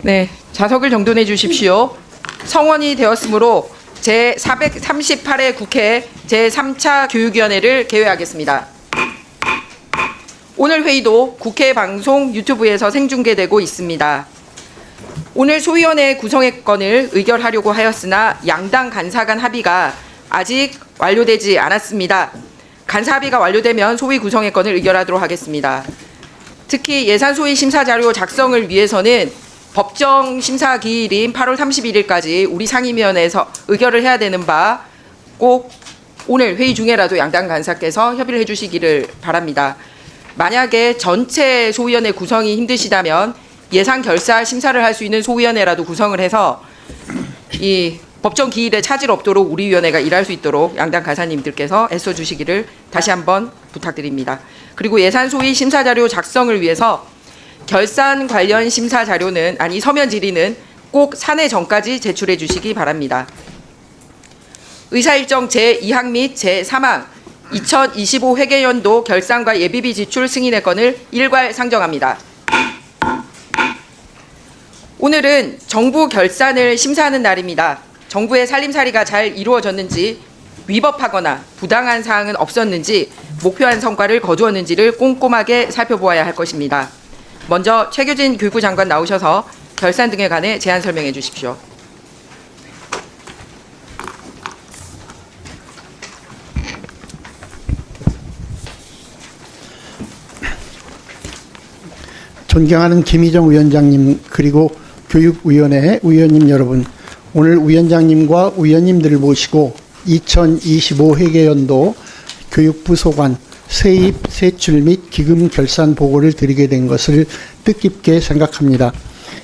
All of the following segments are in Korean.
네, 좌석을 정돈해 주십시오. 성원이 되었으므로 제438회 국회 제3차 교육위원회를 개회하겠습니다. 오늘 회의도 국회 방송 유튜브에서 생중계되고 있습니다. 오늘 소위원회 구성의 건을 의결하려고 하였으나 양당 간사 간 합의가 아직 완료되지 않았습니다. 간사 합의가 완료되면 소위 구성의 건을 의결하도록 하겠습니다. 특히 예산 소위 심사 자료 작성을 위해서는 법정 심사 기일인 8월 31일까지 우리 상임위원회에서 의결을 해야 되는 바 꼭 오늘 회의 중에라도 양당 간사께서 협의를 해주시기를 바랍니다. 만약에 전체 소위원회 구성이 힘드시다면 예산 결사 심사를 할 수 있는 소위원회라도 구성을 해서 이 법정 기일에 차질 없도록 우리 위원회가 일할 수 있도록 양당 간사님들께서 애써 주시기를 다시 한번 부탁드립니다. 그리고 예산 소위 심사 자료 작성을 위해서 결산 관련 심사 자료는 서면 질의는 꼭 산회 전까지 제출해 주시기 바랍니다. 의사일정 제2항 및 제3항 2025 회계연도 결산과 예비비 지출 승인의 건을 일괄 상정합니다. 오늘은 정부 결산을 심사하는 날입니다. 정부의 살림살이가 잘 이루어졌는지, 위법하거나 부당한 사항은 없었는지, 목표한 성과를 거두었는지를 꼼꼼하게 살펴보아야 할 것입니다. 먼저 최규진 교육부 장관 나오셔서 결산 등에 관해 제안 설명해 주십시오. 존경하는 김희정 위원장님 그리고 교육위원회 위원님 여러분, 오늘 위원장님과 위원님들을 모시고 2025 회계연도 교육부 소관 세입, 세출 및 기금 결산 보고를 드리게 된 것을 뜻깊게 생각합니다.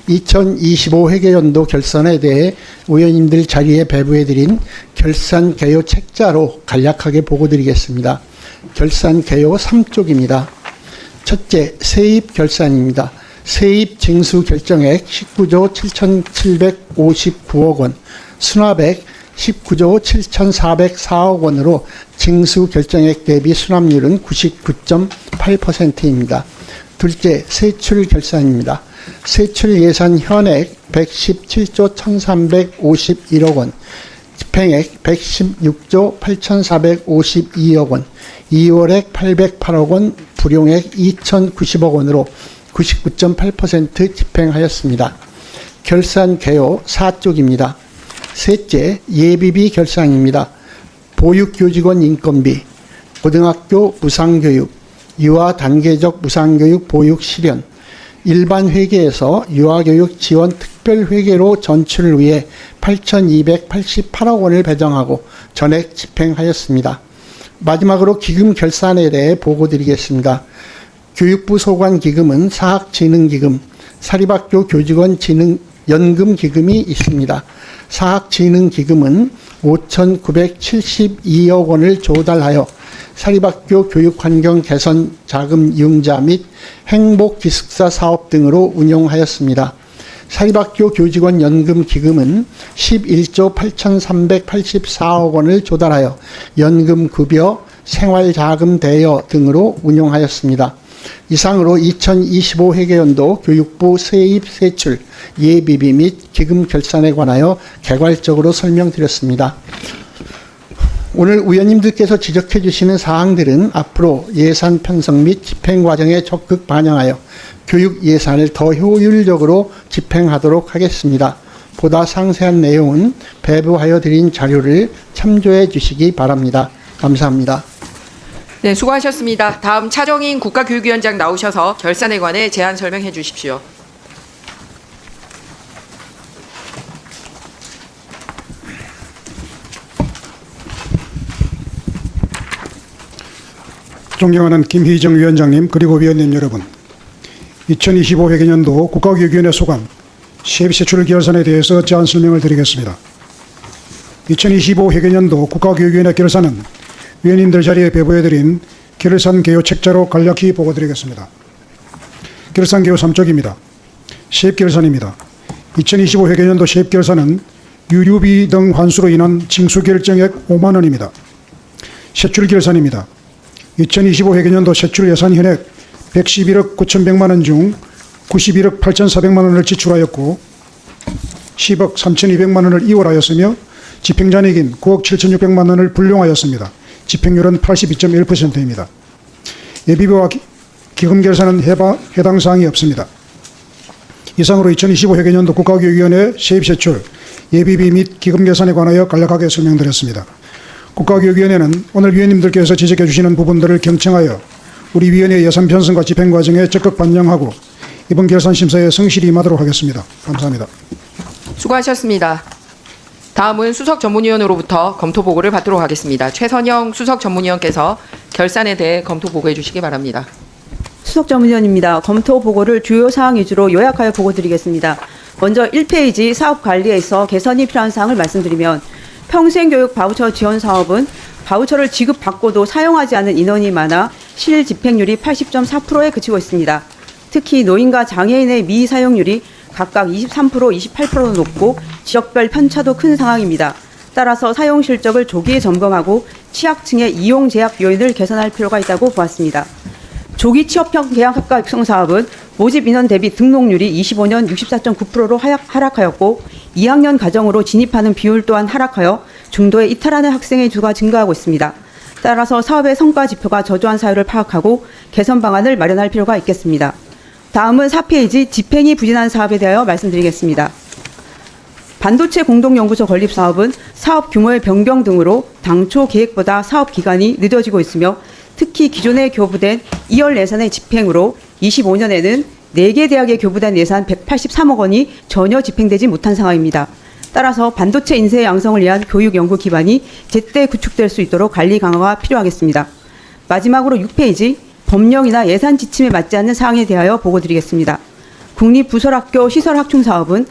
2025 회계연도 결산에 대해 위원님들 자리에 배부해드린 결산 개요 책자로 간략하게 보고드리겠습니다. 결산 개요 3쪽입니다. 첫째, 세입 결산입니다. 세입 징수 결정액 19조 7,759억 원, 수납액 19조 7,404억 원으로 징수 결정액 대비 수납률은 99.8%입니다. 둘째, 세출 결산입니다. 세출 예산 현액 117조 1,351억 원, 집행액 116조 8,452억 원, 2월액 808억 원, 불용액 2,090억 원으로 99.8% 집행하였습니다. 결산 개요 4쪽입니다. 셋째, 예비비 결산입니다. 보육교직원 인건비, 고등학교 무상교육, 유아 단계적 무상교육 보육 실현, 일반 회계에서 유아교육 지원 특별회계로 전출을 위해 8,288억 원을 배정하고 전액 집행하였습니다. 마지막으로 기금 결산에 대해 보고드리겠습니다. 교육부 소관 기금은 사학진흥기금, 사립학교 교직원 연금 기금이 있습니다. 사학진흥기금은 5,972억 원을 조달하여 사립학교 교육환경 개선 자금 융자 및 행복기숙사 사업 등으로 운용하였습니다. 사립학교 교직원 연금 기금은 11조 8,384억 원을 조달하여 연금급여, 생활자금 대여 등으로 운용하였습니다. 이상으로 2025 회계연도 교육부 세입 세출, 예비비 및 기금 결산에 관하여 개괄적으로 설명드렸습니다. 오늘 위원님들께서 지적해 주시는 사항들은 앞으로 예산 편성 및 집행 과정에 적극 반영하여 교육 예산을 더 효율적으로 집행하도록 하겠습니다. 보다 상세한 내용은 배부하여 드린 자료를 참조해 주시기 바랍니다. 감사합니다. 네, 수고하셨습니다. 다음 차정인 국가교육위원장 나오셔서 결산에 관해 제안 설명해 주십시오. 존경하는 김희정 위원장님 그리고 위원님 여러분, 2025 회계연도 국가교육위원회 소관 세입세출 결산에 대해서 제안 설명을 드리겠습니다. 2025 회계연도 국가교육위원회 결산은 위원님들 자리에 배부해드린 결산 개요 책자로 간략히 보고드리겠습니다. 결산 개요 3쪽입니다. 세입 결산입니다. 2025 회계연도 세입 결산은 유류비 등 환수로 인한 징수 결정액 5만 원입니다. 세출 결산입니다. 2025 회계연도 세출 예산 현액 111억 9,100만 원 중 91억 8,400만 원을 지출하였고 10억 3,200만 원을 이월하였으며 집행잔액인 9억 7,600만 원을 불용하였습니다. 집행률은 82.1%입니다. 예비비와 기금 결산은 해당 사항이 없습니다. 이상으로 2025 회계년도 국가교육위원회 세입세출, 예비비 및 기금 계산에 관하여 간략하게 설명드렸습니다. 국가교육위원회는 오늘 위원님들께서 지적해 주시는 부분들을 경청하여 우리 위원회 예산 편성과 집행 과정에 적극 반영하고 이번 결산 심사에 성실히 임하도록 하겠습니다. 감사합니다. 수고하셨습니다. 다음은 수석 전문위원으로부터 검토 보고를 받도록 하겠습니다. 최선영 수석 전문위원께서 결산에 대해 검토 보고해 주시기 바랍니다. 수석 전문위원입니다. 검토 보고를 주요 사항 위주로 요약하여 보고드리겠습니다. 먼저 1페이지 사업 관리에 있어 개선이 필요한 사항을 말씀드리면 평생교육 바우처 지원 사업은 바우처를 지급받고도 사용하지 않는 인원이 많아 실집행률이 80.4%에 그치고 있습니다. 특히 노인과 장애인의 미사용률이 각각 23%, 28%로 높고 지역별 편차도 큰 상황입니다. 따라서 사용 실적을 조기에 점검하고 취약층의 이용 제약 요인을 개선할 필요가 있다고 보았습니다. 조기 취업형 계약학과 육성 사업은 모집 인원 대비 등록률이 25년 64.9%로 하락하였고 2학년 가정으로 진입하는 비율 또한 하락하여 중도에 이탈하는 학생의 수가 증가하고 있습니다. 따라서 사업의 성과 지표가 저조한 사유를 파악하고 개선 방안을 마련할 필요가 있겠습니다. 다음은 4페이지 집행이 부진한 사업에 대하여 말씀드리겠습니다. 반도체 공동연구소 건립 사업은 사업 규모의 변경 등으로 당초 계획보다 사업 기간이 늦어지고 있으며 특히 기존에 교부된 2월 예산의 집행으로 25년에는 4개 대학에 교부된 예산 183억 원이 전혀 집행되지 못한 상황입니다. 따라서 반도체 인재 양성을 위한 교육 연구 기반이 제때 구축될 수 있도록 관리 강화가 필요하겠습니다. 마지막으로 6페이지 법령이나 예산 지침에 맞지 않는 사항에 대하여 보고드리겠습니다. 국립부설학교 시설확충사업은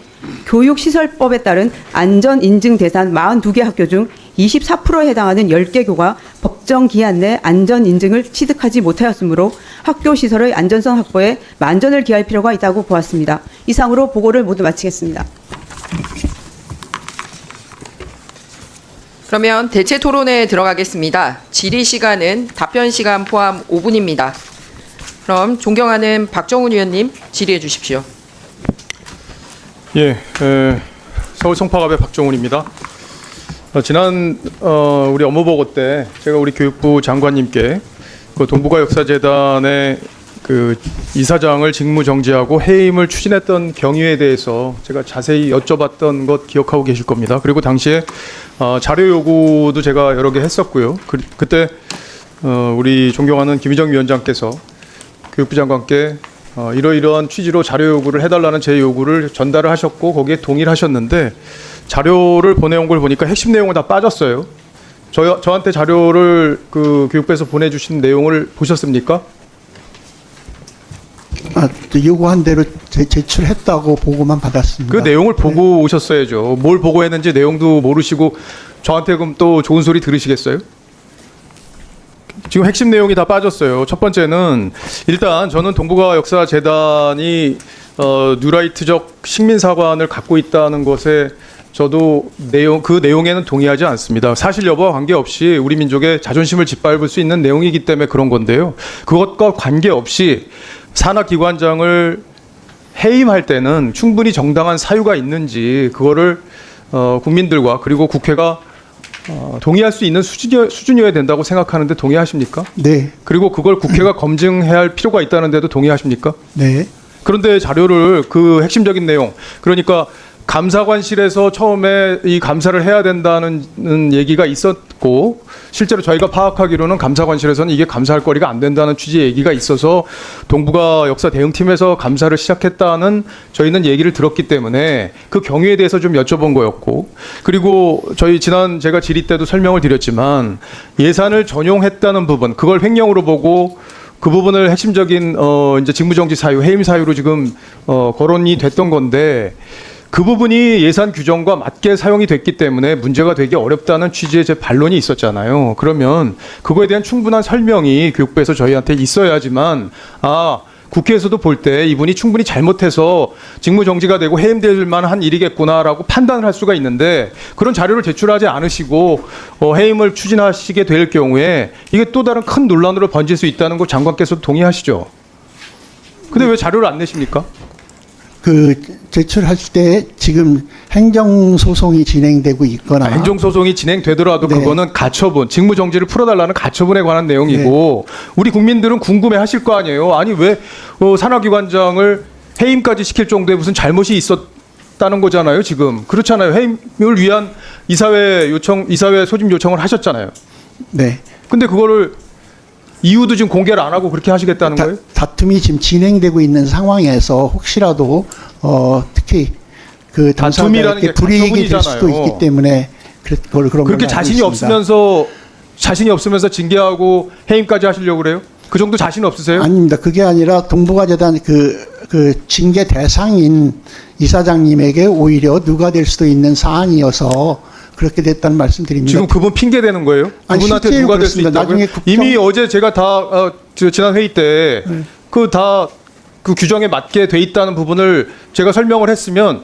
교육시설법에 따른 안전인증 대상 42개 학교 중 24%에 해당하는 10개 교가 법정 기한 내 안전인증을 취득하지 못하였으므로 학교 시설의 안전성 확보에 만전을 기할 필요가 있다고 보았습니다. 이상으로 보고를 모두 마치겠습니다. 그러면 대체 토론에 들어가겠습니다. 질의 시간은 답변 시간 포함 5분입니다. 그럼 존경하는 박정훈 의원님 질의해 주십시오. 예, 서울 송파갑의 박정훈입니다. 지난 우리 업무보고 때 제가 우리 교육부 장관님께 그 동북아 역사재단의 그 이사장을 직무정지하고 해임을 추진했던 경위에 대해서 제가 자세히 여쭤봤던 것 기억하고 계실 겁니다. 그리고 당시에 자료 요구도 제가 여러 개 했었고요. 그때 우리 존경하는 김희정 위원장께서 교육부 장관께 이러이러한 취지로 자료 요구를 해달라는 제 요구를 전달을 하셨고 거기에 동의를 하셨는데 자료를 보내온 걸 보니까 핵심 내용은 다 빠졌어요. 저한테 자료를 그 교육부에서 보내주신 내용을 보셨습니까? 요구한 대로 제출했다고 보고만 받았습니다. 그 내용을 보고 오셨어야죠. 뭘 보고했는지 내용도 모르시고 저한테 그럼 또 좋은 소리 들으시겠어요? 지금 핵심 내용이 다 빠졌어요. 첫 번째는 일단 저는 동북아 역사재단이 뉴라이트적 식민사관을 갖고 있다는 것에 저도 그 내용에는 동의하지 않습니다. 사실 여부와 관계없이 우리 민족의 자존심을 짓밟을 수 있는 내용이기 때문에 그런 건데요. 그것과 관계없이 산하기관장을 해임할 때는 충분히 정당한 사유가 있는지 그거를 국민들과 그리고 국회가 동의할 수 있는 수준이어야 된다고 생각하는데 동의하십니까? 네. 그리고 그걸 국회가 검증해야 할 필요가 있다는데도 동의하십니까? 네. 그런데 자료를 그 핵심적인 내용, 그러니까 감사관실에서 처음에 이 감사를 해야 된다는 얘기가 있었고 실제로 저희가 파악하기로는 감사관실에서는 이게 감사할 거리가 안 된다는 취지의 얘기가 있어서 동북아 역사 대응팀에서 감사를 시작했다는 저희는 얘기를 들었기 때문에 그 경위에 대해서 좀 여쭤본 거였고 그리고 저희 지난 제가 질의 때도 설명을 드렸지만 예산을 전용했다는 부분 그걸 횡령으로 보고 그 부분을 핵심적인 이제 직무정지 사유, 해임 사유로 지금 거론이 됐던 건데 그 부분이 예산 규정과 맞게 사용이 됐기 때문에 문제가 되기 어렵다는 취지의 제 반론이 있었잖아요. 그러면 그거에 대한 충분한 설명이 교육부에서 저희한테 있어야지만 국회에서도 볼 때 이분이 충분히 잘못해서 직무정지가 되고 해임될 만한 일이겠구나라고 판단을 할 수가 있는데 그런 자료를 제출하지 않으시고 해임을 추진하시게 될 경우에 이게 또 다른 큰 논란으로 번질 수 있다는 거 장관께서도 동의하시죠? 근데 왜 자료를 안 내십니까? 그 제출할 때 지금 행정소송이 진행되고 있거나 행정소송이 진행되더라도 네. 그거는 가처분, 직무정지를 풀어달라는 가처분에 관한 내용이고 우리 국민들은 궁금해하실 거 아니에요. 아니 왜 산하기관장을 해임까지 시킬 정도의 무슨 잘못이 있었다는 거잖아요. 지금 그렇잖아요. 해임을 위한 이사회 소집 요청을 하셨잖아요. 네. 근데 그거를 이유도 지금 공개를 안 하고 그렇게 하시겠다는 거예요? 다툼이 지금 진행되고 있는 상황에서 혹시라도 특히 그 다툼이라는 게 당사자에게 불이익이 될 수도 가처분이잖아요. 있기 때문에 그런 그렇게 걸로 자신이 알고 있습니다. 자신이 없으면서 징계하고 해임까지 하시려고 그래요? 그 정도 자신 없으세요? 아닙니다. 그게 아니라 동북아재단 그 징계 대상인 이사장님에게 오히려 누가 될 수도 있는 사안이어서 그렇게 됐다는 말씀드립니다. 지금 그분 핑계 대는 거예요? 아니, 그분한테 실제로 누가 될 수 그렇습니다. 있다고요? 나중에 이미 어제 제가 다 지난 회의 때 그 규정에 맞게 돼 있다는 부분을 제가 설명을 했으면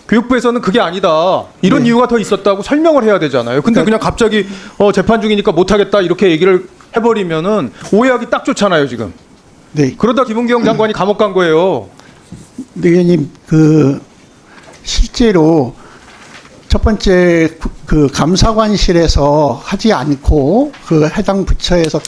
교육부에서는 그게 아니다. 이런 네. 이유가 더 있었다고 설명을 해야 되잖아요. 근데 그냥 갑자기 재판 중이니까 못하겠다 이렇게 얘기를 해버리면은 오해하기 딱 좋잖아요 지금. 네. 그러다 김은경 장관이 감옥 간 거예요. 네, 의원님, 실제로 첫 번째 그 감사관실에서 하지 않고 그 해당 부처에서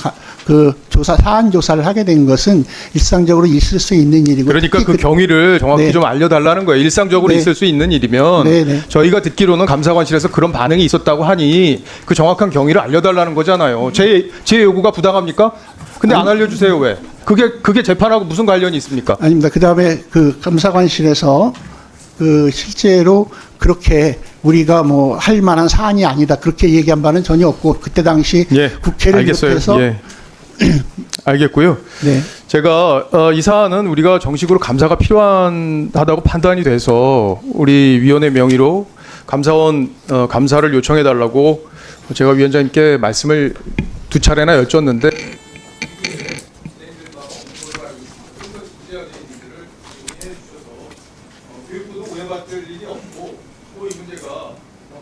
그 사안 조사를 하게 된 것은 일상적으로 있을 수 있는 일이고. 그러니까 특히 그 경위를 정확히 네. 좀 알려달라는 거예요. 일상적으로 네. 있을 수 있는 일이면 네, 네. 저희가 듣기로는 감사관실에서 그런 반응이 있었다고 하니 그 정확한 경위를 알려달라는 거잖아요. 제 요구가 부당합니까? 근데 안 알려주세요 왜? 그게 재판하고 무슨 관련이 있습니까? 아닙니다. 그 다음에 그 감사관실에서 실제로 그렇게 우리가 뭐 할 만한 사안이 아니다 그렇게 얘기한 바는 전혀 없고 그때 당시 국회를 알겠어요. 비롯해서 예. 알겠고요. 네. 제가 이 사안은 우리가 정식으로 감사가 필요하다고 판단이 돼서 우리 위원회 명의로 감사원 감사를 요청해 달라고 제가 위원장님께 말씀을 두 차례나 여쭸는데 교육부도 오해받을 일이 없고 또 이 문제가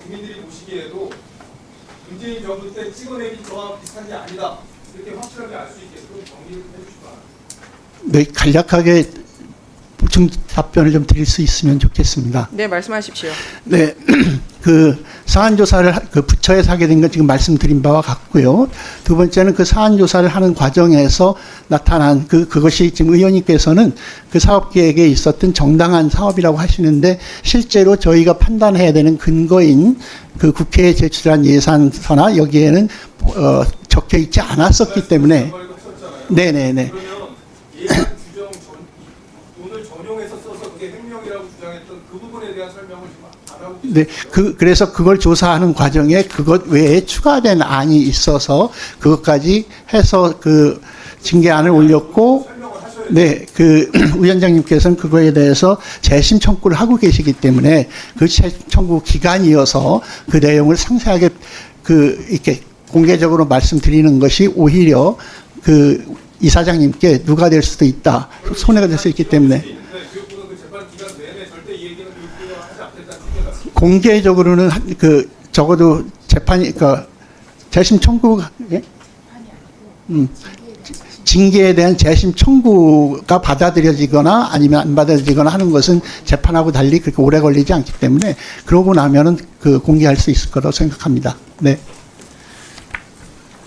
국민들이 보시기에도 문재인 정부 때 찍어내린 저와 비슷한 게 아니다 이렇게 확실하게 알 수 있게끔 정리를 해주시기 바랍니다. 네, 간략하게 보충 답변을 좀 드릴 수 있으면 좋겠습니다. 네, 말씀하십시오. 네, 그 사안 조사를 그 부처에서 하게 된 건 지금 말씀드린 바와 같고요. 두 번째는 그 사안 조사를 하는 과정에서 나타난 그것이 지금 의원님께서는 그 사업 계획에 있었던 정당한 사업이라고 하시는데 실제로 저희가 판단해야 되는 근거인 그 국회에 제출한 예산서나 여기에는 적혀 있지 않았었기 때문에. 네네네. 그러면 예산 규정 돈을 전용해서 써서 그게 횡령이라고 주장했던 그 부분에 대한 설명을 지금 안 하고 계시죠? 네, 그래서 그걸 조사하는 과정에 그것 외에 추가된 안이 있어서 그것까지 해서 그 징계안을 올렸고, 네, 그 위원장님께서는 그거에 대해서 재심 청구를 하고 계시기 때문에 그 재심 청구 기간이어서 그 내용을 상세하게 이렇게 공개적으로 말씀드리는 것이 오히려 그 이사장님께 누가 될 수도 있다, 손해가 될 수 있기 때문에. 공개적으로는 적어도 재판이 재심 청구가 징계에 대한 재심 청구가 받아들여지거나 아니면 안 받아들여지거나 하는 것은 재판하고 달리 그렇게 오래 걸리지 않기 때문에 그러고 나면은 공개할 수 있을 거라고 생각합니다. 네.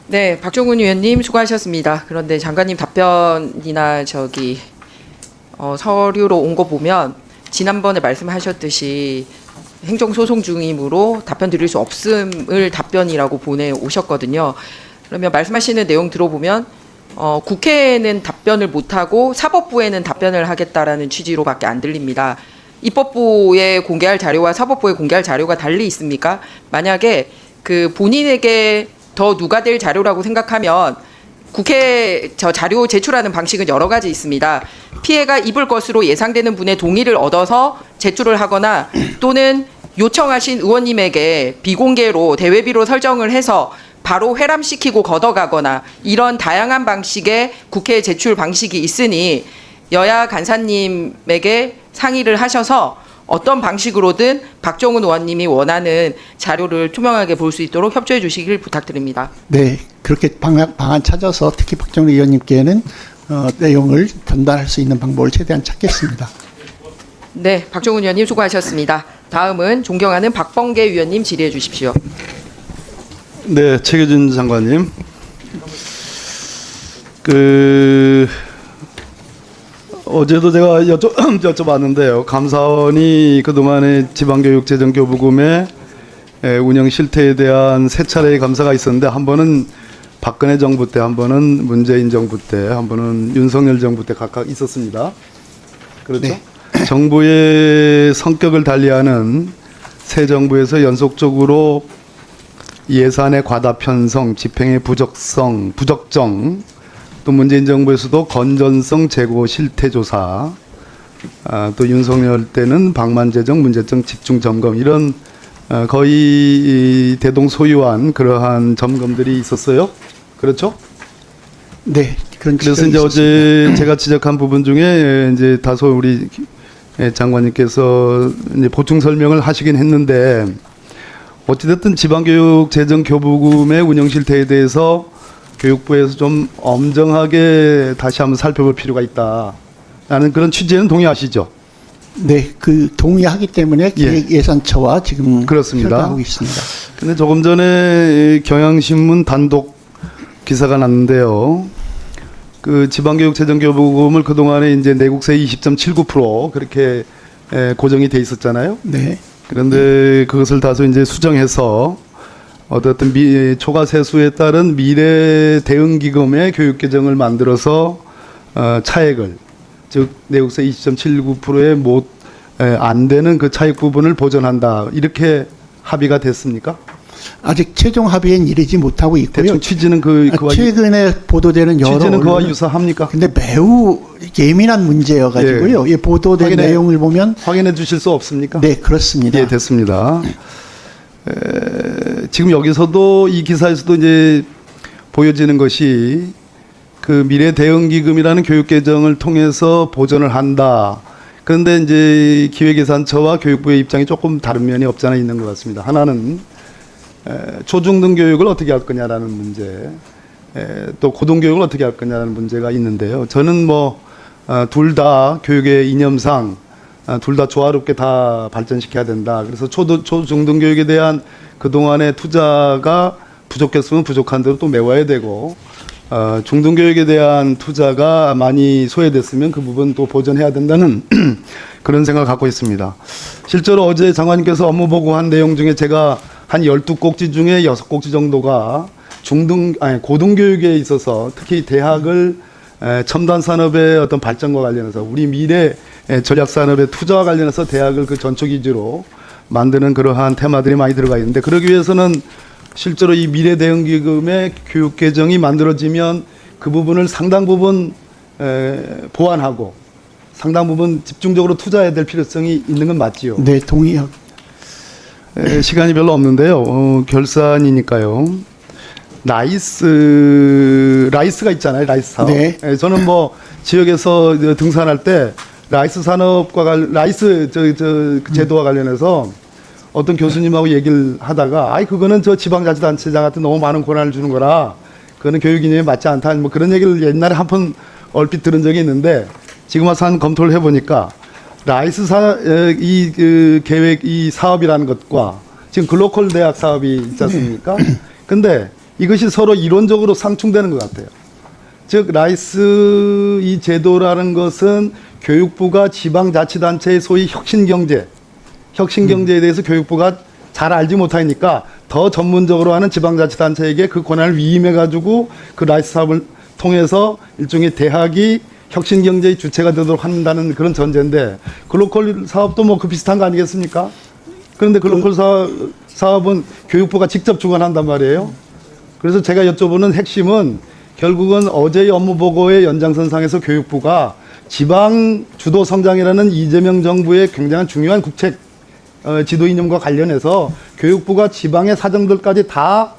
네, 박종훈 의원님 수고하셨습니다. 그런데 장관님 답변이나 서류로 온 거 보면 지난번에 말씀하셨듯이 행정소송 중이므로 답변 드릴 수 없음을 답변이라고 보내오셨거든요. 그러면 말씀하시는 내용 들어보면 국회에는 답변을 못하고 사법부에는 답변을 하겠다라는 취지로밖에 안 들립니다. 입법부에 공개할 자료와 사법부에 공개할 자료가 달리 있습니까? 만약에 그 본인에게 더 누가 될 자료라고 생각하면 국회 자료 제출하는 방식은 여러 가지 있습니다. 피해가 입을 것으로 예상되는 분의 동의를 얻어서 제출을 하거나 또는 요청하신 의원님에게 비공개로 대외비로 설정을 해서 바로 회람시키고 걷어가거나 이런 다양한 방식의 국회 제출 방식이 있으니 여야 간사님에게 상의를 하셔서 어떤 방식으로든 박종훈 의원님이 원하는 자료를 투명하게 볼 수 있도록 협조해 주시길 부탁드립니다. 네, 그렇게 방안 찾아서 특히 박정희 의원님께는 내용을 전달할 수 있는 방법을 최대한 찾겠습니다. 네, 박종훈 의원님 수고하셨습니다. 다음은 존경하는 박범계 의원님 질의해 주십시오. 네, 최규진 장관님. 어제도 제가 여쭤봤는데요. 감사원이 그동안의 지방교육재정교부금의 운영 실태에 대한 세 차례의 감사가 있었는데 한 번은 박근혜 정부 때, 한 번은 문재인 정부 때, 한 번은 윤석열 정부 때 각각 있었습니다. 그렇죠? 네. 정부의 성격을 달리하는 새 정부에서 연속적으로 예산의 과다 편성, 집행의 부적성, 부적정, 또 문재인 정부에서도 건전성 재고 실태 조사, 또 윤석열 때는 방만재정, 문제점 집중 점검 이런 거의 대동소이한 그러한 점검들이 있었어요. 그렇죠? 네, 그런 그래서 지적이 이제 있었습니다. 어제 제가 지적한 부분 중에 이제 다소 우리 장관님께서 이제 보충 설명을 하시긴 했는데 어찌됐든 지방교육 재정 교부금의 운영 실태에 대해서 교육부에서 좀 엄정하게 다시 한번 살펴볼 필요가 있다라는 그런 취지에는 동의하시죠? 네, 동의하기 때문에 기획예산처와 지금 그렇습니다. 협의하고 있습니다. 근데 조금 전에 경향신문 단독 기사가 났는데요. 지방교육 재정교부금을 그동안에 이제 내국세 20.79% 그렇게 고정이 돼 있었잖아요. 네, 그런데 그것을 다소 이제 수정해서 어떤 초과 세수에 따른 미래 대응 기금의 교육 계정을 만들어서 차액을 즉 내국세 20.79%에 안 되는 그 차익 부분을 보전한다 이렇게 합의가 됐습니까? 아직 최종 합의엔 이르지 못하고 있고요. 대충 취지는 그와 최근에 보도되는 여러 취지는 그와 언론- 유사합니까? 근데 매우 예민한 문제여 가지고요. 이 보도된 내용을 보면 확인해 주실 수 없습니까? 네, 그렇습니다. 예, 됐습니다. 지금 여기서도 이 기사에서도 이제 보여지는 것이 미래 대응 기금이라는 교육 계정을 통해서 보전을 한다. 그런데 이제 기획예산처와 교육부의 입장이 조금 다른 면이 없지 않아 있는 것 같습니다. 하나는 초중등 교육을 어떻게 할 거냐라는 문제, 또 고등교육을 어떻게 할 거냐라는 문제가 있는데요. 저는 둘 다 교육의 이념상 둘 다 조화롭게 다 발전시켜야 된다. 그래서 초중등 교육에 대한 그동안의 투자가 부족했으면 부족한 대로 또 메워야 되고 중등 교육에 대한 투자가 많이 소외됐으면 그 부분 또 보전해야 된다는 그런 생각을 갖고 있습니다. 실제로 어제 장관님께서 업무 보고한 내용 중에 제가 한 12꼭지 중에 6꼭지 정도가 고등교육에 있어서 특히 대학을 첨단 산업의 어떤 발전과 관련해서 우리 미래 전략 산업의 투자와 관련해서 대학을 전초 기지로 만드는 그러한 테마들이 많이 들어가 있는데 그러기 위해서는 실제로 이 미래 대응 기금의 교육 계정이 만들어지면 그 부분을 상당 부분 보완하고 상당 부분 집중적으로 투자해야 될 필요성이 있는 건 맞지요. 네, 동의하고. 시간이 별로 없는데요. 결산이니까요. 라이스가 있잖아요. 라이스 사업. 네. 저는 지역에서 등산할 때 라이스 산업과 라이스 제도와 관련해서 어떤 교수님하고 얘기를 하다가 그거는 지방자치단체장한테 너무 많은 권한을 주는 거라 그거는 교육 이념에 맞지 않다. 그런 얘기를 옛날에 한 번 얼핏 들은 적이 있는데 지금 와서 한 검토를 해보니까 라이스 계획 이 사업이라는 것과 지금 글로컬 대학 사업이 있지 않습니까? 근데 이것이 서로 이론적으로 상충되는 것 같아요. 즉 라이스 이 제도라는 것은 교육부가 지방자치단체의 소위 혁신경제에 대해서 교육부가 잘 알지 못하니까 더 전문적으로 하는 지방자치단체에게 그 권한을 위임해가지고 그 라이스 사업을 통해서 일종의 대학이 혁신경제의 주체가 되도록 한다는 그런 전제인데 글로컬 사업도 그 비슷한 거 아니겠습니까? 그런데 글로컬 사업은 교육부가 직접 주관한단 말이에요. 그래서 제가 여쭤보는 핵심은 결국은 어제의 업무 보고의 연장선상에서 교육부가 지방 주도 성장이라는 이재명 정부의 굉장히 중요한 국책 지도 이념과 관련해서 교육부가 지방의 사정들까지 다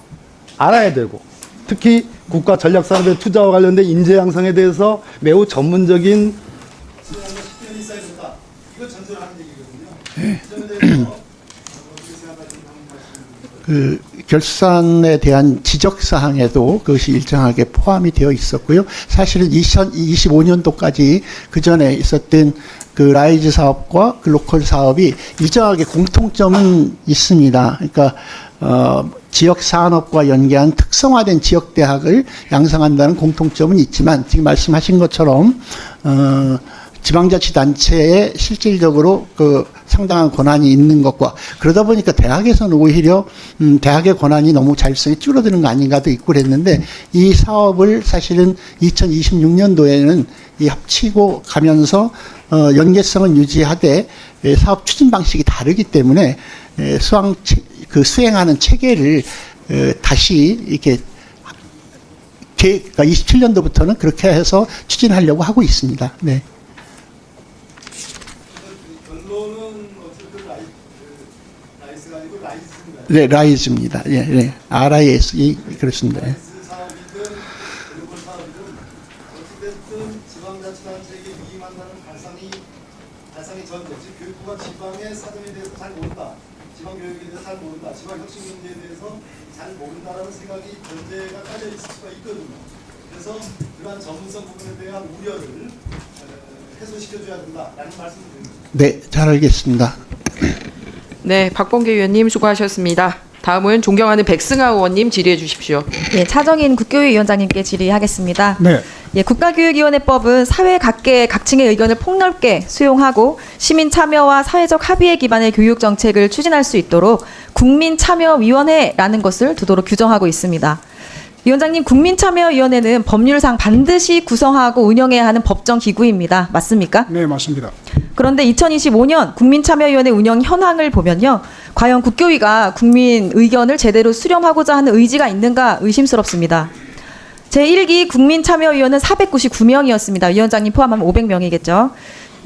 알아야 되고 특히 국가 전략 산업의 투자와 관련된 인재 양성에 대해서 매우 전문적인 결산에 대한 지적 사항에도 그것이 일정하게 포함이 되어 있었고요. 사실은 2025년도까지 그 전에 있었던 그 라이즈 사업과 그 로컬 사업이 일정하게 공통점은 있습니다. 그러니까 지역 산업과 연계한 특성화된 지역 대학을 양성한다는 공통점은 있지만 지금 말씀하신 것처럼 지방자치단체에 실질적으로 그 상당한 권한이 있는 것과 그러다 보니까 대학에서는 오히려 대학의 권한이 너무 자율성이 줄어드는 거 아닌가도 있고 그랬는데 이 사업을 사실은 2026년도에는 이 합치고 가면서 연계성을 유지하되 사업 추진 방식이 다르기 때문에 수행하는 체계를 다시 이렇게 그러니까 27년도부터는 그렇게 해서 추진하려고 하고 있습니다. 네. 라이스가 아니고 라이스인가요? 네, 라이즈입니다. 예, 네. RIS 그렇습니다. 예. 사업이든 글로벌 사업이든 어찌됐든 지방자치단체에게 위임한다는 발상의 전제, 즉 교육부가 지방의 사정에 대해서 잘 모른다, 지방교육에 대해서 잘 모른다, 지방혁신 문제에 대해서 잘 모른다라는 생각이 전제가 깔려 있을 수가 있거든요. 그래서 그러한 전문성 부분에 대한 우려를 해소시켜줘야 된다라는 말씀을 드립니다. 네, 잘 알겠습니다. 네, 박범계 의원님 수고하셨습니다. 다음은 존경하는 백승하 의원님 질의해 주십시오. 예, 차정인 국교위원장님께 질의하겠습니다. 네. 예, 국가교육위원회법은 사회 각계 각층의 의견을 폭넓게 수용하고 시민 참여와 사회적 합의에 기반의 교육 정책을 추진할 수 있도록 국민참여위원회라는 것을 두도록 규정하고 있습니다. 위원장님, 국민참여위원회는 법률상 반드시 구성하고 운영해야 하는 법정 기구입니다. 맞습니까? 네, 맞습니다. 그런데 2025년 국민참여위원회 운영 현황을 보면요, 과연 국교위가 국민 의견을 제대로 수렴하고자 하는 의지가 있는가 의심스럽습니다. 제1기 국민참여위원은 499명이었습니다. 위원장님 포함하면 500명이겠죠.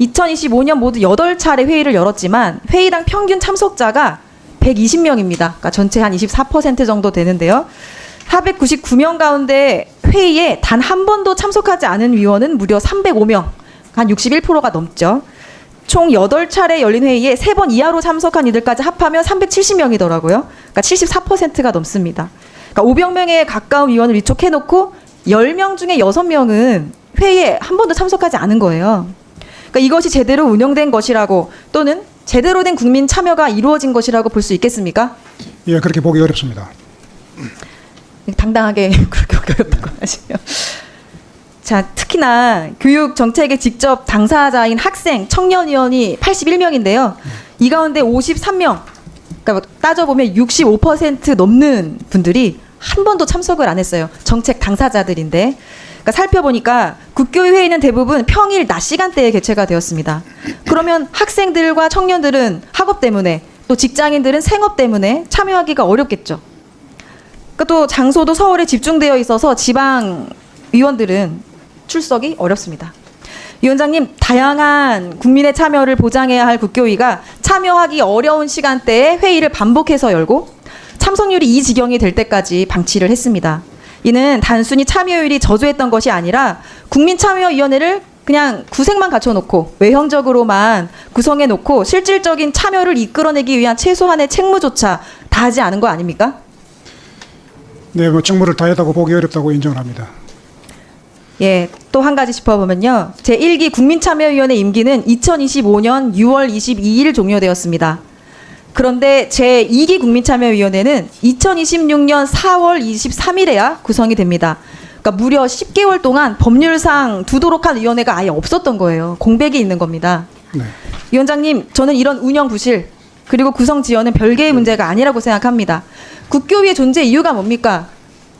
2025년 모두 8차례 회의를 열었지만 회의당 평균 참석자가 120명입니다. 그러니까 전체 한 24% 정도 되는데요. 499명 가운데 회의에 단 한 번도 참석하지 않은 위원은 무려 305명, 한 61%가 넘죠. 총 8차례 열린 회의에 3번 이하로 참석한 이들까지 합하면 370명이더라고요. 그러니까 74%가 넘습니다. 그러니까 500명에 가까운 위원을 위촉해놓고 10명 중에 6명은 회의에 한 번도 참석하지 않은 거예요. 그러니까 이것이 제대로 운영된 것이라고 또는 제대로 된 국민 참여가 이루어진 것이라고 볼 수 있겠습니까? 예, 그렇게 보기 어렵습니다. 당당하게 그렇게 어렵다고 하시면. 자, 특히나 교육 정책의 직접 당사자인 학생, 청년위원이 81명인데요. 이 가운데 53명, 그러니까 따져보면 65% 넘는 분들이 한 번도 참석을 안 했어요. 정책 당사자들인데. 그러니까 살펴보니까 국교위 회의는 대부분 평일 낮 시간대에 개최가 되었습니다. 그러면 학생들과 청년들은 학업 때문에 또 직장인들은 생업 때문에 참여하기가 어렵겠죠. 그러니까 또 장소도 서울에 집중되어 있어서 지방 위원들은 출석이 어렵습니다. 위원장님, 다양한 국민의 참여를 보장해야 할 국교위가 참여하기 어려운 시간대에 회의를 반복해서 열고 참석률이 이 지경이 될 때까지 방치를 했습니다. 이는 단순히 참여율이 저조했던 것이 아니라 국민참여위원회를 그냥 구색만 갖춰놓고 외형적으로만 구성해놓고 실질적인 참여를 이끌어내기 위한 최소한의 책무조차 다하지 않은 거 아닙니까? 네, 그 직무를 다했다고 보기 어렵다고 인정을 합니다. 예, 또 한 가지 짚어보면요. 제1기 국민참여위원회 임기는 2025년 6월 22일 종료되었습니다. 그런데 제2기 국민참여위원회는 2026년 4월 23일에야 구성이 됩니다. 그러니까 무려 10개월 동안 법률상 두도록 한 위원회가 아예 없었던 거예요. 공백이 있는 겁니다. 네. 위원장님, 저는 이런 운영 부실 그리고 구성 지연은 별개의 문제가 아니라고 생각합니다. 국교위의 존재 이유가 뭡니까?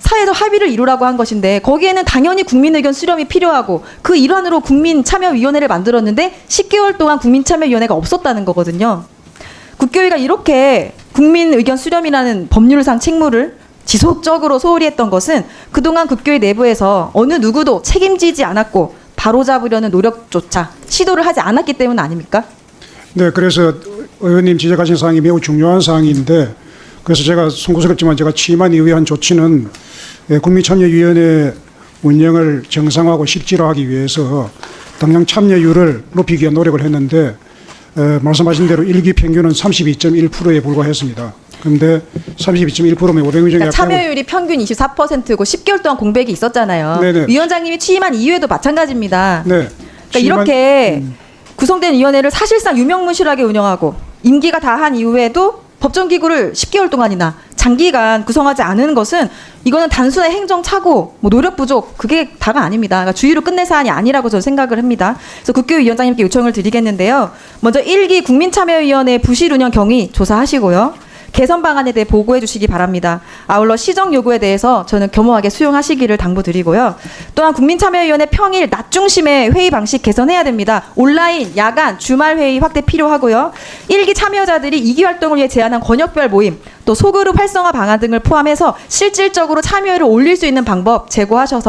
사회적 합의를 이루라고 한 것인데 거기에는 당연히 국민 의견 수렴이 필요하고 그 일환으로 국민참여위원회를 만들었는데 10개월 동안 국민참여위원회가 없었다는 거거든요. 국교위가 이렇게 국민 의견 수렴이라는 법률상 책무를 지속적으로 소홀히 했던 것은 그동안 국교위 내부에서 어느 누구도 책임지지 않았고 바로잡으려는 노력조차 시도를 하지 않았기 때문 아닙니까? 네, 그래서 의원님 지적하신 사항이 매우 중요한 사항인데 그래서 제가 송구스럽지만 제가 취임한 이후에 한 조치는 국민참여위원회 운영을 정상화하고 실질화하기 위해서 당장 참여율을 높이기 위한 노력을 했는데 말씀하신 대로 1기 평균은 32.1%에 불과했습니다. 그런데 32.1%면 500명 중에 그러니까 참여율이 평균 24%고 10개월 동안 공백이 있었잖아요. 네네. 위원장님이 취임한 이후에도 마찬가지입니다. 네. 그러니까 이렇게 구성된 위원회를 사실상 유명무실하게 운영하고 임기가 다한 이후에도 법정기구를 10개월 동안이나 장기간 구성하지 않은 것은 이거는 단순한 행정착오, 뭐 노력 부족 그게 다가 아닙니다. 그러니까 주의로 끝낼 사안이 아니라고 저는 생각을 합니다. 그래서 국교위원장님께 요청을 드리겠는데요. 먼저 1기 국민참여위원회 부실 운영 경위 조사하시고요. 개선 방안에 대해 보고해 주시기 바랍니다. 아울러 시정 요구에 대해서 저는 겸허하게 수용하시기를 당부드리고요. 또한 국민참여위원회 평일 낮 중심의 회의 방식 개선해야 됩니다. 온라인, 야간, 주말 회의 확대 필요하고요. 1기 참여자들이 2기 활동을 위해 제안한 권역별 모임, 또 소그룹 활성화 방안 등을 포함해서 실질적으로 참여율을 올릴 수 있는 방법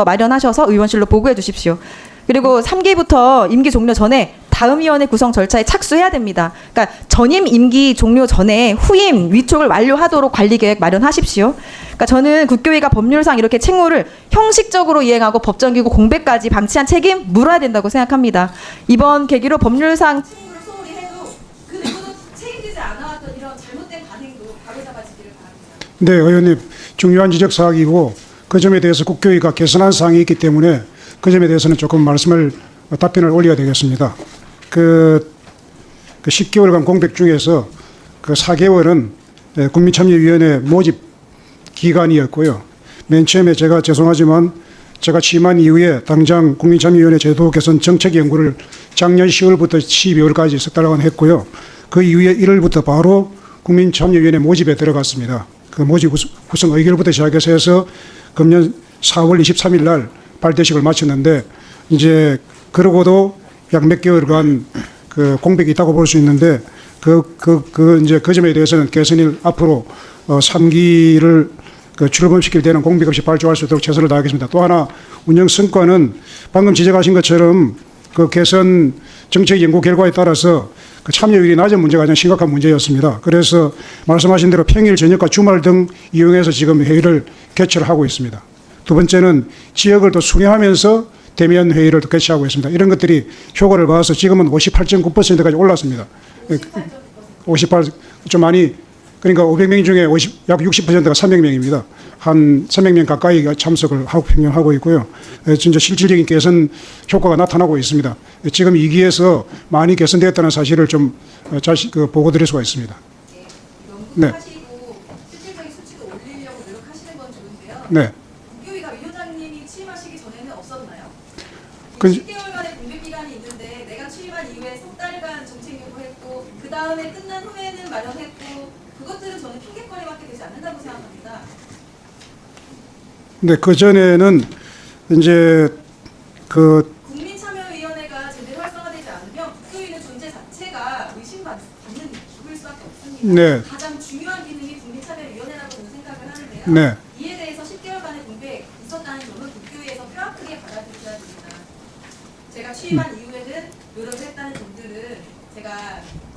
마련하셔서 의원실로 보고해 주십시오. 그리고 3기부터 임기 종료 전에 다음 위원회 구성 절차에 착수해야 됩니다. 그러니까 전임 임기 종료 전에 후임 위촉을 완료하도록 관리 계획 마련하십시오. 그러니까 저는 국교위가 법률상 이렇게 책무를 형식적으로 이행하고 법정기구 공백까지 방치한 책임 물어야 된다고 생각합니다. 이번 계기로 법률상 책무를 소홀히 해도 그 누구도 책임지지 않아왔던 이런 잘못된 관행도 바로잡아지기를 바랍니다. 네, 의원님 중요한 지적 사항이고 그 점에 대해서 국교위가 개선한 사항이 있기 때문에 그 점에 대해서는 조금 답변을 올려야 되겠습니다. 그 10개월간 공백 중에서 그 4개월은 국민참여위원회 모집 기간이었고요. 맨 처음에 제가 죄송하지만 제가 취임한 이후에 당장 국민참여위원회 제도 개선 정책 연구를 작년 10월부터 12월까지 석 달간 했고요. 그 이후에 1월부터 바로 국민참여위원회 모집에 들어갔습니다. 그 모집 구성 의결부터 시작해서 해서 금년 4월 23일 날 발대식을 마쳤는데 이제 그러고도 약 몇 개월간 그 공백이 있다고 볼 수 있는데 이제 그 점에 대해서는 개선일 앞으로 3기를 출범시킬 때는 공백 없이 발주할 수 있도록 최선을 다하겠습니다. 또 하나 운영 성과는 방금 지적하신 것처럼 그 개선 정책 연구 결과에 따라서 그 참여율이 낮은 문제가 가장 심각한 문제였습니다. 그래서 말씀하신 대로 평일 저녁과 주말 등 이용해서 지금 회의를 개최를 하고 있습니다. 두 번째는 지역을 또 순회하면서 대면 회의를 또 개최하고 있습니다. 이런 것들이 효과를 봐서 지금은 58.9%까지 올랐습니다. 58, 좀 많이, 그러니까 500명 중에 약 60%가 300명입니다. 한 300명 가까이 참석을 하고 평균하고 있고요. 진짜 실질적인 개선 효과가 나타나고 있습니다. 지금 2기에서 많이 개선되었다는 사실을 좀 보고 드릴 수가 있습니다. 네. 하시고 실질적인 수치도 올리려고 노력하시는 건 좋은데요. 네. 국교위가 위원장님이 취임하시기 전에는 없었나요? 그- 10개월간의 공백 기간이 있는데 내가 취임한 이후에 석 달간 정책 요구했고 그 다음에 끝난 후에는 마련했고 그것들은 저는 핑계거리밖에 되지 않는다고 생각합니다. 네, 그 전에는 이제 국민참여위원회가 제대로 활성화되지 않으면 국교위는 존재 자체가 의심받는 기구일 수밖에 없습니다. 네. 가장 중요한 기능이 국민참여위원회라고 저는 생각을 하는데요. 네. 이에 대해서 10개월간의 공백 있었다는 점은 국교위에서 뼈아프게 받아들여야 됩니다. 제가 취임한 이후에는 노력을 했다는 점들은 제가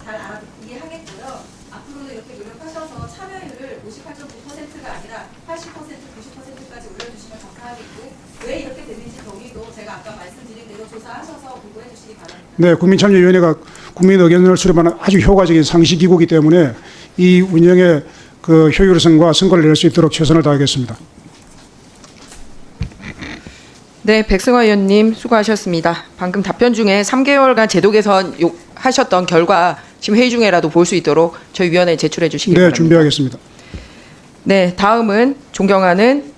잘 이해하겠고요. 앞으로도 이렇게 노력하셔서 참여율을 58.9%가 아니라 80%, 90%까지 올려주시면 감사하겠고 왜 이렇게 됐는지 경위도 제가 아까 말씀드린 대로 조사하셔서 보고해 주시기 바랍니다. 네, 국민참여위원회가 국민 의견을 수렴하는 아주 효과적인 상시기구이기 때문에 이 운영의 그 효율성과 성과를 낼 수 있도록 최선을 다하겠습니다. 네, 백승화 의원님 수고하셨습니다. 방금 답변 중에 3개월간 제도 개선 하셨던 결과 지금 회의 중에라도 볼 수 있도록 저희 위원회에 제출해 주시기 네, 바랍니다. 준비하겠습니다. 네, 다음은 존경하는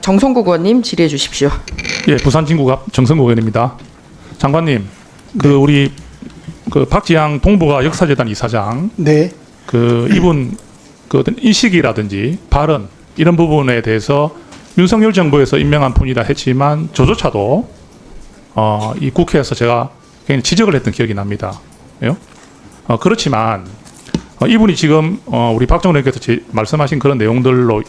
정성국 의원님 질의해 주십시오. 예, 부산 진구갑 정성국 의원입니다. 장관님, 우리 박지양 동북아 역사재단 이사장, 네. 이분 어떤 인식이라든지 발언 이런 부분에 대해서 윤석열 정부에서 임명한 분이라 했지만 저조차도 이 국회에서 제가 굉장히 지적을 했던 기억이 납니다. 예? 그렇지만 이분이 지금 우리 박정원 의원께서 말씀하신 그런 내용들로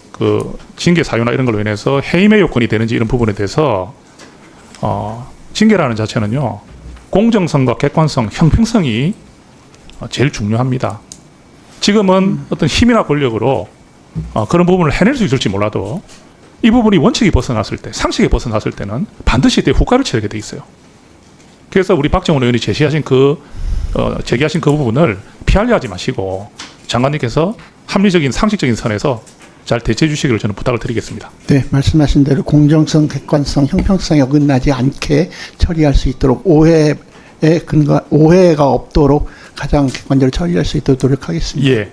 징계 사유나 이런 걸로 인해서 해임의 요건이 되는지 이런 부분에 대해서 징계라는 자체는요 공정성과 객관성, 형평성이 제일 중요합니다. 지금은 어떤 힘이나 권력으로 그런 부분을 해낼 수 있을지 몰라도 이 부분이 원칙이 벗어났을 때, 상식이 벗어났을 때는 반드시 이때 후과를 치르게 돼 있어요. 그래서 우리 박정원 의원이 제기하신 그 부분을 피하려 하지 마시고 장관님께서 합리적인 상식적인 선에서 잘 대처해 주시기를 저는 부탁을 드리겠습니다. 네, 말씀하신 대로 공정성, 객관성, 형평성에 어긋나지 않게 처리할 수 있도록 오해가 없도록 가장 객관적으로 처리할 수 있도록 노력하겠습니다. 예.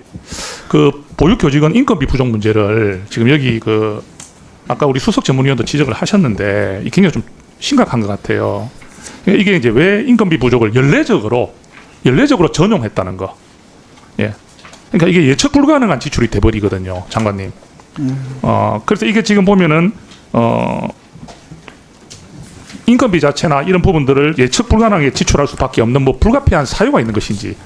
그 보육교직원 인건비 부족 문제를 지금 여기 그 아까 우리 수석 전문위원도 지적을 하셨는데 이 굉장히 좀 심각한 것 같아요. 이게 이제 왜 인건비 부족을 연례적으로 전용했다는 거. 예. 그러니까 이게 예측 불가능한 지출이 돼버리거든요, 장관님. 그래서 이게 지금 보면은 인건비 자체나 이런 부분들을 예측 불가능하게 지출할 수밖에 없는 뭐 불가피한 사유가 있는 것인지,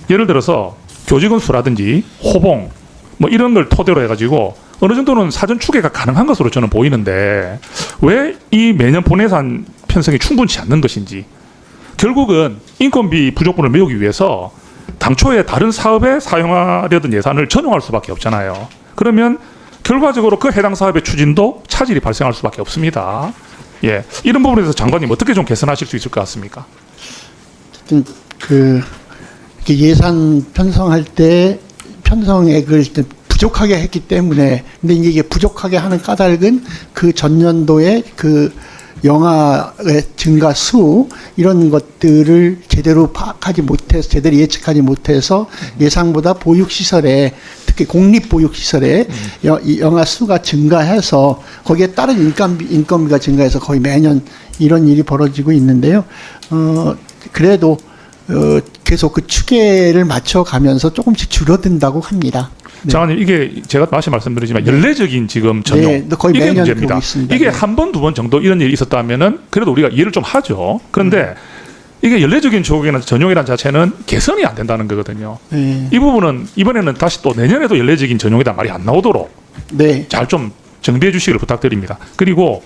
예를 들어서 교직원 수라든지 호봉 뭐 이런 걸 토대로 해가지고 어느 정도는 사전 추계가 가능한 것으로 저는 보이는데 왜 이 매년 본예산 편성이 충분치 않는 것인지, 결국은 인건비 부족분을 메우기 위해서 당초에 다른 사업에 사용하려던 예산을 전용할 수밖에 없잖아요. 그러면 결과적으로 그 해당 사업의 추진도 차질이 발생할 수밖에 없습니다. 예, 이런 부분에서 장관님 어떻게 좀 개선하실 수 있을 것 같습니까? 어쨌든 이렇게 예산 편성할 때 편성액을 부족하게 했기 때문에, 근데 이게 부족하게 하는 까닭은 그 전년도에 그 영아의 증가 수 이런 것들을 제대로 파악하지 못해서, 제대로 예측하지 못해서 예상보다 보육시설에, 특히 공립보육시설에 영아 수가 증가해서 거기에 따른 인건비가 증가해서 거의 매년 이런 일이 벌어지고 있는데요. 그래도 계속 그 추계를 맞춰가면서 조금씩 줄어든다고 합니다. 네. 장관님, 이게 제가 다시 말씀드리지만 연례적인 지금 전용, 네, 거의 이게 매년 문제입니다. 그러고 있습니다. 이게 네. 한 번, 두 번 정도 이런 일이 있었다면은 그래도 우리가 이해를 좀 하죠. 그런데 이게 연례적인 전용이라는 자체는 개선이 안 된다는 거거든요. 네. 이 부분은 이번에는 다시 또 내년에도 연례적인 전용이다 말이 안 나오도록 네. 잘 좀 정비해 주시기를 부탁드립니다. 그리고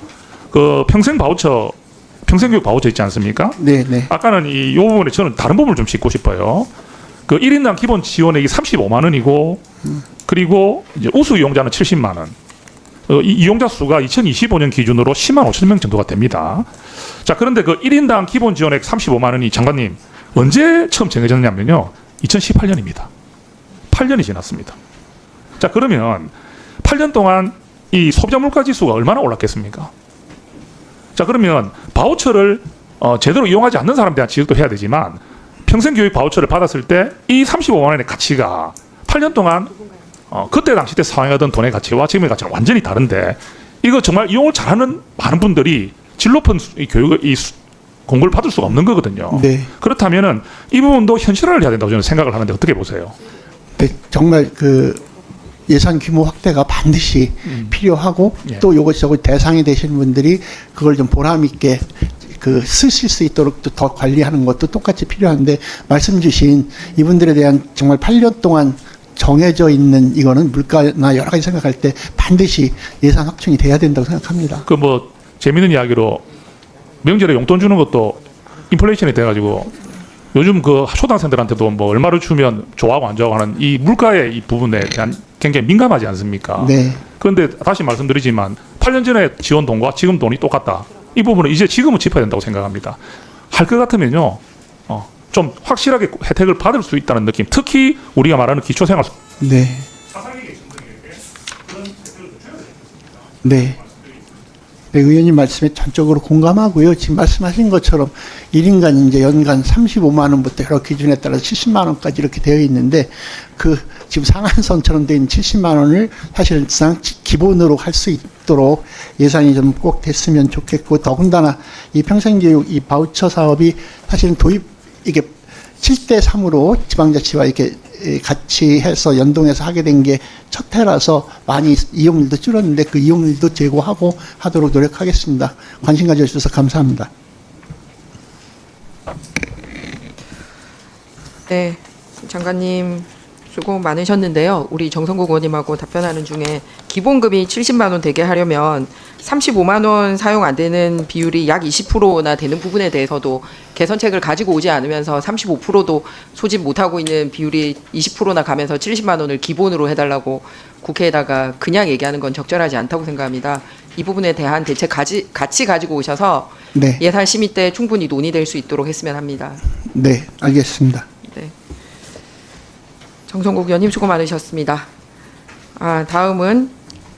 그 평생교육 바우처 있지 않습니까? 네, 네. 아까는 이 부분에 저는 다른 부분을 좀 짚고 싶어요. 그 1인당 기본 지원액이 35만 원이고, 그리고 이제 우수 이용자는 70만 원. 이 이용자 수가 2025년 기준으로 10만 5천 명 정도가 됩니다. 자, 그런데 그 1인당 기본 지원액 35만 원이 장관님 언제 처음 정해졌냐면요, 2018년입니다. 8년이 지났습니다. 자, 그러면 8년 동안 이 소비자 물가 지수가 얼마나 올랐겠습니까? 자, 그러면 바우처를 제대로 이용하지 않는 사람에 대한 지적도 해야 되지만, 평생교육 바우처를 받았을 때 이 35만 원의 가치가 8년 동안 그때 당시 때 사용하던 돈의 가치와 지금의 가치는 완전히 다른데, 이거 정말 이용을 잘하는 많은 분들이 질 높은 공부를 받을 수가 없는 거거든요. 네. 그렇다면은 이 부분도 현실화를 해야 된다고 저는 생각을 하는데 어떻게 보세요? 네, 정말 그 예산 규모 확대가 반드시 필요하고, 예. 또 요것저것 대상이 되시는 분들이 그걸 좀 보람 있게 쓰실 수 있도록 또 더 관리하는 것도 똑같이 필요한데, 말씀 주신 이분들에 대한 정말 8년 동안 정해져 있는 이거는 물가나 여러 가지 생각할 때 반드시 예산 확충이 돼야 된다고 생각합니다. 그 뭐 재밌는 이야기로 명절에 용돈 주는 것도 인플레이션이 돼가지고 요즘 그 초등학생들한테도 뭐 얼마를 주면 좋아하고 안 좋아하고 하는 이 물가의 이 부분에 대한 굉장히 민감하지 않습니까? 네. 그런데 다시 말씀드리지만 8년 전에 지원 돈과 지금 돈이 똑같다. 이 부분은 이제 지금은 짚어야 된다고 생각합니다. 할 것 같으면요, 좀 확실하게 혜택을 받을 수 있다는 느낌. 특히 우리가 말하는 기초생활. 네. 네. 네, 의원님 말씀에 전적으로 공감하고요. 지금 말씀하신 것처럼 1인간 이제 연간 35만 원부터 여러 기준에 따라서 70만 원까지 이렇게 되어 있는데, 그 지금 상한선처럼 되어 있는 70만 원을 사실상 기본으로 할 수 있도록 예산이 좀 꼭 됐으면 좋겠고, 더군다나 이 평생교육 이 바우처 사업이 사실은 이게 7대 3으로 지방자치와 이렇게 같이 해서 연동해서 하게 된 게 첫 해라서 많이 이용률도 줄었는데, 그 이용률도 제고하고 하도록 노력하겠습니다. 관심 가져주셔서 감사합니다. 네, 장관님 수고 많으셨는데요. 우리 정성국 의원님하고 답변하는 중에 기본급이 70만 원 되게 하려면 35만 원 사용 안 되는 비율이 약 20%나 되는 부분에 대해서도 개선책을 가지고 오지 않으면서 35%도 소집 못하고 있는 비율이 20%나 가면서 70만 원을 기본으로 해달라고 국회에다가 그냥 얘기하는 건 적절하지 않다고 생각합니다. 이 부분에 대한 대책 같이 가지고 오셔서 네. 예산 심의 때 충분히 논의될 수 있도록 했으면 합니다. 네, 알겠습니다. 네. 정성국 의원님 수고 많으셨습니다. 다음은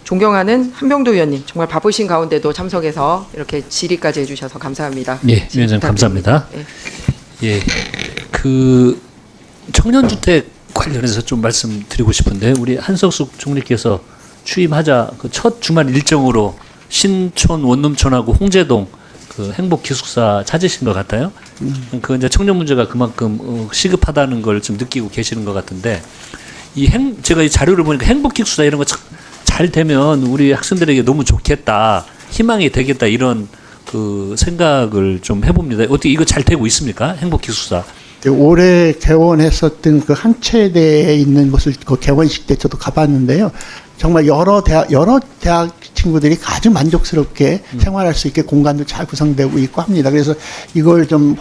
존경하는 한병도 의원님, 정말 바쁘신 가운데도 참석해서 이렇게 질의까지 해주셔서 감사합니다. 예, 위원장 감사합니다. 예. 예, 그 청년주택 관련해서 좀 말씀드리고 싶은데 우리 한석숙 총리께서 취임하자 그 첫 주말 일정으로 신촌 원룸촌하고 홍제동 그 행복 기숙사 찾으신 것 같아요. 그 이제 청년 문제가 그만큼 시급하다는 걸 좀 느끼고 계시는 것 같은데 제가 이 자료를 보니까 행복 기숙사 이런 거 잘 되면 우리 학생들에게 너무 좋겠다, 희망이 되겠다 이런 그 생각을 좀 해봅니다. 어떻게 이거 잘 되고 있습니까? 행복 기숙사. 올해 개원했었던 그 한 체대에 있는 곳을 그 개원식 때 저도 가봤는데요. 정말 여러 대학 친구들이 아주 만족스럽게 생활할 수 있게 공간도 잘 구성되고 있고 합니다. 그래서 이걸 좀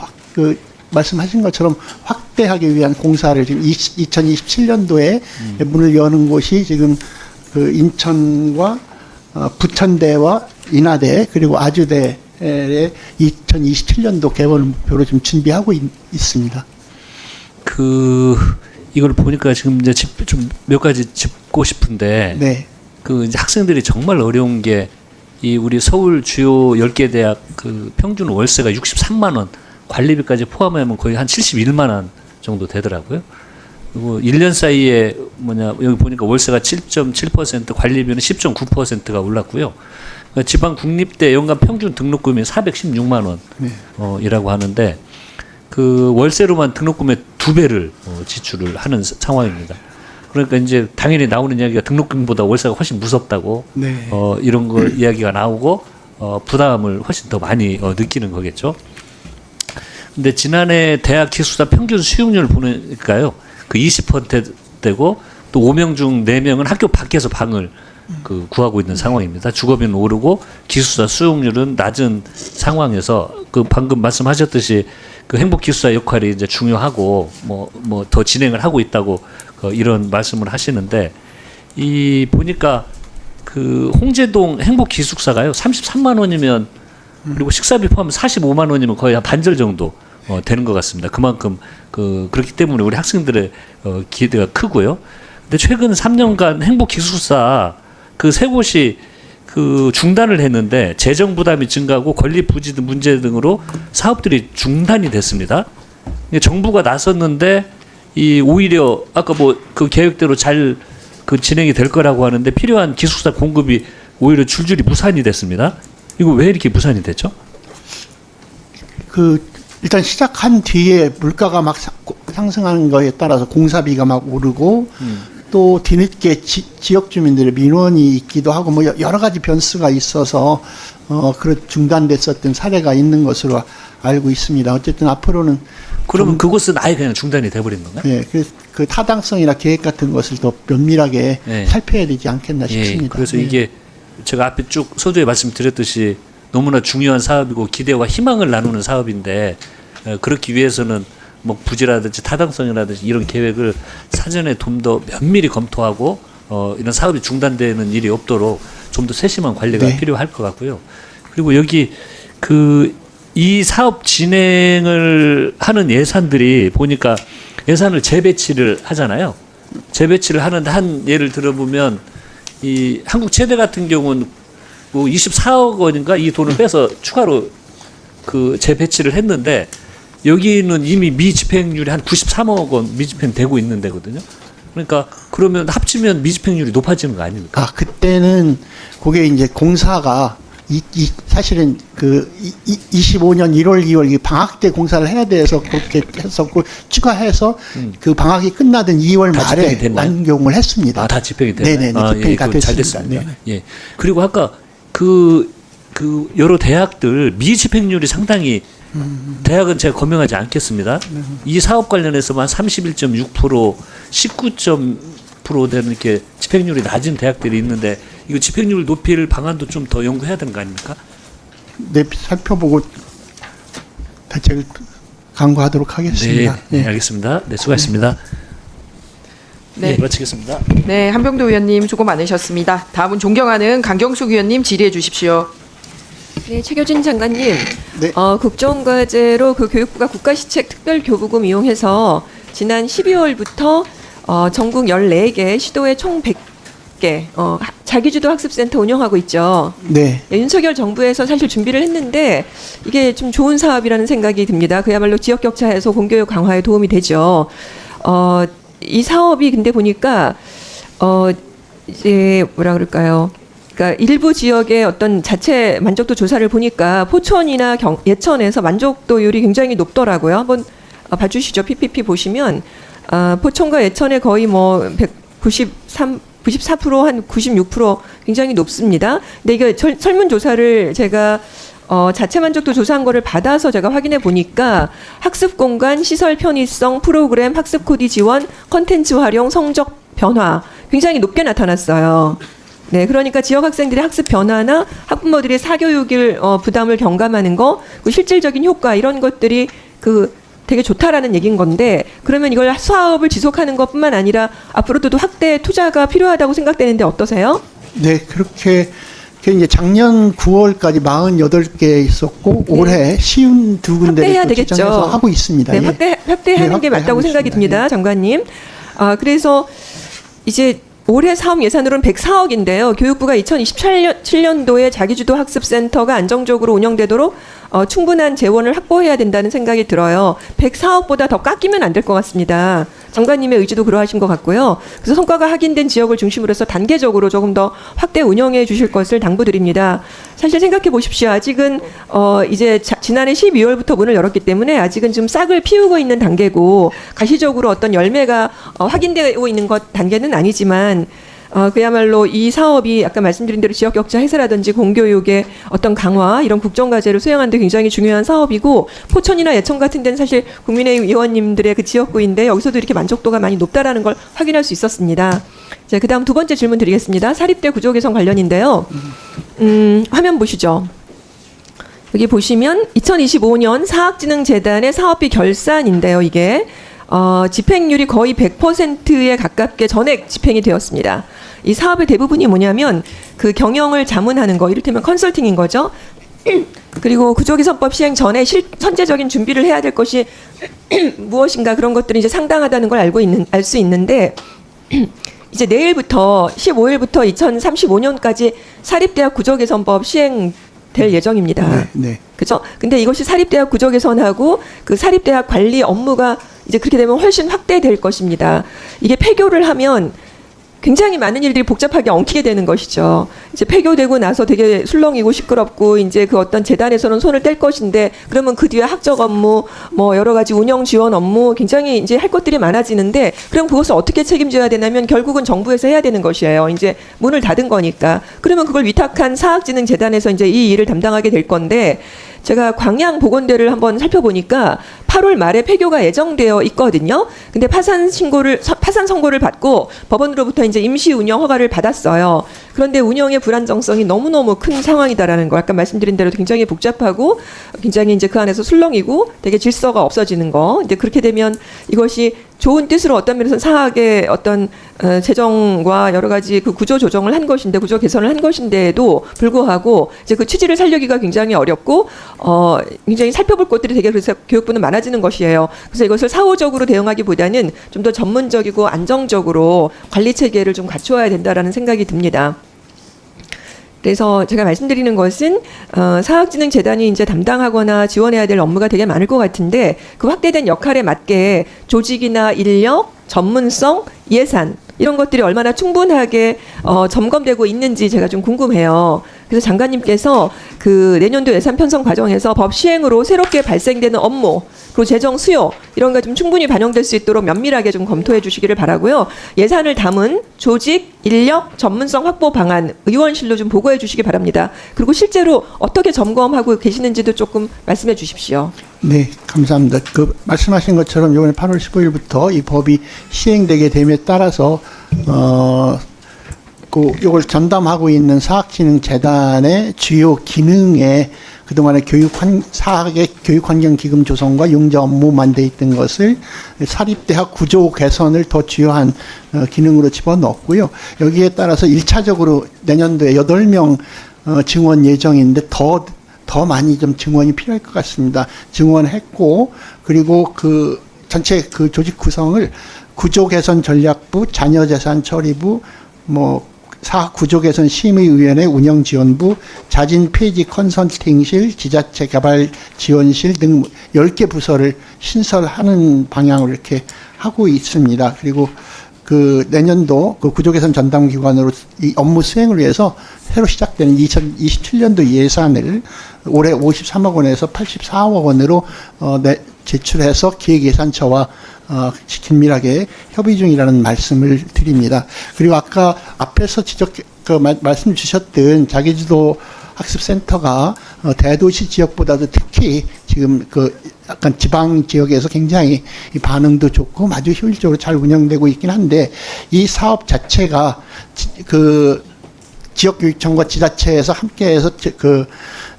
말씀하신 것처럼 확대하기 위한 공사를 지금 2027년도에 문을 여는 곳이 지금 그 인천과 부천대와 인하대 그리고 아주대의 2027년도 개원을 목표로 지금 준비하고 있습니다. 이걸 보니까 지금 이제 좀 몇 가지 짚고 싶은데, 네. 그 이제 학생들이 정말 어려운 게 이 우리 서울 주요 10개 대학 그 평균 월세가 63만 원, 관리비까지 포함하면 거의 한 71만 원 정도 되더라고요. 그리고 1년 사이에 여기 보니까 월세가 7.7%, 관리비는 10.9%가 올랐고요. 그러니까 지방 국립대 연간 평균 등록금이 416만 원 이라고 하는데 그 월세로만 등록금의 2배를 지출을 하는 상황입니다. 그러니까 이제 당연히 나오는 이야기가 등록금보다 월세가 훨씬 무섭다고 네. 이런 거 이야기가 나오고 부담을 훨씬 더 많이 느끼는 거겠죠. 근데 지난해 대학 기숙사 평균 수용률을 보니까요, 그 20%대고 또 5명 중 4명은 학교 밖에서 방을 구하고 있는 상황입니다. 주거비는 오르고 기숙사 수용률은 낮은 상황에서 그 방금 말씀하셨듯이 그 행복 기숙사 역할이 이제 중요하고 뭐 더 진행을 하고 있다고 이런 말씀을 하시는데 보니까 그 홍제동 행복 기숙사가요 33만 원이면 그리고 식사비 포함 45만 원이면 거의 한 반절 정도 되는 것 같습니다. 그만큼 그렇기 때문에 우리 학생들의 기대가 크고요. 근데 최근 3년간 행복 기숙사 그 세 곳이 그 중단을 했는데 재정 부담이 증가하고 건립 부지 등 문제 등으로 사업들이 중단이 됐습니다. 정부가 나섰는데 오히려 아까 그 계획대로 잘 그 진행이 될 거라고 하는데 필요한 기숙사 공급이 오히려 줄줄이 무산이 됐습니다. 이거 왜 이렇게 무산이 됐죠? 일단 시작한 뒤에 물가가 막 상승하는 거에 따라서 공사비가 막 오르고 또 뒤늦게 지역 주민들의 민원이 있기도 하고 뭐 여러 가지 변수가 있어서 중단됐었던 사례가 있는 것으로 알고 있습니다. 어쨌든 앞으로는 그러면 그곳은 아예 그냥 중단이 돼버린 건가요? 네, 그 타당성이나 계획 같은 것을 더 면밀하게 네. 살펴야 되지 않겠나 싶습니다. 그래서 네. 이게 제가 앞에 쭉 서두에 말씀드렸듯이 너무나 중요한 사업이고 기대와 희망을 나누는 사업인데 그렇기 위해서는 뭐 부지라든지 타당성이라든지 이런 계획을 사전에 좀 더 면밀히 검토하고 이런 사업이 중단되는 일이 없도록 좀 더 세심한 관리가 네. 필요할 것 같고요. 그리고 여기 이 사업 진행을 하는 예산들이 보니까 예산을 재배치를 하잖아요. 재배치를 하는데 예를 들어보면 이 한국체대 같은 경우는 뭐 24억 원인가 이 돈을 빼서 추가로 재배치를 했는데 여기는 이미 미집행률이 한 93억 원 미집행되고 있는 데거든요. 그러니까 그러면 합치면 미집행률이 높아지는 거 아닙니까? 그때는 그게 이제 공사가 사실은 25년 1월 2월 방학 때 공사를 해야 돼서 그렇게 했었고 추가해서 그 방학이 끝나던 2월 다 말에 집행이 됐나요? 난용을 했습니다. 다 집행이 됐나요? 네네, 집행이 다 잘 됐습니다. 됐습니다. 네. 예. 그리고 아까 여러 대학들 미집행률이 상당히 대학은 제가 거명하지 않겠습니다. 이 사업 관련해서만 31.6%, 19% 되는 이렇게 집행률이 낮은 대학들이 있는데 이거 집행률 높일 방안도 좀 더 연구해야 되는 거 아닙니까? 네, 살펴보고 대책을 강구하도록 하겠습니다. 네, 알겠습니다. 네, 수고하셨습니다. 네. 마치겠습니다. 네, 한병도 의원님 수고 많으셨습니다. 다음은 존경하는 강경숙 의원님 질의해 주십시오. 네, 최교진 장관님. 네. 국정과제로 그 교육부가 국가시책 특별교부금 이용해서 지난 12월부터 전국 14개, 시도에 총 100개 자기주도 학습센터 운영하고 있죠. 네. 윤석열 정부에서 사실 준비를 했는데 이게 좀 좋은 사업이라는 생각이 듭니다. 그야말로 지역 격차 해소, 공교육 강화에 도움이 되죠. 이 사업이 근데 보니까 이제 뭐라 그럴까요? 그러니까 일부 지역의 어떤 자체 만족도 조사를 보니까 포천이나 예천에서 만족도율이 굉장히 높더라고요. 한번 봐주시죠. PPP 보시면 포천과 예천에 거의 뭐 94% 한 96% 굉장히 높습니다. 근데 이게 설문조사를 제가 자체 만족도 조사한 거를 받아서 제가 확인해 보니까 학습 공간, 시설 편의성, 프로그램, 학습 코디 지원, 컨텐츠 활용, 성적 변화 굉장히 높게 나타났어요. 네, 그러니까 지역 학생들의 학습 변화나 학부모들의 사교육일 부담을 경감하는 거, 그 실질적인 효과 이런 것들이 되게 좋다라는 얘기인 건데, 그러면 이걸 사업을 지속하는 것뿐만 아니라 앞으로도 확대 투자가 필요하다고 생각되는데 어떠세요? 네, 그렇게 이제 작년 9월까지 48개 있었고 네. 올해 52군데를 확대해야 되겠죠. 지정해서 하고 있습니다. 네, 예. 확대하는 네, 게 맞다고 확대하고 생각이 있습니다. 듭니다, 예. 장관님. 그래서 이제 올해 사업 예산으로는 104억인데요. 교육부가 2027년도에 자기주도 학습센터가 안정적으로 운영되도록 충분한 재원을 확보해야 된다는 생각이 들어요. 104억보다 더 깎이면 안 될 것 같습니다. 장관님의 의지도 그러하신 것 같고요. 그래서 성과가 확인된 지역을 중심으로 해서 단계적으로 조금 더 확대 운영해 주실 것을 당부드립니다. 사실 생각해 보십시오. 아직은 이제 지난해 12월부터 문을 열었기 때문에 아직은 지금 싹을 피우고 있는 단계고 가시적으로 어떤 열매가 확인되고 있는 것 단계는 아니지만 그야말로 이 사업이 아까 말씀드린 대로 지역 격차 해소라든지 공교육의 어떤 강화 이런 국정과제를 수행하는 데 굉장히 중요한 사업이고, 포천이나 예천 같은 데는 사실 국민의힘 의원님들의 그 지역구인데 여기서도 이렇게 만족도가 많이 높다라는 걸 확인할 수 있었습니다. 자, 그다음 두 번째 질문 드리겠습니다. 사립대 구조 개선 관련인데요. 화면 보시죠. 여기 보시면 2025년 사학진흥재단의 사업비 결산인데요. 이게 집행률이 거의 100%에 가깝게 전액 집행이 되었습니다. 이 사업의 대부분이 뭐냐면 그 경영을 자문하는 거, 이를테면 컨설팅인 거죠. 그리고 구조개선법 시행 전에 선제적인 준비를 해야 될 것이 무엇인가, 그런 것들이 이제 상당하다는 걸 알 수 있는데, 이제 내일부터 15일부터 2035년까지 사립대학 구조개선법 시행될 예정입니다. 네, 네. 그렇죠? 근데 이것이 사립대학 구조 개선하고 그 사립대학 관리 업무가 이제 그렇게 되면 훨씬 확대될 것입니다. 이게 폐교를 하면 굉장히 많은 일들이 복잡하게 엉키게 되는 것이죠. 이제 폐교되고 나서 되게 술렁이고 시끄럽고 이제 그 어떤 재단에서는 손을 뗄 것인데, 그러면 그 뒤에 학적 업무, 뭐 여러 가지 운영 지원 업무 굉장히 이제 할 것들이 많아지는데, 그럼 그것을 어떻게 책임져야 되냐면 결국은 정부에서 해야 되는 것이에요. 이제 문을 닫은 거니까. 그러면 그걸 위탁한 사학진흥재단에서 이제 이 일을 담당하게 될 건데, 제가 광양 보건대를 한번 살펴보니까 8월 말에 폐교가 예정되어 있거든요. 근데 파산 선고를 받고 법원으로부터 이제 임시 운영 허가를 받았어요. 그런데 운영의 불안정성이 너무너무 큰 상황이다라는 거. 아까 말씀드린 대로 굉장히 복잡하고 굉장히 이제 그 안에서 술렁이고 되게 질서가 없어지는 거. 이제 그렇게 되면 이것이 좋은 뜻으로 어떤 면에서는 사학의 어떤 재정과 여러 가지 그 구조 조정을 한 것인데, 구조 개선을 한 것인데도 불구하고 이제 그 취지를 살려기가 굉장히 어렵고 굉장히 살펴볼 것들이 되게 그래서 교육부는 많아지는 것이에요. 그래서 이것을 사후적으로 대응하기보다는 좀 더 전문적이고 안정적으로 관리 체계를 좀 갖추어야 된다라는 생각이 듭니다. 그래서 제가 말씀드리는 것은 사학진흥재단이 이제 담당하거나 지원해야 될 업무가 되게 많을 것 같은데, 그 확대된 역할에 맞게 조직이나 인력, 전문성, 예산 이런 것들이 얼마나 충분하게 점검되고 있는지 제가 좀 궁금해요. 그래서 장관님께서 그 내년도 예산 편성 과정에서 법 시행으로 새롭게 발생되는 업무, 그리고 재정 수요 이런 거 좀 충분히 반영될 수 있도록 면밀하게 좀 검토해 주시기를 바라고요. 예산을 담은 조직, 인력, 전문성 확보 방안 의원실로 좀 보고해 주시기 바랍니다. 그리고 실제로 어떻게 점검하고 계시는지도 조금 말씀해 주십시오. 네, 감사합니다. 그 말씀하신 것처럼 이번에 8월 15일부터 이 법이 시행되게 됨에 따라서 이걸 전담하고 있는 사학진흥재단의 주요 기능에 그동안의 사학의 교육환경기금 조성과 융자 업무만 돼 있던 것을 사립대학 구조 개선을 더 주요한 기능으로 집어넣었고요. 여기에 따라서 1차적으로 내년도에 8명 증원 예정인데 더 많이 좀 증원이 필요할 것 같습니다. 증원했고, 그리고 그 전체 그 조직 구성을 구조 개선 전략부, 자녀재산 처리부, 사학 구조 개선 심의위원회 운영지원부, 자진 폐지 컨설팅실, 지자체 개발 지원실 등 10개 부서를 신설하는 방향으로 이렇게 하고 있습니다. 그리고 그 내년도 그 구조 개선 전담 기관으로 이 업무 수행을 위해서 새로 시작되는 2027년도 예산을 올해 53억 원에서 84억 원으로 제출해서 기획예산처와 긴밀하게 협의 중이라는 말씀을 드립니다. 그리고 아까 앞에서 말씀 주셨던 자기주도 학습센터가 대도시 지역보다도 특히 지금 약간 지방 지역에서 굉장히 이 반응도 좋고 아주 효율적으로 잘 운영되고 있긴 한데, 이 사업 자체가 지역교육청과 지자체에서 함께해서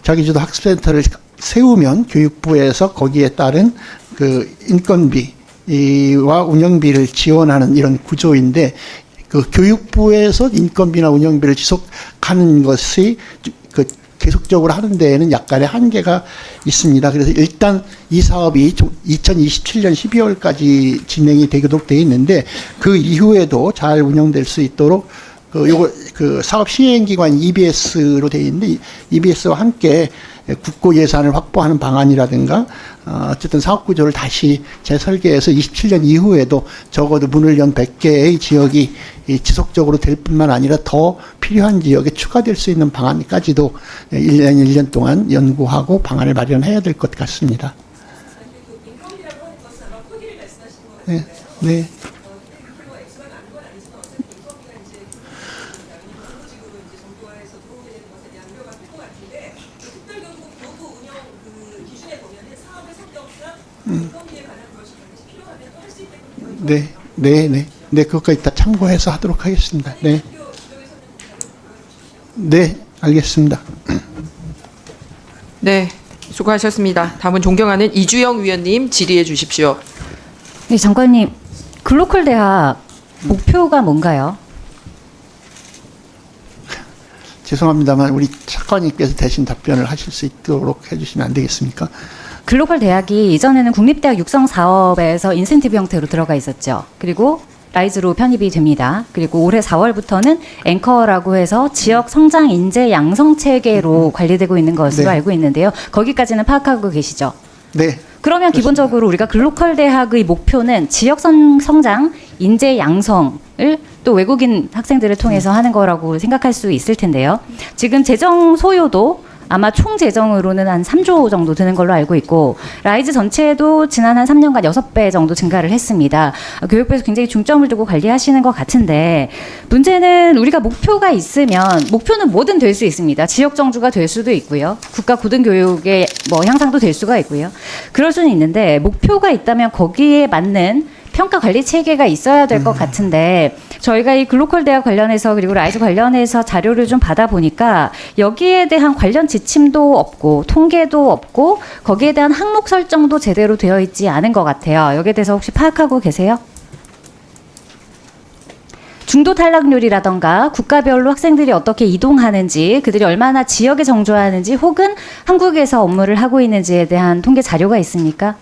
자기주도 학습센터를 세우면 교육부에서 거기에 따른 인건비와 운영비를 지원하는 이런 구조인데, 교육부에서 인건비나 운영비를 지속하는 것이 계속적으로 하는 데에는 약간의 한계가 있습니다. 그래서 일단 이 사업이 2027년 12월까지 진행이 되도록 되어 있는데, 그 이후에도 잘 운영될 수 있도록 사업 시행기관 EBS로 되어 있는데, EBS와 함께 국고 예산을 확보하는 방안이라든가 어쨌든 사업 구조를 다시 재설계해서 27년 이후에도 적어도 문을 연 100개의 지역이 지속적으로 될 뿐만 아니라 더 필요한 지역에 추가될 수 있는 방안까지도 1년 동안 연구하고 방안을 마련해야 될 것 같습니다. 네. 네. 네, 그것까지 다 참고해서 하도록 하겠습니다. 네. 네, 알겠습니다. 네, 수고하셨습니다. 다음은 존경하는 이주영 위원님 질의해 주십시오. 네, 장관님, 글로컬 대학 목표가 뭔가요? 죄송합니다만 우리 차관님께서 대신 답변을 하실 수 있도록 해주시면 안 되겠습니까? 글로컬 대학이 이전에는 국립대학 육성 사업에서 인센티브 형태로 들어가 있었죠. 그리고 라이즈로 편입이 됩니다. 그리고 올해 4월부터는 앵커라고 해서 지역 성장 인재 양성 체계로 관리되고 있는 것으로 네. 알고 있는데요. 거기까지는 파악하고 계시죠? 네. 그러면 기본적으로 우리가 글로컬 대학의 목표는 지역 성장 인재 양성을 또 외국인 학생들을 통해서 하는 거라고 생각할 수 있을 텐데요. 지금 재정 소요도 아마 총 재정으로는 한 3조 정도 드는 걸로 알고 있고, 라이즈 전체도 지난 한 3년간 6배 정도 증가를 했습니다. 교육부에서 굉장히 중점을 두고 관리하시는 것 같은데, 문제는 우리가 목표가 있으면 목표는 뭐든 될 수 있습니다. 지역 정주가 될 수도 있고요. 국가 고등교육의 향상도 될 수가 있고요. 그럴 수는 있는데, 목표가 있다면 거기에 맞는 평가 관리 체계가 있어야 될 것 같은데, 저희가 이 글로컬 대학 관련해서 그리고 라이즈 관련해서 자료를 좀 받아보니까 여기에 대한 관련 지침도 없고 통계도 없고 거기에 대한 항목 설정도 제대로 되어 있지 않은 것 같아요. 여기에 대해서 혹시 파악하고 계세요? 중도 탈락률이라던가 국가별로 학생들이 어떻게 이동하는지, 그들이 얼마나 지역에 정조하는지 혹은 한국에서 업무를 하고 있는지에 대한 통계 자료가 있습니까?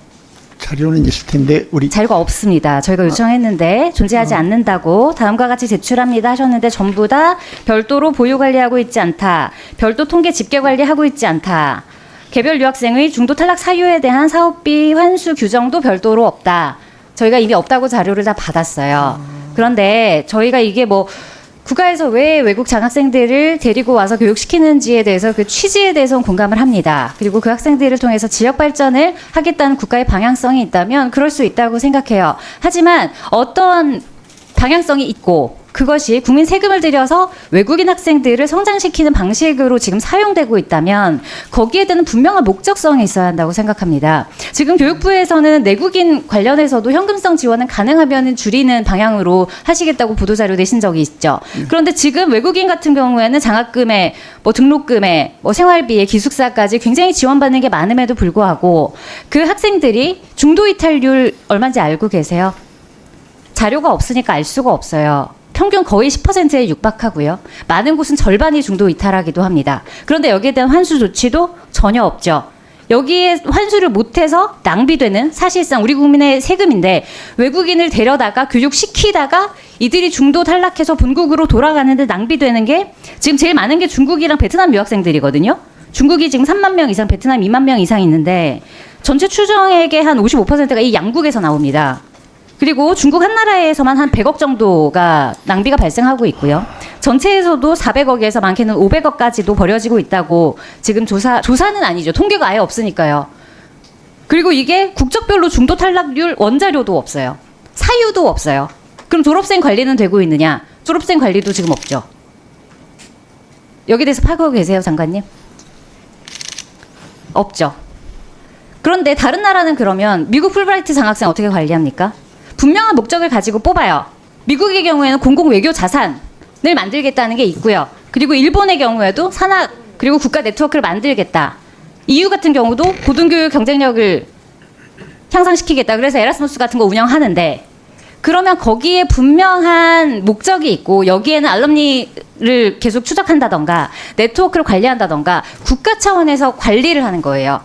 자료는 있을 텐데 자료가 없습니다. 저희가 요청했는데 존재하지 않는다고 다음과 같이 제출합니다 하셨는데 전부 다 별도로 보유 관리하고 있지 않다. 별도 통계 집계 관리하고 있지 않다. 개별 유학생의 중도 탈락 사유에 대한 사업비 환수 규정도 별도로 없다. 저희가 이미 없다고 자료를 다 받았어요. 그런데 저희가 이게 국가에서 왜 외국 장학생들을 데리고 와서 교육시키는지에 대해서 그 취지에 대해서는 공감을 합니다. 그리고 그 학생들을 통해서 지역 발전을 하겠다는 국가의 방향성이 있다면 그럴 수 있다고 생각해요. 하지만 어떤 방향성이 있고 그것이 국민 세금을 들여서 외국인 학생들을 성장시키는 방식으로 지금 사용되고 있다면 거기에 대한 분명한 목적성이 있어야 한다고 생각합니다. 지금 교육부에서는 내국인 관련해서도 현금성 지원은 가능하면 줄이는 방향으로 하시겠다고 보도자료 내신 적이 있죠. 그런데 지금 외국인 같은 경우에는 장학금에 등록금에 생활비에 기숙사까지 굉장히 지원받는 게 많음에도 불구하고 그 학생들이 중도 이탈률 얼마인지 알고 계세요? 자료가 없으니까 알 수가 없어요. 평균 거의 10%에 육박하고요. 많은 곳은 절반이 중도 이탈하기도 합니다. 그런데 여기에 대한 환수 조치도 전혀 없죠. 여기에 환수를 못해서 낭비되는, 사실상 우리 국민의 세금인데 외국인을 데려다가 교육시키다가 이들이 중도 탈락해서 본국으로 돌아가는데 낭비되는 게, 지금 제일 많은 게 중국이랑 베트남 유학생들이거든요. 중국이 지금 3만 명 이상, 베트남 2만 명 이상 있는데 전체 추정액의 한 55%가 이 양국에서 나옵니다. 그리고 중국 한 나라에서만 한 100억 정도가 낭비가 발생하고 있고요. 전체에서도 400억에서 많게는 500억까지도 버려지고 있다고 지금 조사는 아니죠. 통계가 아예 없으니까요. 그리고 이게 국적별로 중도 탈락률 원자료도 없어요. 사유도 없어요. 그럼 졸업생 관리는 되고 있느냐? 졸업생 관리도 지금 없죠. 여기 대해서 파악하고 계세요, 장관님? 없죠. 그런데 다른 나라는 그러면 미국 풀브라이트 장학생 어떻게 관리합니까? 분명한 목적을 가지고 뽑아요. 미국의 경우에는 공공 외교 자산을 만들겠다는 게 있고요. 그리고 일본의 경우에도 산학 그리고 국가 네트워크를 만들겠다. EU 같은 경우도 고등교육 경쟁력을 향상시키겠다. 그래서 에라스무스 같은 거 운영하는데, 그러면 거기에 분명한 목적이 있고 여기에는 알럼니를 계속 추적한다던가 네트워크를 관리한다던가 국가 차원에서 관리를 하는 거예요.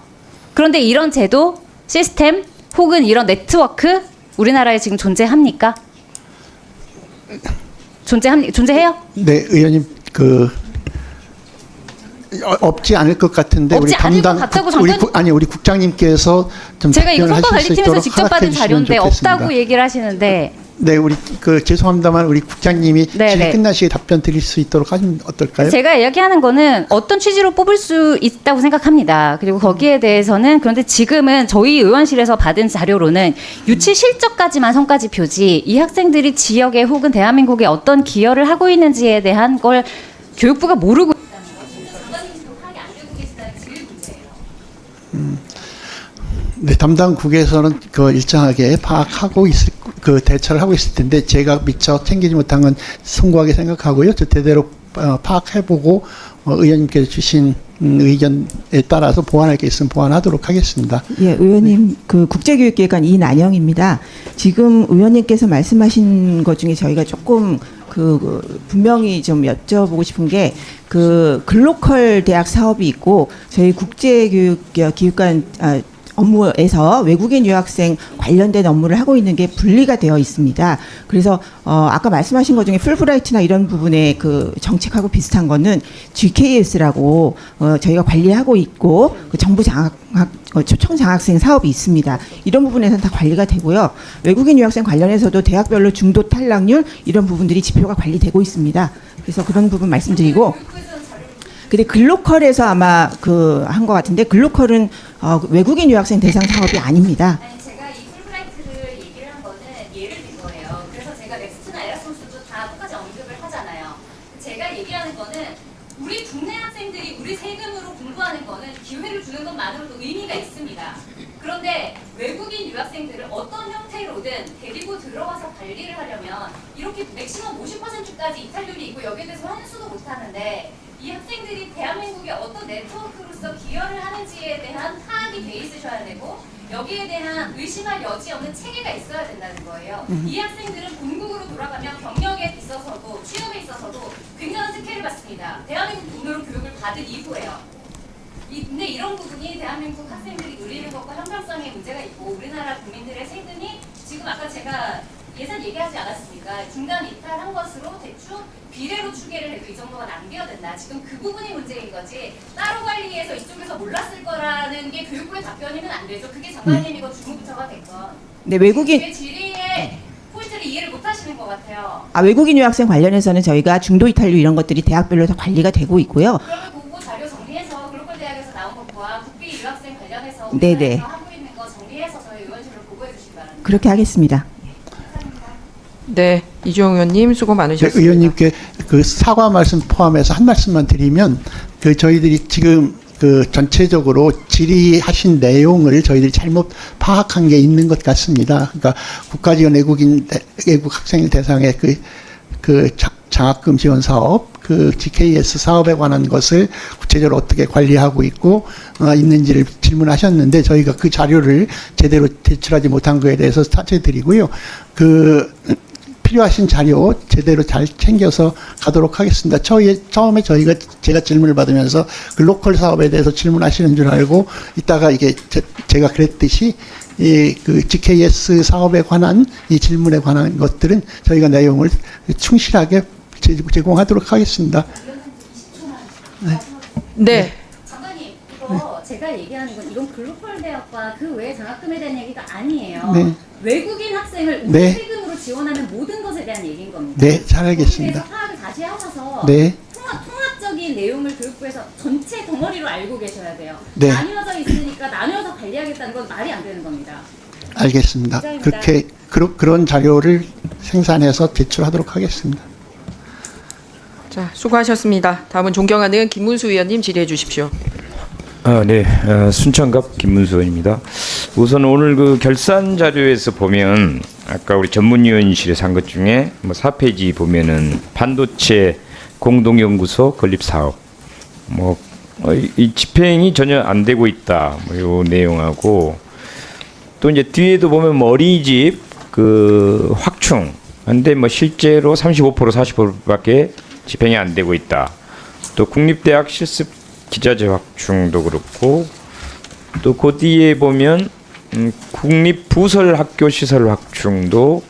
그런데 이런 제도, 시스템 혹은 이런 네트워크 우리나라에 지금 존재합니까? 존재해요? 네, 의원님 없지 않을 것 같은데 없지 않을 것 같다고 우리 국장님께서 좀 제가 이거 답변을 하실 수 성과관리팀에서 있도록 직접 허락해 받은 주시면 자료인데 좋겠습니다. 없다고 얘기를 하시는데. 네, 우리 죄송합니다만 우리 국장님이 질의 끝나시게 답변 드릴 수 있도록 하시면 어떨까요? 제가 이야기하는 거는 어떤 취지로 뽑을 수 있다고 생각합니다. 그리고 거기에 대해서는, 그런데 지금은 저희 의원실에서 받은 자료로는 유치 실적까지만 성과지표지 이 학생들이 지역에 혹은 대한민국에 어떤 기여를 하고 있는지에 대한 걸 교육부가 모르고 있다는 거죠. 장관님도 파악이 안 되고 계시다는 게 제일 문제예요. 네, 담당국에서는 일정하게 파악하고 대처를 하고 있을 텐데 제가 미처 챙기지 못한 건 송구하게 생각하고요. 저 대대로 파악해보고 의원님께서 주신 의견에 따라서 보완할 게 있으면 보완하도록 하겠습니다. 예, 의원님, 국제교육기획관 이난영입니다. 지금 의원님께서 말씀하신 것 중에 저희가 조금 분명히 좀 여쭤보고 싶은 게 글로컬 대학 사업이 있고 저희 국제교육기획관 업무에서 외국인 유학생 관련된 업무를 하고 있는 게 분리가 되어 있습니다. 그래서 아까 말씀하신 것 중에 풀브라이트나 이런 부분의 정책하고 비슷한 거는 GKS라고 저희가 관리하고 있고 정부 초청 장학생 사업이 있습니다. 이런 부분에서는 다 관리가 되고요. 외국인 유학생 관련해서도 대학별로 중도 탈락률 이런 부분들이 지표가 관리되고 있습니다. 그래서 그런 부분 말씀드리고. 근데 글로컬에서 아마 한 것 같은데 글로컬은 외국인 유학생 대상 사업이 아닙니다. 아니, 제가 이 풀브라이트를 얘기를 한 거는 예를 든 거예요. 그래서 제가 넥스트나 에라스무스도 다 똑같이 언급을 하잖아요. 제가 얘기하는 거는 우리 국내 학생들이 우리 세금으로 공부하는 거는 기회를 주는 것만으로도 의미가 있습니다. 그런데 외국인 유학생들을 어떤 형태로든 데리고 들어와서 관리를 하려면 이렇게 맥시멈 50%까지 이탈률이 있고 여기에 대해서 환수도 못하는데 이 학생들이 대한민국의 어떤 네트워크로서 기여를 하는지에 대한 파악이 돼 있으셔야 되고 여기에 대한 의심할 여지 없는 체계가 있어야 된다는 거예요. 이 학생들은 본국으로 돌아가면 경력에 있어서도 취업에 있어서도 굉장한 특혜를 받습니다. 대한민국 돈으로 교육을 받은 이후에요. 근데 이런 부분이 대한민국 학생들이 누리는 것과 형평성에 문제가 있고 우리나라 국민들의 세금이 지금 아까 제가 예산 얘기하지 않았습니까? 중간 이탈한 것으로 대충 비례로 추계를 해도 이 정도가 낭비가 된다. 지금 그 부분이 문제인 거지 따로 관리해서 이쪽에서 몰랐을 거라는 게 교육부의 답변이면 안 되죠. 그게 장관님이고 주무부처가 됐건. 네, 외국인 질의의 포인트를 이해를 못 하시는 것 같아요. 외국인 유학생 관련해서는 저희가 중도 이탈률 이런 것들이 대학별로 다 관리가 되고 있고요. 그러면 그거 자료 정리해서 글로컬 대학에서 나온 것과 국비 유학생 관련해서 네네. 하고 있는 거 정리해서 저희 의원실로 보고해 주시기 바랍니다. 그렇게 하겠습니다. 네, 이주영 의원님 수고 많으셨습니다. 네, 의원님께 사과 말씀 포함해서 한 말씀만 드리면 저희들이 지금 전체적으로 질의하신 내용을 저희들이 잘못 파악한 게 있는 것 같습니다. 그러니까 국가지원 외국 학생 대상의 장학금 지원 사업, GKS 사업에 관한 것을 구체적으로 어떻게 관리하고 있는지를 질문하셨는데 저희가 그 자료를 제대로 제출하지 못한 것에 대해서 사죄드리고요. 필요하신 자료 제대로 잘 챙겨서 가도록 하겠습니다. 처음에 제가 질문을 받으면서 그 로컬 사업에 대해서 질문하시는 줄 알고 있다가 이게 제가 그랬듯이 그 GKS 사업에 관한 이 질문에 관한 것들은 저희가 내용을 충실하게 제공하도록 하겠습니다. 네. 장관님, 이거 제가 얘기하는 건 이건 글로벌 대학과 그 외의 장학금에 대한 얘기가 아니에요. 네. 외국인 학생을 우리 네. 세금으로 지원하는 모든 것에 대한 얘기인 겁니다. 네, 잘 알겠습니다. 거기에 대해서 파악을 다시 하셔서 네. 통합적인 내용을 교육부에서 전체 덩어리로 알고 계셔야 돼요. 네. 나뉘어져 있으니까 나뉘어서 관리하겠다는 건 말이 안 되는 겁니다. 알겠습니다. 감사합니다. 그렇게 그런 자료를 생산해서 제출하도록 하겠습니다. 자, 수고하셨습니다. 다음은 존경하는 김문수 의원님 질의해 주십시오. 네, 순천갑 김문수 의원입니다. 우선 오늘 그 결산 자료에서 보면 아까 우리 전문위원실에서 한 것 중에 뭐 4페이지 보면은 반도체 공동연구소 건립 사업 이 집행이 전혀 안 되고 있다 뭐 요 내용하고 또 이제 뒤에도 보면 뭐 어린이집 그 확충 근데 뭐 실제로 35% 40%밖에 집행이 안 되고 있다. 또 국립대학 실습 기자재 확충도 그렇고 또 그 뒤에 보면 국립부설 학교 시설 확충도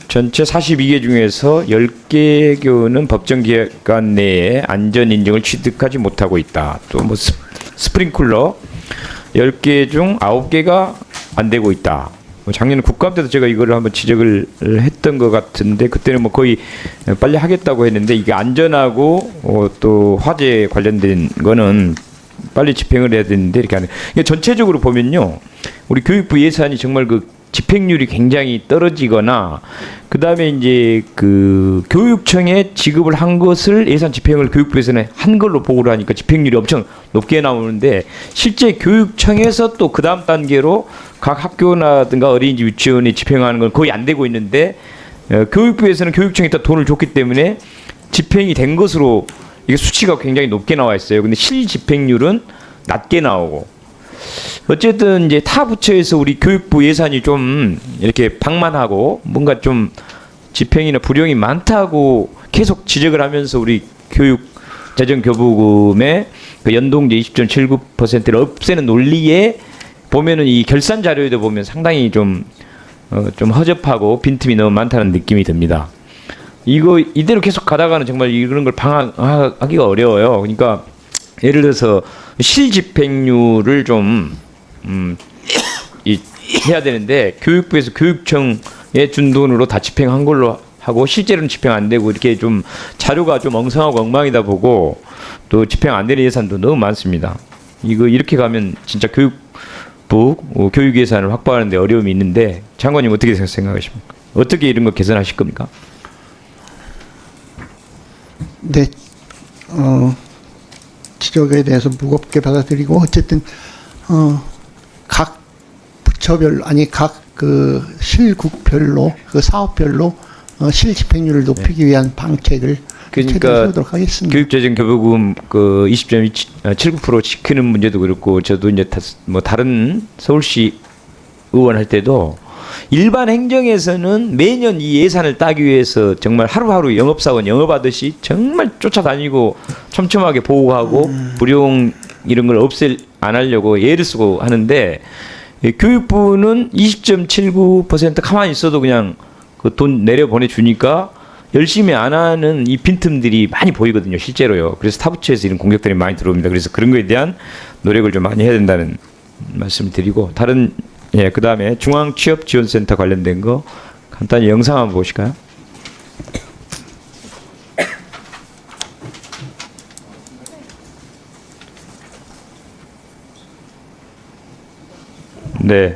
전체 42개 중에서 10개 교는 법정 기간 내에 안전 인증을 취득하지 못하고 있다. 또 뭐 스프링클러 10개 중 9개가 안 되고 있다. 작년 국감 때도 제가 이거를 한번 지적을 했던 것 같은데 그때는 뭐 거의 빨리 하겠다고 했는데 이게 안전하고 또 화재 관련된 거는 빨리 집행을 해야 되는데 이렇게 하는. 그러니까 전체적으로 보면요, 우리 교육부 예산이 정말 그 집행률이 굉장히 떨어지거나 그 다음에 이제 그 교육청에 지급을 한 것을 예산 집행을 교육부에서는 한 걸로 보고를 하니까 집행률이 엄청 높게 나오는데 실제 교육청에서 또 그 다음 단계로 각 학교나든가 어린이집 유치원이 집행하는 건 거의 안 되고 있는데 교육부에서는 교육청에다 돈을 줬기 때문에 집행이 된 것으로 이게 수치가 굉장히 높게 나와 있어요. 근데 실집행률은 낮게 나오고 어쨌든 이제 타 부처에서 우리 교육부 예산이 좀 이렇게 방만하고 뭔가 좀 집행이나 불용이 많다고 계속 지적을 하면서 우리 교육재정교부금의 그 연동제 20.79%를 없애는 논리에 보면은 이 결산 자료에도 보면 상당히 좀 허접하고 빈틈이 너무 많다는 느낌이 듭니다. 이거 이대로 계속 가다가는 정말 이런 걸 방어하기가 어려워요. 그러니까 예를 들어서 실집행률을 좀 해야 되는데 교육부에서 교육청에 준 돈으로 다 집행한 걸로 하고 실제로는 집행 안 되고 이렇게 좀 자료가 좀 엉성하고 엉망이다 보고 또 집행 안 되는 예산도 너무 많습니다. 이거 이렇게 가면 진짜 교육부 교육 예산을 확보하는 데 어려움이 있는데 장관님 어떻게 생각하십니까? 어떻게 이런 거 개선하실 겁니까? 네, 지적에 대해서 무겁게 받아들이고 어쨌든 각 부처별로 각 그 실국별로 그 사업별로 실집행률을 높이기 위한 방책을 세우도록 하겠습니다. 교육재정교부금 그 20.79% 지키는 문제도 그렇고 저도 이제 뭐 다른 서울시 의원 할 때도 일반 행정에서는 매년 이 예산을 따기 위해서 정말 하루하루 영업사원 영업하듯이 정말 쫓아다니고 촘촘하게 보고하고 불용 이런 걸 안 하려고 애를 쓰고 하는데 교육부는 20.79% 가만히 있어도 그냥 그 돈 내려 보내주니까 열심히 안 하는 이 빈틈들이 많이 보이거든요, 실제로요. 그래서 타부처에서 이런 공격들이 많이 들어옵니다. 그래서 그런 거에 대한 노력을 좀 많이 해야 된다는 말씀을 드리고 다른 그 다음에 중앙취업지원센터 관련된 거 간단히 영상 한번 보실까요? 네.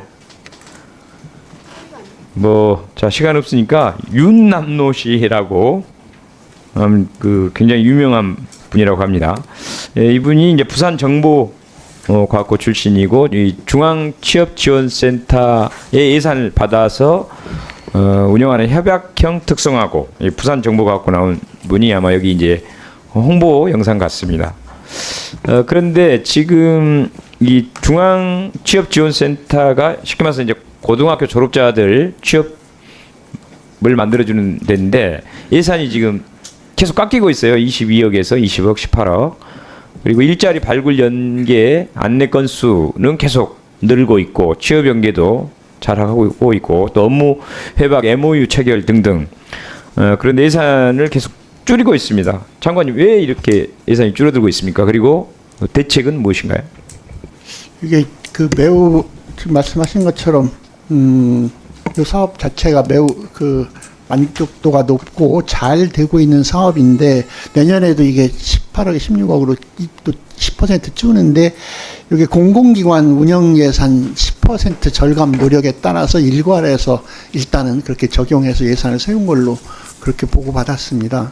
자, 시간 없으니까 윤남노 씨라고 그 굉장히 유명한 분이라고 합니다. 이분이 이제 부산정보과학고 출신이고 이 중앙취업지원센터의 예산을 받아서 운영하는 협약형 특성화고 부산정보과학고 나온 분이 아마 여기 이제 홍보 영상 같습니다. 그런데 지금 이 중앙취업지원센터가 쉽게 말해서 이제 고등학교 졸업자들 취업 만들어주는 데인데 예산이 지금 계속 깎이고 있어요. 22억에서 20억, 18억. 그리고 일자리 발굴 연계 안내 건수는 계속 늘고 있고 취업 연계도 잘하고 있고 또 업무 회박 MOU 체결 등등 그런 예산을 계속 줄이고 있습니다. 장관님 왜 이렇게 예산이 줄어들고 있습니까? 그리고 대책은 무엇인가요? 이게 그 매우 지금 말씀하신 것처럼 이 사업 자체가 매우 그 만족도가 높고 잘 되고 있는 사업인데 내년에도 이게 18억에 16억으로 또 10% 줄는데 이게 공공기관 운영 예산 10% 절감 노력에 따라서 일괄해서 일단은 그렇게 적용해서 예산을 세운 걸로 그렇게 보고받았습니다.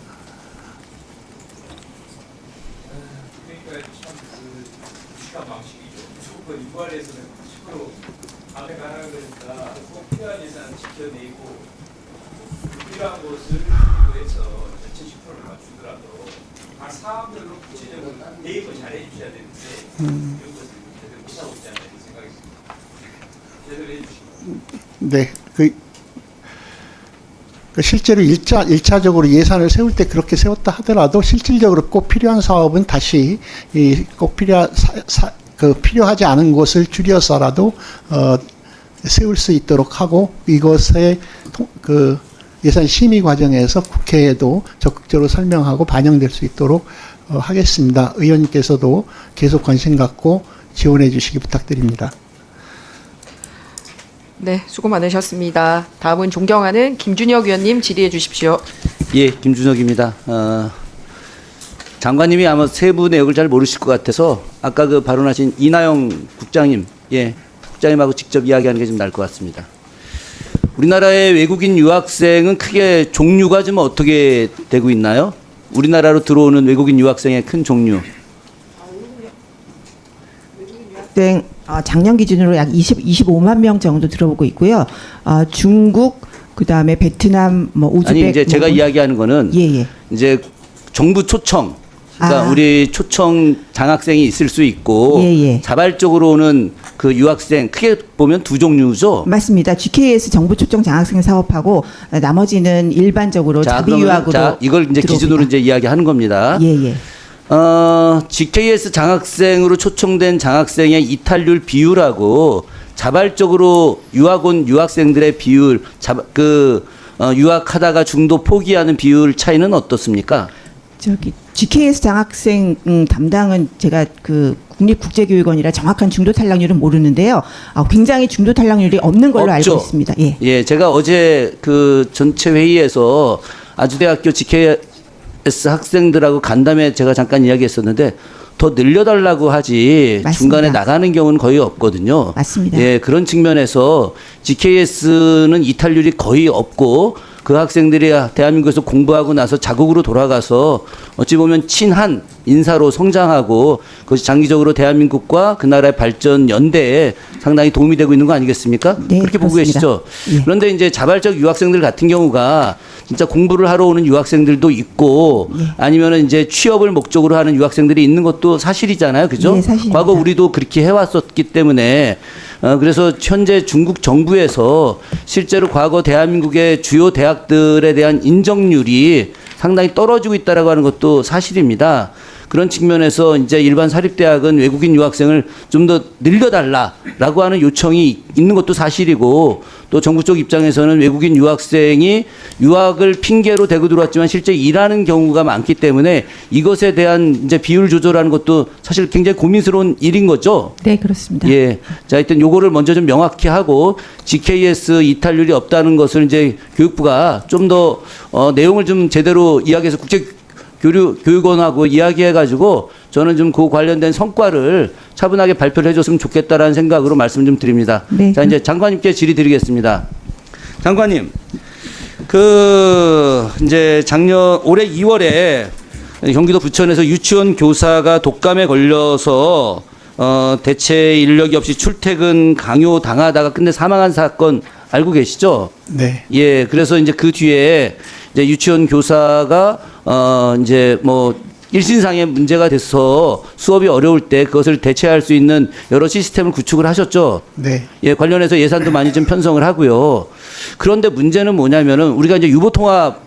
네, 실제로 일차적으로 예산을 세울 때 그렇게 세웠다 하더라도 실질적으로 꼭 필요한 사업은 다시 꼭 필요하지 않은 곳을 줄여서라도 세울 수 있도록 하고 이것의 그 예산 심의 과정에서 국회에도 적극적으로 설명하고 반영될 수 있도록 하겠습니다. 의원님께서도 계속 관심 갖고 지원해 주시기 부탁드립니다. 네, 수고 많으셨습니다. 다음은 존경하는 김준혁 의원님 질의해 주십시오. 예, 김준혁입니다. 장관님이 아마 세부 내역을 잘 모르실 것 같아서 아까 그 발언하신 이나영 국장님, 예, 국장님하고 직접 이야기하는 게 좀 나을 것 같습니다. 우리나라의 외국인 유학생은 크게 종류가 좀 어떻게 되고 있나요? 우리나라로 들어오는 외국인 유학생의 큰 종류. 작년 기준으로 약 25만 명 정도 들어오고 있고요. 중국, 그다음에 베트남, 우즈벡. 아니 이제 제가 이야기하는 거는 이제 정부 초청. 그러니까 우리 초청 장학생이 있을 수 있고 자발적으로 오는 그 유학생 크게 보면 두 종류죠. 맞습니다. GKS 정부 초청 장학생 사업하고 나머지는 일반적으로 자비 유학으로. 자, 이걸 이제 들어옵니다. 기준으로 이제 이야기하는 겁니다. GKS 장학생으로 초청된 장학생의 이탈률 비율하고 자발적으로 유학 온 유학생들의 비율, 유학하다가 중도 포기하는 비율 차이는 어떻습니까? GKS 장학생 담당은 제가 그 국립국제교육원이라 정확한 중도 탈락률은 모르는데요. 굉장히 중도 탈락률이 없는 걸로 없죠. 알고 있습니다. 예, 제가 어제 그 전체 회의에서 아주대학교 GKS 학생들하고 간담회 제가 잠깐 이야기했었는데 더 늘려달라고 하지 맞습니다. 중간에 나가는 경우는 거의 없거든요. 맞습니다. 예, 그런 측면에서 GKS는 이탈률이 거의 없고 그 학생들이 대한민국에서 공부하고 나서 자국으로 돌아가서 어찌 보면 친한 인사로 성장하고 그것이 장기적으로 대한민국과 그 나라의 발전 연대에 상당히 도움이 되고 있는 거 아니겠습니까? 네, 그렇게 보고 그렇습니다. 계시죠? 예. 그런데 이제 자발적 유학생들 같은 경우가 진짜 공부를 하러 오는 유학생들도 있고 아니면은 이제 취업을 목적으로 하는 유학생들이 있는 것도 사실이잖아요. 그죠? 네, 사실입니다. 과거 우리도 그렇게 해왔었기 때문에 그래서 현재 중국 정부에서 실제로 과거 대한민국의 주요 대학들에 대한 인정률이 상당히 떨어지고 있다라고 하는 것도 사실입니다. 그런 측면에서 이제 일반 사립대학은 외국인 유학생을 좀 더 늘려달라라고 하는 요청이 있는 것도 사실이고 또 정부 쪽 입장에서는 외국인 유학생이 유학을 핑계로 대고 들어왔지만 실제 일하는 경우가 많기 때문에 이것에 대한 이제 비율 조절하는 것도 사실 굉장히 고민스러운 일인 거죠. 네, 그렇습니다. 예. 자, 하여튼 요거를 먼저 좀 명확히 하고 GKS 이탈률이 없다는 것을 이제 교육부가 좀 더 내용을 좀 제대로 이야기해서 교육원하고 이야기해가지고 저는 좀 그 관련된 성과를 차분하게 발표를 해줬으면 좋겠다라는 생각으로 말씀 좀 드립니다. 네, 자, 이제 장관님께 질의드리겠습니다. 장관님, 이제 올해 2월에 경기도 부천에서 유치원 교사가 독감에 걸려서 대체 인력이 없이 출퇴근 강요 당하다가 끝내 사망한 사건 알고 계시죠? 네. 예, 그래서 이제 그 뒤에 이제 유치원 교사가 이제 뭐 일신상의 문제가 돼서 수업이 어려울 때 그것을 대체할 수 있는 여러 시스템을 구축을 하셨죠. 네. 예, 관련해서 예산도 많이 좀 편성을 하고요. 그런데 문제는 뭐냐면은 우리가 이제 유보통합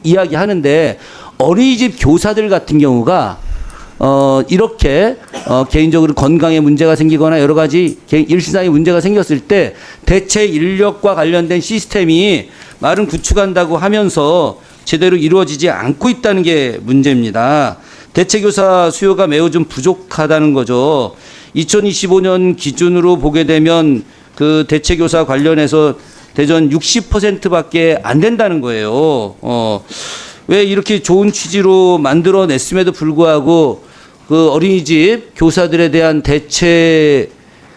이야기 하는데 어린이집 교사들 같은 경우가 이렇게 개인적으로 건강에 문제가 생기거나 여러 가지 일신상의 문제가 생겼을 때 대체 인력과 관련된 시스템이 말은 구축한다고 하면서 제대로 이루어지지 않고 있다는 게 문제입니다. 대체 교사 수요가 매우 좀 부족하다는 거죠. 2025년 기준으로 보게 되면 그 대체 교사 관련해서 대전 60%밖에 안 된다는 거예요. 왜 이렇게 좋은 취지로 만들어냈음에도 불구하고 그 어린이집 교사들에 대한 대체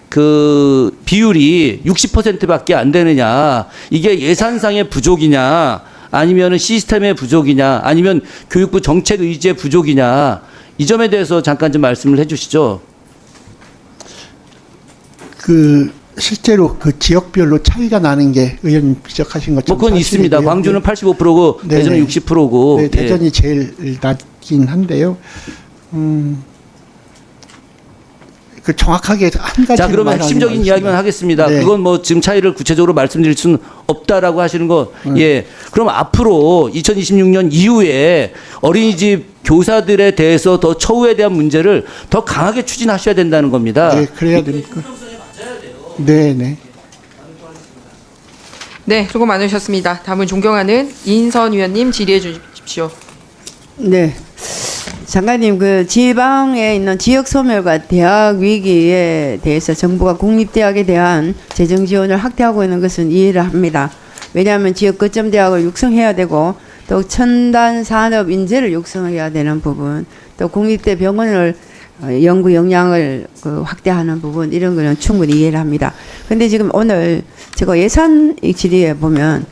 그 비율이 60%밖에 안 되느냐. 이게 예산상의 부족이냐, 아니면 시스템의 부족이냐, 아니면 교육부 정책 의지의 부족이냐. 이 점에 대해서 잠깐 좀 말씀을 해 주시죠. 실제로 그 지역별로 차이가 나는 게 의원님 지적하신 것처럼 그건 있습니다. 광주는 85%고 대전은 60%고. 네, 대전이 제일 낮긴 한데요. 그 정확하게 한 가지. 자, 그러면 핵심적인 이야기만 하겠습니다. 네. 그건 뭐 지금 차이를 구체적으로 말씀드릴 수는 없다라고 하시는 거. 예. 그럼 앞으로 2026년 이후에 어린이집 교사들에 대해서 더 처우에 대한 문제를 더 강하게 추진하셔야 된다는 겁니다. 네, 그래야 되니까. 네, 네. 네, 수고 많으셨습니다. 다음은 존경하는 이인선 의원님 질의해 주십시오. 네. 장관님, 그 지방에 있는 지역 소멸과 대학 위기에 대해서 정부가 공립대학에 대한 재정 지원을 확대하고 있는 것은 이해를 합니다. 왜냐하면 지역 거점 대학을 육성해야 되고 또 첨단 산업 인재를 육성해야 되는 부분, 또 공립대 병원을 연구 역량을 확대하는 부분, 이런 거는 충분히 이해를 합니다. 근데 지금 오늘 제가 예산 질의에 보면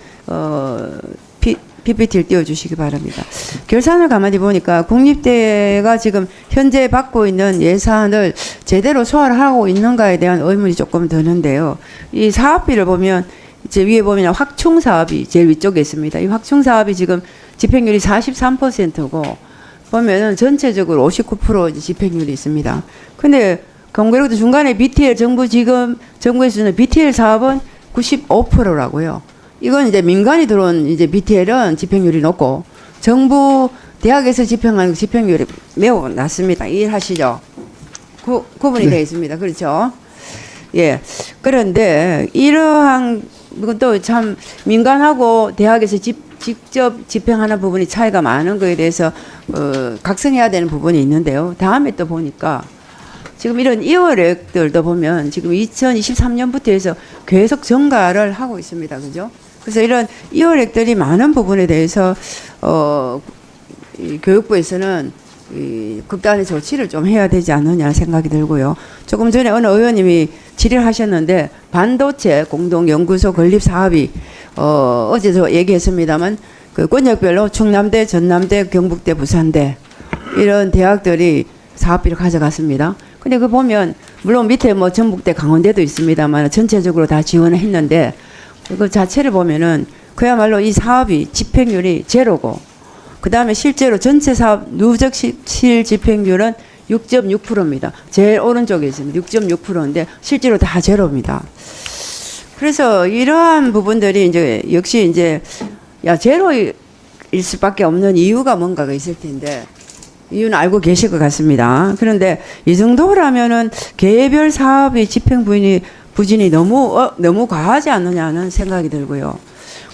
PPT를 띄워주시기 바랍니다. 결산을 가만히 보니까 국립대가 지금 현재 받고 있는 예산을 제대로 소화를 하고 있는가에 대한 의문이 조금 드는데요. 이 사업비를 보면 이제 위에 보면 확충 사업이 제일 위쪽에 있습니다. 이 확충 사업이 지금 집행률이 43%고 보면은 전체적으로 59% 이제 집행률이 있습니다. 근데 경계로도 중간에 BTL 정부에서 주는 BTL 사업은 95%라고요. 이건 이제 민간이 들어온 이제 BTL은 집행률이 높고 정부 대학에서 집행하는 집행률이 매우 낮습니다. 이해하시죠? 구분이 네. 되어 있습니다. 그렇죠? 예. 그런데 이러한 것도 참 민간하고 대학에서 직접 집행하는 부분이 차이가 많은 거에 대해서 각성해야 되는 부분이 있는데요. 다음에 또 보니까 지금 이런 2월액들도 보면 지금 2023년부터 해서 계속 증가를 하고 있습니다. 그죠? 그래서 이런 2월액들이 많은 부분에 대해서 이 교육부에서는 이 극단의 조치를 좀 해야 되지 않느냐 생각이 들고요. 조금 전에 어느 의원님이 질의를 하셨는데 반도체 공동연구소 건립 사업이 어제도 얘기했습니다만 그 권역별로 충남대, 전남대, 경북대, 부산대 이런 대학들이 사업비를 가져갔습니다. 근데 그 보면 물론 밑에 뭐 전북대, 강원대도 있습니다만 전체적으로 다 지원을 했는데 그 자체를 보면은 그야말로 이 사업이 집행률이 제로고 그 다음에 실제로 전체 사업 누적 실집행률은 6.6%입니다. 제일 오른쪽에 있습니다. 6.6%인데 실제로 다 제로입니다. 그래서 이러한 부분들이 이제 역시 이제 제로일 수밖에 없는 이유가 뭔가가 있을 텐데 이유는 알고 계실 것 같습니다. 그런데 이 정도라면은 개별 사업의 집행 부진이 너무 과하지 않느냐는 생각이 들고요.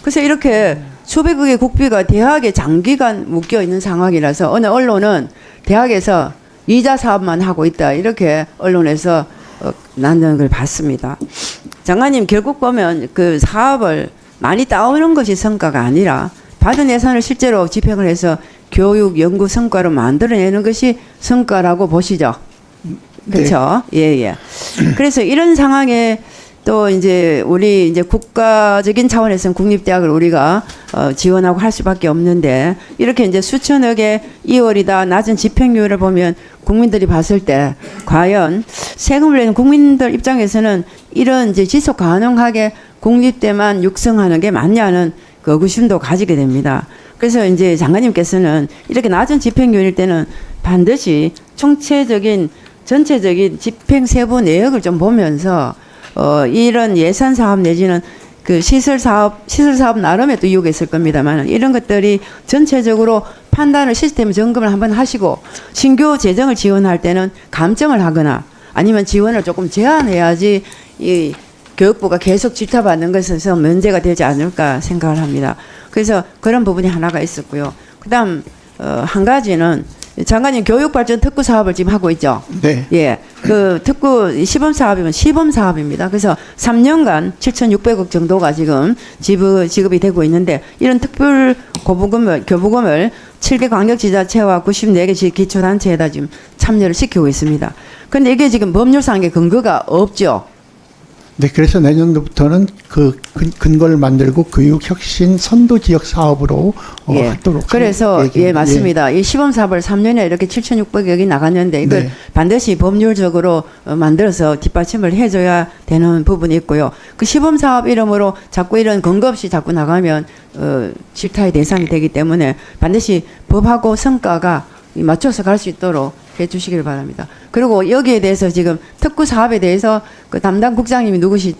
그래서 이렇게 수백억의 국비가 대학에 장기간 묶여 있는 상황이라서 어느 언론은 대학에서 이자 사업만 하고 있다 이렇게 언론에서 나는 걸 봤습니다. 장관님, 결국 보면 그 사업을 많이 따오는 것이 성과가 아니라 받은 예산을 실제로 집행을 해서 교육 연구 성과로 만들어내는 것이 성과라고 보시죠. 그렇죠? 네. 예. 그래서 이런 상황에 또 이제 우리 이제 국가적인 차원에서는 국립대학을 우리가 지원하고 할 수밖에 없는데 이렇게 이제 수천억의 2월이다 낮은 집행률을 보면 국민들이 봤을 때 과연 세금을 내는 국민들 입장에서는 이런 이제 지속 가능하게 국립대만 육성하는 게 맞냐는 그 의구심도 가지게 됩니다. 그래서 이제 장관님께서는 이렇게 낮은 집행률일 때는 반드시 전체적인 집행 세부 내역을 좀 보면서 이런 예산 사업 내지는 그 시설 사업 나름의 또 이유가 있을 겁니다만 이런 것들이 전체적으로 판단을 시스템 점검을 한번 하시고 신규 재정을 지원할 때는 감점을 하거나 아니면 지원을 조금 제한해야지 이 교육부가 계속 질타받는 것에서 문제가 되지 않을까 생각을 합니다. 그래서 그런 부분이 하나가 있었고요. 그다음 한 가지는 장관님 교육발전 특구 사업을 지금 하고 있죠. 네. 예, 그 특구 시범 사업이면 시범 사업입니다. 그래서 3년간 7,600억 정도가 지금 지급이 되고 있는데 이런 특별 교부금을 7개 광역지자체와 94개 기초단체에다 지금 참여를 시키고 있습니다. 그런데 이게 지금 법률상의 근거가 없죠. 네, 그래서 내년도부터는 그 근거를 만들고 교육혁신 선도지역 사업으로 예. 하도록. 그래서 예 맞습니다. 이 시범 사업을 3년에 이렇게 7,600억이 나갔는데 이걸 네. 반드시 법률적으로 만들어서 뒷받침을 해줘야 되는 부분이 있고요. 그 시범 사업 이름으로 자꾸 이런 근거 없이 자꾸 나가면 질타의 대상이 되기 때문에 반드시 법하고 성과가 맞춰서 갈 수 있도록 해주시길 바랍니다. 그리고 여기에 대해서 지금 특구 사업에 대해서 그 담당 국장님이 누구시?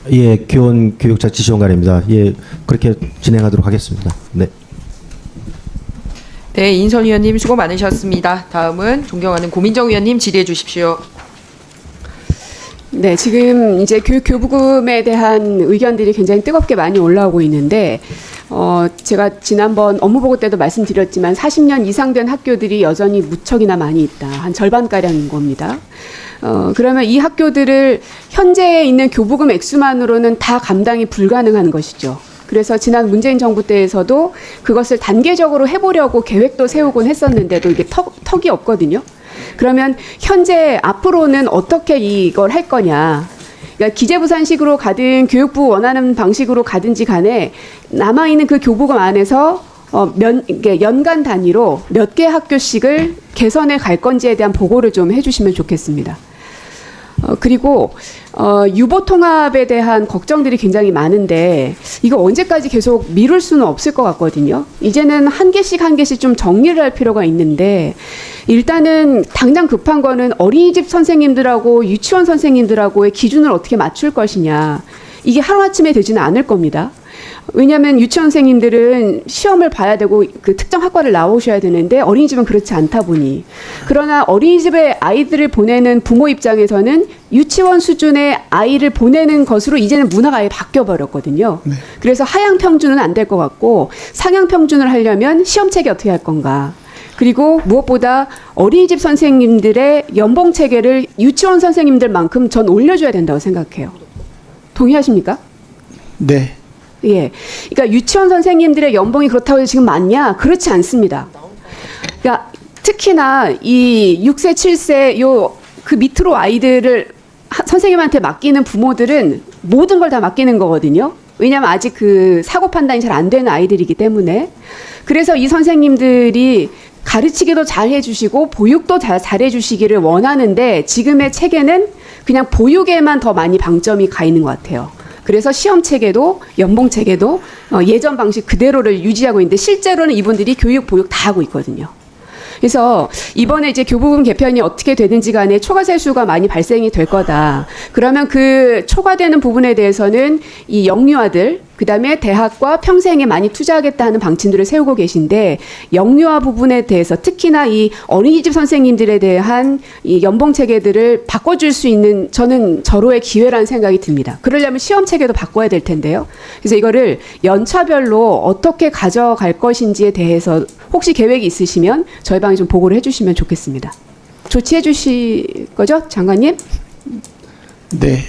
예, 교원 교육자치지원관입니다. 예, 그렇게 진행하도록 하겠습니다. 네. 네, 인선 위원님 수고 많으셨습니다. 다음은 존경하는 고민정 위원님 질의해 주십시오. 네, 지금 이제 교부금에 대한 의견들이 굉장히 뜨겁게 많이 올라오고 있는데, 제가 지난번 업무보고 때도 말씀드렸지만 40년 이상 된 학교들이 여전히 무척이나 많이 있다. 한 절반가량인 겁니다. 그러면 이 학교들을 현재 있는 교부금 액수만으로는 다 감당이 불가능한 것이죠. 그래서 지난 문재인 정부 때에서도 그것을 단계적으로 해보려고 계획도 세우곤 했었는데도 이게 턱이 없거든요. 그러면 현재 앞으로는 어떻게 이걸 할 거냐. 그러니까 기재부산식으로 가든 교육부 원하는 방식으로 가든지 간에 남아있는 그 교부금 안에서 연간 단위로 몇 개 학교씩을 개선해 갈 건지에 대한 보고를 좀 해주시면 좋겠습니다. 그리고 유보 통합에 대한 걱정들이 굉장히 많은데 이거 언제까지 계속 미룰 수는 없을 것 같거든요. 이제는 한 개씩 좀 정리를 할 필요가 있는데 일단은 당장 급한 거는 어린이집 선생님들하고 유치원 선생님들하고의 기준을 어떻게 맞출 것이냐. 이게 하루아침에 되지는 않을 겁니다. 왜냐하면 유치원 선생님들은 시험을 봐야 되고 그 특정 학과를 나오셔야 되는데 어린이집은 그렇지 않다 보니 그러나 어린이집에 아이들을 보내는 부모 입장에서는 유치원 수준의 아이를 보내는 것으로 이제는 문화가 아예 바뀌어버렸거든요. 네. 그래서 하향 평준은 안 될 것 같고 상향 평준을 하려면 시험체계 어떻게 할 건가. 그리고 무엇보다 어린이집 선생님들의 연봉 체계를 유치원 선생님들만큼 전 올려줘야 된다고 생각해요. 동의하십니까? 네. 예. 그러니까 유치원 선생님들의 연봉이 그렇다고 해서 지금 많냐? 그렇지 않습니다. 그러니까 특히나 이 6세, 7세 그 밑으로 아이들을 선생님한테 맡기는 부모들은 모든 걸 다 맡기는 거거든요. 왜냐하면 아직 그 사고 판단이 잘 안 되는 아이들이기 때문에. 그래서 이 선생님들이 가르치기도 잘 해주시고 보육도 잘 해주시기를 원하는데 지금의 체계는 그냥 보육에만 더 많이 방점이 가 있는 것 같아요. 그래서 시험 체계도 연봉 체계도 예전 방식 그대로를 유지하고 있는데 실제로는 이분들이 교육 보육 다 하고 있거든요. 그래서 이번에 이제 교부금 개편이 어떻게 되는지 간에 초과 세수가 많이 발생이 될 거다. 그러면 그 초과되는 부분에 대해서는 이 영유아들 그다음에 대학과 평생에 많이 투자하겠다는 방침들을 세우고 계신데 영유아 부분에 대해서 특히나 이 어린이집 선생님들에 대한 이 연봉 체계들을 바꿔줄 수 있는 저는 절호의 기회라는 생각이 듭니다. 그러려면 시험 체계도 바꿔야 될 텐데요. 그래서 이거를 연차별로 어떻게 가져갈 것인지에 대해서 혹시 계획이 있으시면 저희 방에 좀 보고를 해주시면 좋겠습니다. 조치해 주실 거죠, 장관님? 네,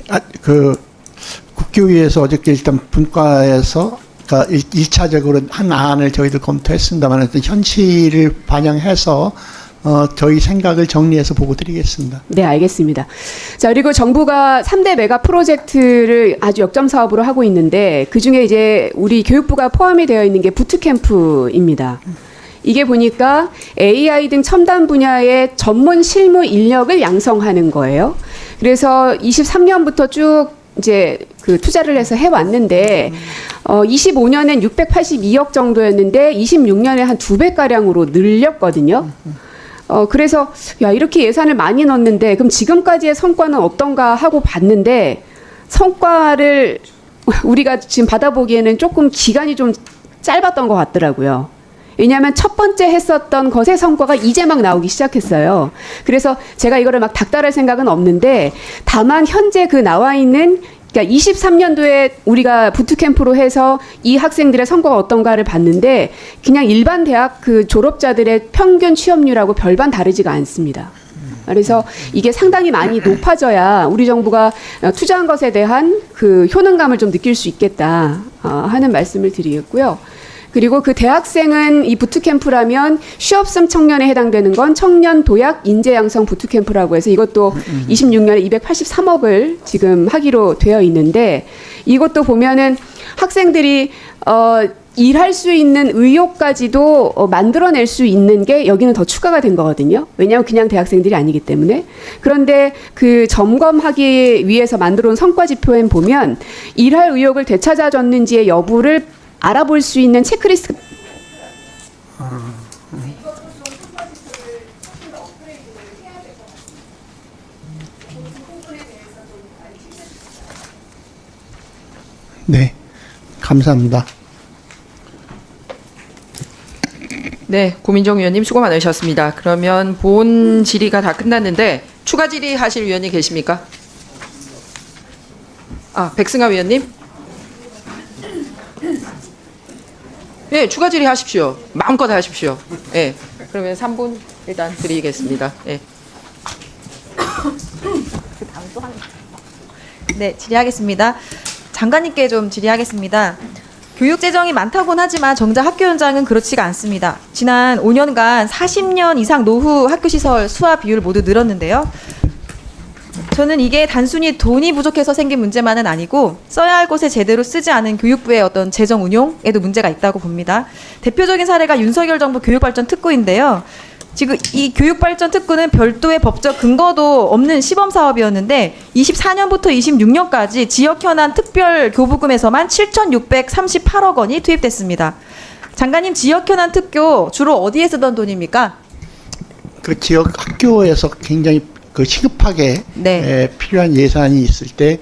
국교위에서 어저께 일단 분과에서 그러니까 1차적으로 한 안을 저희들 검토했습니다만 현실을 반영해서 저희 생각을 정리해서 보고 드리겠습니다. 네, 알겠습니다. 자, 그리고 정부가 3대 메가 프로젝트를 아주 역점 사업으로 하고 있는데 그중에 이제 우리 교육부가 포함이 되어 있는 게 부트캠프입니다. 이게 보니까 AI 등 첨단 분야의 전문 실무 인력을 양성하는 거예요. 그래서 23년부터 쭉 이제 그 투자를 해서 해왔는데 25년엔 682억 정도였는데 26년에 한 2배가량으로 늘렸거든요. 그래서 야, 이렇게 예산을 많이 넣었는데 그럼 지금까지의 성과는 어떤가 하고 봤는데 성과를 우리가 지금 받아보기에는 조금 기간이 좀 짧았던 것 같더라고요. 왜냐하면 첫 번째 했었던 것의 성과가 이제 막 나오기 시작했어요. 그래서 제가 이거를 막 닥달할 생각은 없는데 다만 현재 그 나와 있는 그러니까 23년도에 우리가 부트캠프로 해서 이 학생들의 성과가 어떤가를 봤는데 그냥 일반 대학 그 졸업자들의 평균 취업률하고 별반 다르지가 않습니다. 그래서 이게 상당히 많이 높아져야 우리 정부가 투자한 것에 대한 그 효능감을 좀 느낄 수 있겠다 하는 말씀을 드리겠고요. 그리고 그 대학생은 이 부트캠프라면 취업생 청년에 해당되는 건 청년 도약 인재 양성 부트캠프라고 해서 이것도 26년에 283억을 지금 하기로 되어 있는데 이것도 보면은 학생들이 일할 수 있는 의욕까지도 만들어낼 수 있는 게 여기는 더 추가가 된 거거든요. 왜냐하면 그냥 대학생들이 아니기 때문에. 그런데 그 점검하기 위해서 만들어 온 성과 지표에 보면 일할 의욕을 되찾아줬는지의 여부를 알아볼 수 있는 체크리스트. 네, 감사합니다. 네, 고민정 위원님 수고 많으셨습니다. 그러면 본 질의가 다 끝났는데 추가 질의하실 위원이 계십니까? 백승하 위원님. 네, 추가 질의하십시오. 마음껏 하십시오. 네, 그러면 3분 일단 드리겠습니다. 네. 네, 질의하겠습니다. 장관님께 좀 질의하겠습니다. 교육 재정이 많다고는 하지만 정작 학교 현장은 그렇지가 않습니다. 지난 5년간 40년 이상 노후 학교시설 수화 비율 모두 늘었는데요. 저는 이게 단순히 돈이 부족해서 생긴 문제만은 아니고 써야 할 곳에 제대로 쓰지 않은 교육부의 어떤 재정 운용에도 문제가 있다고 봅니다. 대표적인 사례가 윤석열 정부 교육발전 특구인데요. 지금 이 교육발전 특구는 별도의 법적 근거도 없는 시범 사업이었는데 24년부터 26년까지 지역 현안 특별 교부금에서만 7,638억 원이 투입됐습니다. 장관님, 지역 현안 특교 주로 어디에 쓰던 돈입니까? 그 지역 학교에서 굉장히 그 시급하게 네. 필요한 예산이 있을 때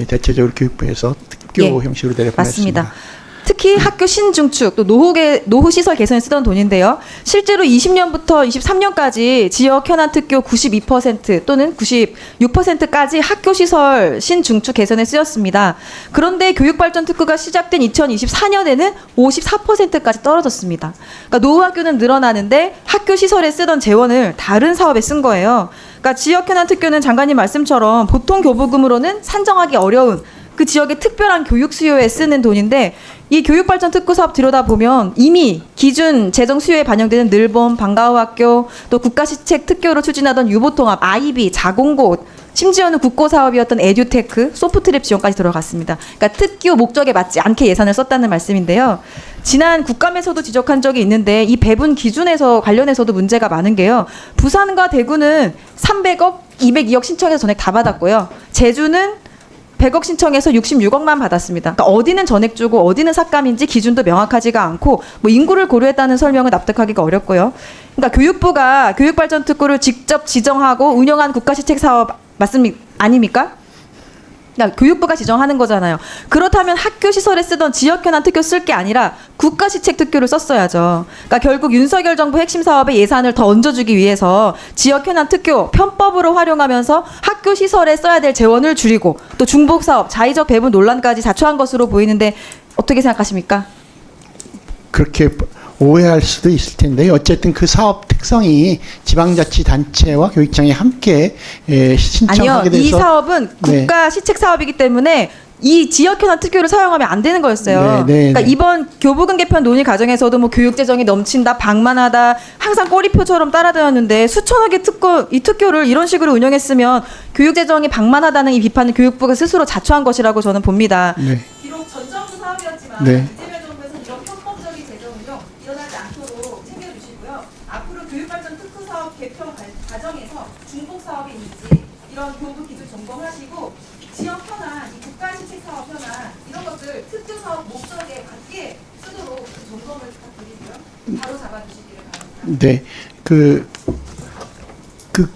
대체적으로 교육부에서 특교 형식으로 내려보냈습니다. 맞습니다. 특히 학교 신중축, 또 노후 시설 개선에 쓰던 돈인데요. 실제로 20년부터 23년까지 지역 현안 특교 92% 또는 96%까지 학교 시설 신중축 개선에 쓰였습니다. 그런데 교육발전 특구가 시작된 2024년에는 54%까지 떨어졌습니다. 그러니까 노후 학교는 늘어나는데 학교 시설에 쓰던 재원을 다른 사업에 쓴 거예요. 그러니까 지역 현안 특교는 장관님 말씀처럼 보통 교부금으로는 산정하기 어려운 그 지역의 특별한 교육 수요에 쓰는 돈인데 이 교육발전 특구 사업 들여다보면 이미 기준 재정 수요에 반영되는 늘봄, 방과후 학교, 또 국가시책 특교로 추진하던 유보통합, 아이비, 자공고, 심지어는 국고사업이었던 에듀테크, 소프트랩 지원까지 들어갔습니다. 그러니까 특교 목적에 맞지 않게 예산을 썼다는 말씀인데요. 지난 국감에서도 지적한 적이 있는데 이 배분 기준에서 관련해서도 문제가 많은 게요. 부산과 대구는 300억, 202억 신청해서 전액 다 받았고요. 제주는 100억 신청해서 66억만 받았습니다. 그러니까 어디는 전액 주고 어디는 삭감인지 기준도 명확하지가 않고 뭐 인구를 고려했다는 설명은 납득하기가 어렵고요. 그러니까 교육부가 교육발전 특구를 직접 지정하고 운영한 국가시책 사업 아닙니까? 그러니까 교육부가 지정하는 거잖아요. 그렇다면 학교 시설에 쓰던 지역 현안 특교 쓸 게 아니라 국가시책 특교를 썼어야죠. 그러니까 결국 윤석열 정부 핵심 사업에 예산을 더 얹어주기 위해서 지역 현안 특교 편법으로 활용하면서 학교 시설에 써야 될 재원을 줄이고 또 중복 사업, 자의적 배분 논란까지 자초한 것으로 보이는데 어떻게 생각하십니까? 그렇게 오해할 수도 있을 텐데 어쨌든 그 사업 특성이 지방자치단체와 교육청이 함께 신청하게 아니요, 돼서 이 사업은 국가 시책 사업이기 때문에 이 지역 현안 특교를 사용하면 안 되는 거였어요. 네, 네, 그러니까 네. 이번 교부금 개편 논의 과정에서도 뭐 교육 재정이 넘친다, 방만하다, 항상 꼬리표처럼 따라다녔는데 수천억의 이 특교를 이런 식으로 운영했으면 교육 재정이 방만하다는 이 비판은 교육부가 스스로 자초한 것이라고 저는 봅니다. 네. 비록 전 정부 사업이었지만 네. 이재명 정부에서 이런 편법적인 재정 운용 일어나지 않도록 챙겨주시고요. 앞으로 교육발전 특구 사업 개편 과정에서 중복 사업이 있는지 이런 교부 기준 점검하시고 지역 현안, 이 국가 시책 사업 현안 이런 것들 특수 사업 목적에 맞게 쓰도록 점검을 부탁드리고요. 바로 잡아주시기를 바랍니다. 네,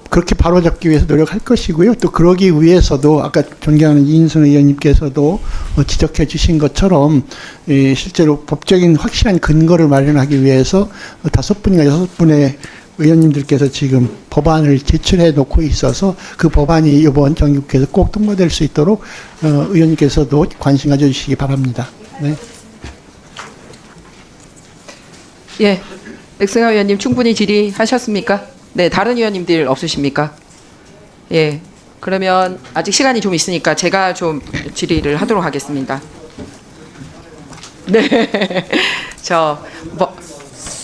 그렇게 바로잡기 위해서 노력할 것이고요. 또 그러기 위해서도 아까 존경하는 이인순 의원님께서도 지적해 주신 것처럼 실제로 법적인 확실한 근거를 마련하기 위해서 5분인가 6분의 의원님들께서 지금 법안을 제출해 놓고 있어서 그 법안이 이번 정기국회에서 꼭 통과될 수 있도록 의원님께서도 관심 가져주시기 바랍니다. 네. 예, 백승하 의원님 충분히 질의하셨습니까? 네, 다른 의원님들 없으십니까? 예, 그러면 아직 시간이 좀 있으니까 제가 좀 질의를 하도록 하겠습니다. 네,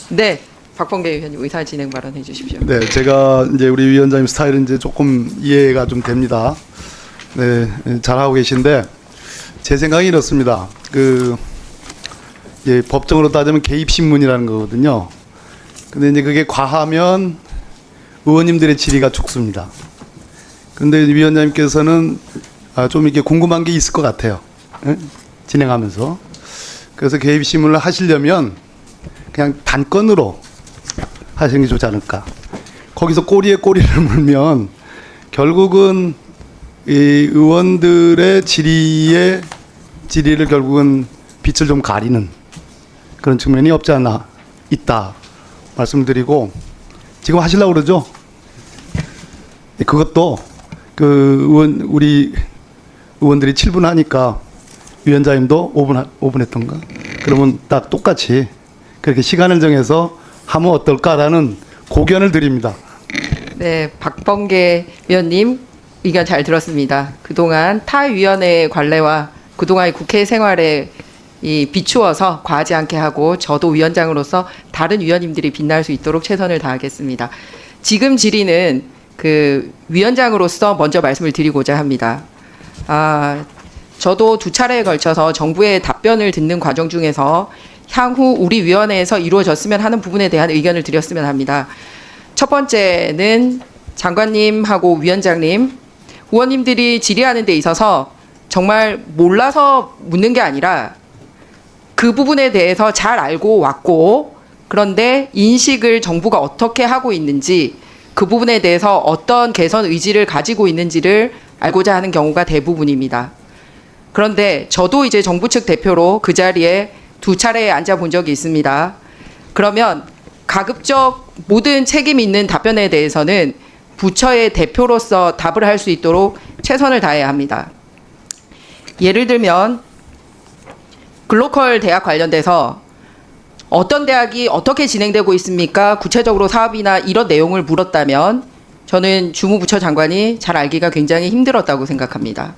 네, 박범계 의원님 의사 진행 발언해 주십시오. 네, 제가 이제 우리 위원장님 스타일은 이제 조금 이해가 좀 됩니다. 네, 잘하고 계신데 제 생각이 이렇습니다. 이제 법정으로 따지면 개입 신문이라는 거거든요. 근데 이제 그게 과하면 의원님들의 질의가 죽습니다. 그런데 위원장님께서는 좀 이렇게 궁금한 게 있을 것 같아요. 예? 진행하면서. 그래서 개입 신문을 하시려면 그냥 단건으로 하시는 게 좋지 않을까. 거기서 꼬리에 꼬리를 물면 결국은 이 의원들의 질의를 결국은 빛을 좀 가리는 그런 측면이 없지 않아 있다 말씀드리고, 지금 하시려고 그러죠? 그것도 우리 의원들이 7분 하니까 위원장님도 5분 했던가? 그러면 딱 똑같이 그렇게 시간을 정해서 하면 어떨까라는 고견을 드립니다. 네, 박범계 위원님 의견 잘 들었습니다. 그동안 타 위원회의 관례와 그동안의 국회 생활에 비추어서 과하지 않게 하고 저도 위원장으로서 다른 위원님들이 빛날 수 있도록 최선을 다하겠습니다. 지금 질의는 위원장으로서 먼저 말씀을 드리고자 합니다. 저도 2차례에 걸쳐서 정부의 답변을 듣는 과정 중에서 향후 우리 위원회에서 이루어졌으면 하는 부분에 대한 의견을 드렸으면 합니다. 첫 번째는 장관님하고 위원장님, 의원님들이 질의하는 데 있어서 정말 몰라서 묻는 게 아니라 그 부분에 대해서 잘 알고 왔고, 그런데 인식을 정부가 어떻게 하고 있는지, 그 부분에 대해서 어떤 개선 의지를 가지고 있는지를 알고자 하는 경우가 대부분입니다. 그런데 저도 이제 정부 측 대표로 그 자리에 2차례에 앉아본 적이 있습니다. 그러면 가급적 모든 책임 있는 답변에 대해서는 부처의 대표로서 답을 할 수 있도록 최선을 다해야 합니다. 예를 들면 글로컬 대학 관련돼서 어떤 대학이 어떻게 진행되고 있습니까? 구체적으로 사업이나 이런 내용을 물었다면 저는 주무부처 장관이 잘 알기가 굉장히 힘들었다고 생각합니다.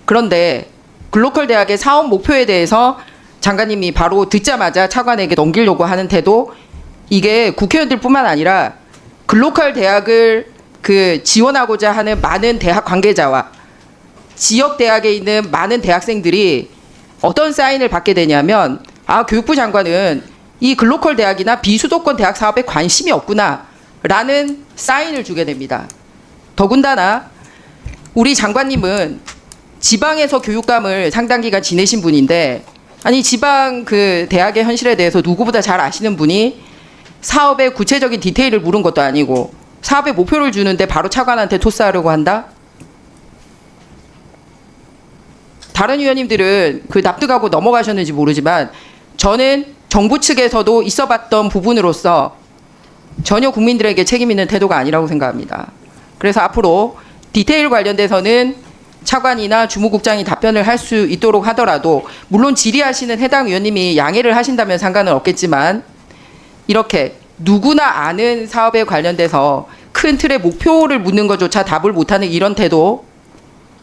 그런데 글로컬 대학의 사업 목표에 대해서 장관님이 바로 듣자마자 차관에게 넘기려고 하는 태도, 이게 국회의원들뿐만 아니라 글로컬 대학을 지원하고자 하는 많은 대학 관계자와 지역 대학에 있는 많은 대학생들이 어떤 사인을 받게 되냐면, 교육부 장관은 이 글로컬 대학이나 비수도권 대학 사업에 관심이 없구나 라는 사인을 주게 됩니다. 더군다나 우리 장관님은 지방에서 교육감을 상당 기간 지내신 분인데, 지방 대학의 현실에 대해서 누구보다 잘 아시는 분이 사업의 구체적인 디테일을 물은 것도 아니고 사업의 목표를 주는데 바로 차관한테 토스하려고 한다? 다른 위원님들은 납득하고 넘어가셨는지 모르지만 저는 정부 측에서도 있어봤던 부분으로서 전혀 국민들에게 책임 있는 태도가 아니라고 생각합니다. 그래서 앞으로 디테일 관련돼서는 차관이나 주무국장이 답변을 할 수 있도록 하더라도, 물론 질의하시는 해당 위원님이 양해를 하신다면 상관은 없겠지만, 이렇게 누구나 아는 사업에 관련돼서 큰 틀의 목표를 묻는 것조차 답을 못하는 이런 태도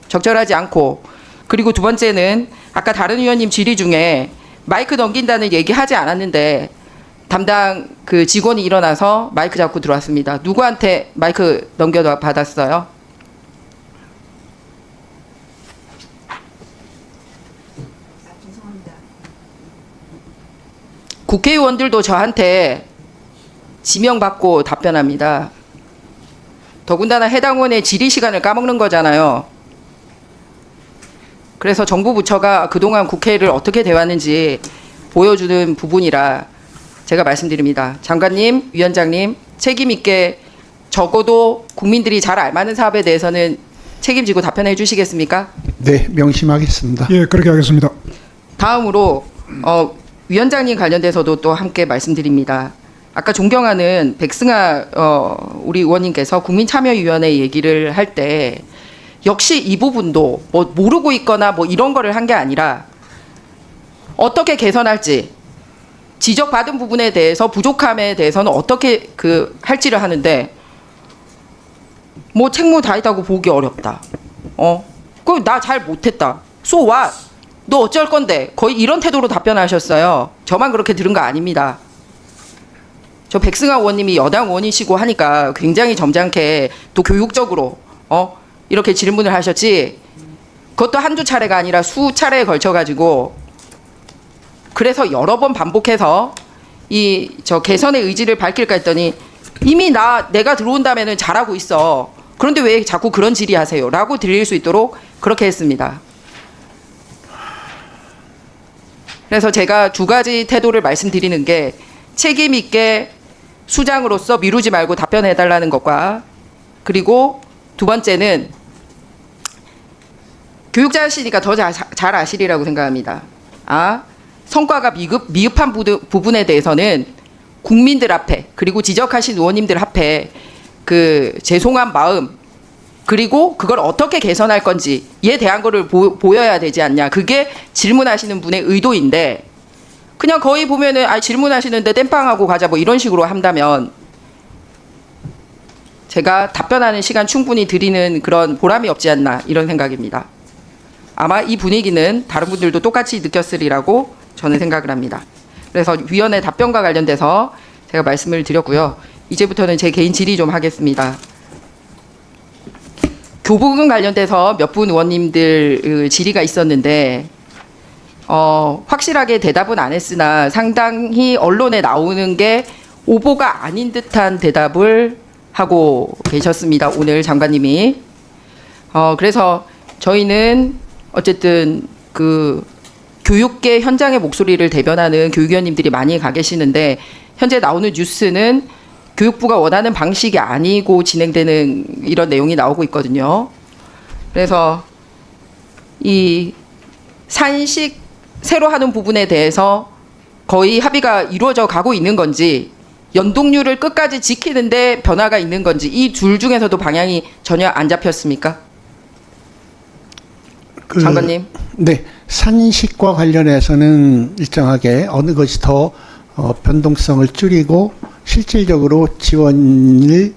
적절하지 않고, 그리고 두 번째는 아까 다른 의원님 질의 중에 마이크 넘긴다는 얘기하지 않았는데 담당 그 직원이 일어나서 마이크 잡고 들어왔습니다. 누구한테 마이크 넘겨 받았어요? 국회의원들도 저한테 지명받고 답변합니다. 더군다나 해당 의원의 질의 시간을 까먹는 거잖아요. 그래서 정부 부처가 그동안 국회를 어떻게 대왔는지 보여주는 부분이라 제가 말씀드립니다. 장관님, 위원장님, 책임 있게 적어도 국민들이 잘 알만한 사업에 대해서는 책임지고 답변해 주시겠습니까? 네, 명심하겠습니다. 예, 그렇게 하겠습니다. 다음으로 위원장님 관련돼서도 또 함께 말씀드립니다. 아까 존경하는 백승아 우리 의원님께서 국민참여위원회 얘기를 할 때 역시 이 부분도 뭐 모르고 있거나 뭐 이런 거를 한 게 아니라 어떻게 개선할지 지적받은 부분에 대해서 부족함에 대해서는 어떻게 할지를 하는데 뭐 책무 다 있다고 보기 어렵다. 그럼 나 잘 못했다. So what? 너 어쩔 건데? 거의 이런 태도로 답변하셨어요. 저만 그렇게 들은 거 아닙니다. 저 백승아 의원님이 여당 의원이시고 하니까 굉장히 점잖게 또 교육적으로 이렇게 질문을 하셨지. 그것도 한두 차례가 아니라 수차례에 걸쳐가지고 그래서 여러 번 반복해서 저 개선의 의지를 밝힐까 했더니 이미 내가 들어온 다음에는 잘하고 있어. 그런데 왜 자꾸 그런 질의하세요? 라고 들릴 수 있도록 그렇게 했습니다. 그래서 제가 두 가지 태도를 말씀드리는 게 책임 있게 수장으로서 미루지 말고 답변해달라는 것과 그리고 두 번째는 교육자시니까 더 잘 아시리라고 생각합니다. 성과가 미흡한 부분에 대해서는 국민들 앞에 그리고 지적하신 의원님들 앞에 죄송한 마음 그리고 그걸 어떻게 개선할 건지에 대한 거를 보여야 되지 않냐. 그게 질문하시는 분의 의도인데 그냥 거의 보면은 질문하시는데 땜빵하고 가자 뭐 이런 식으로 한다면 제가 답변하는 시간 충분히 드리는 그런 보람이 없지 않나 이런 생각입니다. 아마 이 분위기는 다른 분들도 똑같이 느꼈으리라고 저는 생각을 합니다. 그래서 위원회 답변과 관련돼서 제가 말씀을 드렸고요. 이제부터는 제 개인 질의 좀 하겠습니다. 교부금 관련돼서 몇 분 의원님들 질의가 있었는데 확실하게 대답은 안 했으나 상당히 언론에 나오는 게 오보가 아닌 듯한 대답을 하고 계셨습니다. 오늘 장관님이. 그래서 저희는 어쨌든 교육계 현장의 목소리를 대변하는 교육위원님들이 많이 가 계시는데 현재 나오는 뉴스는 교육부가 원하는 방식이 아니고 진행되는 이런 내용이 나오고 있거든요. 그래서 이 산식 새로 하는 부분에 대해서 거의 합의가 이루어져 가고 있는 건지 연동률을 끝까지 지키는데 변화가 있는 건지 이 둘 중에서도 방향이 전혀 안 잡혔습니까? 장관님. 네, 산식과 관련해서는 일정하게 어느 것이 더 변동성을 줄이고 실질적으로 지원이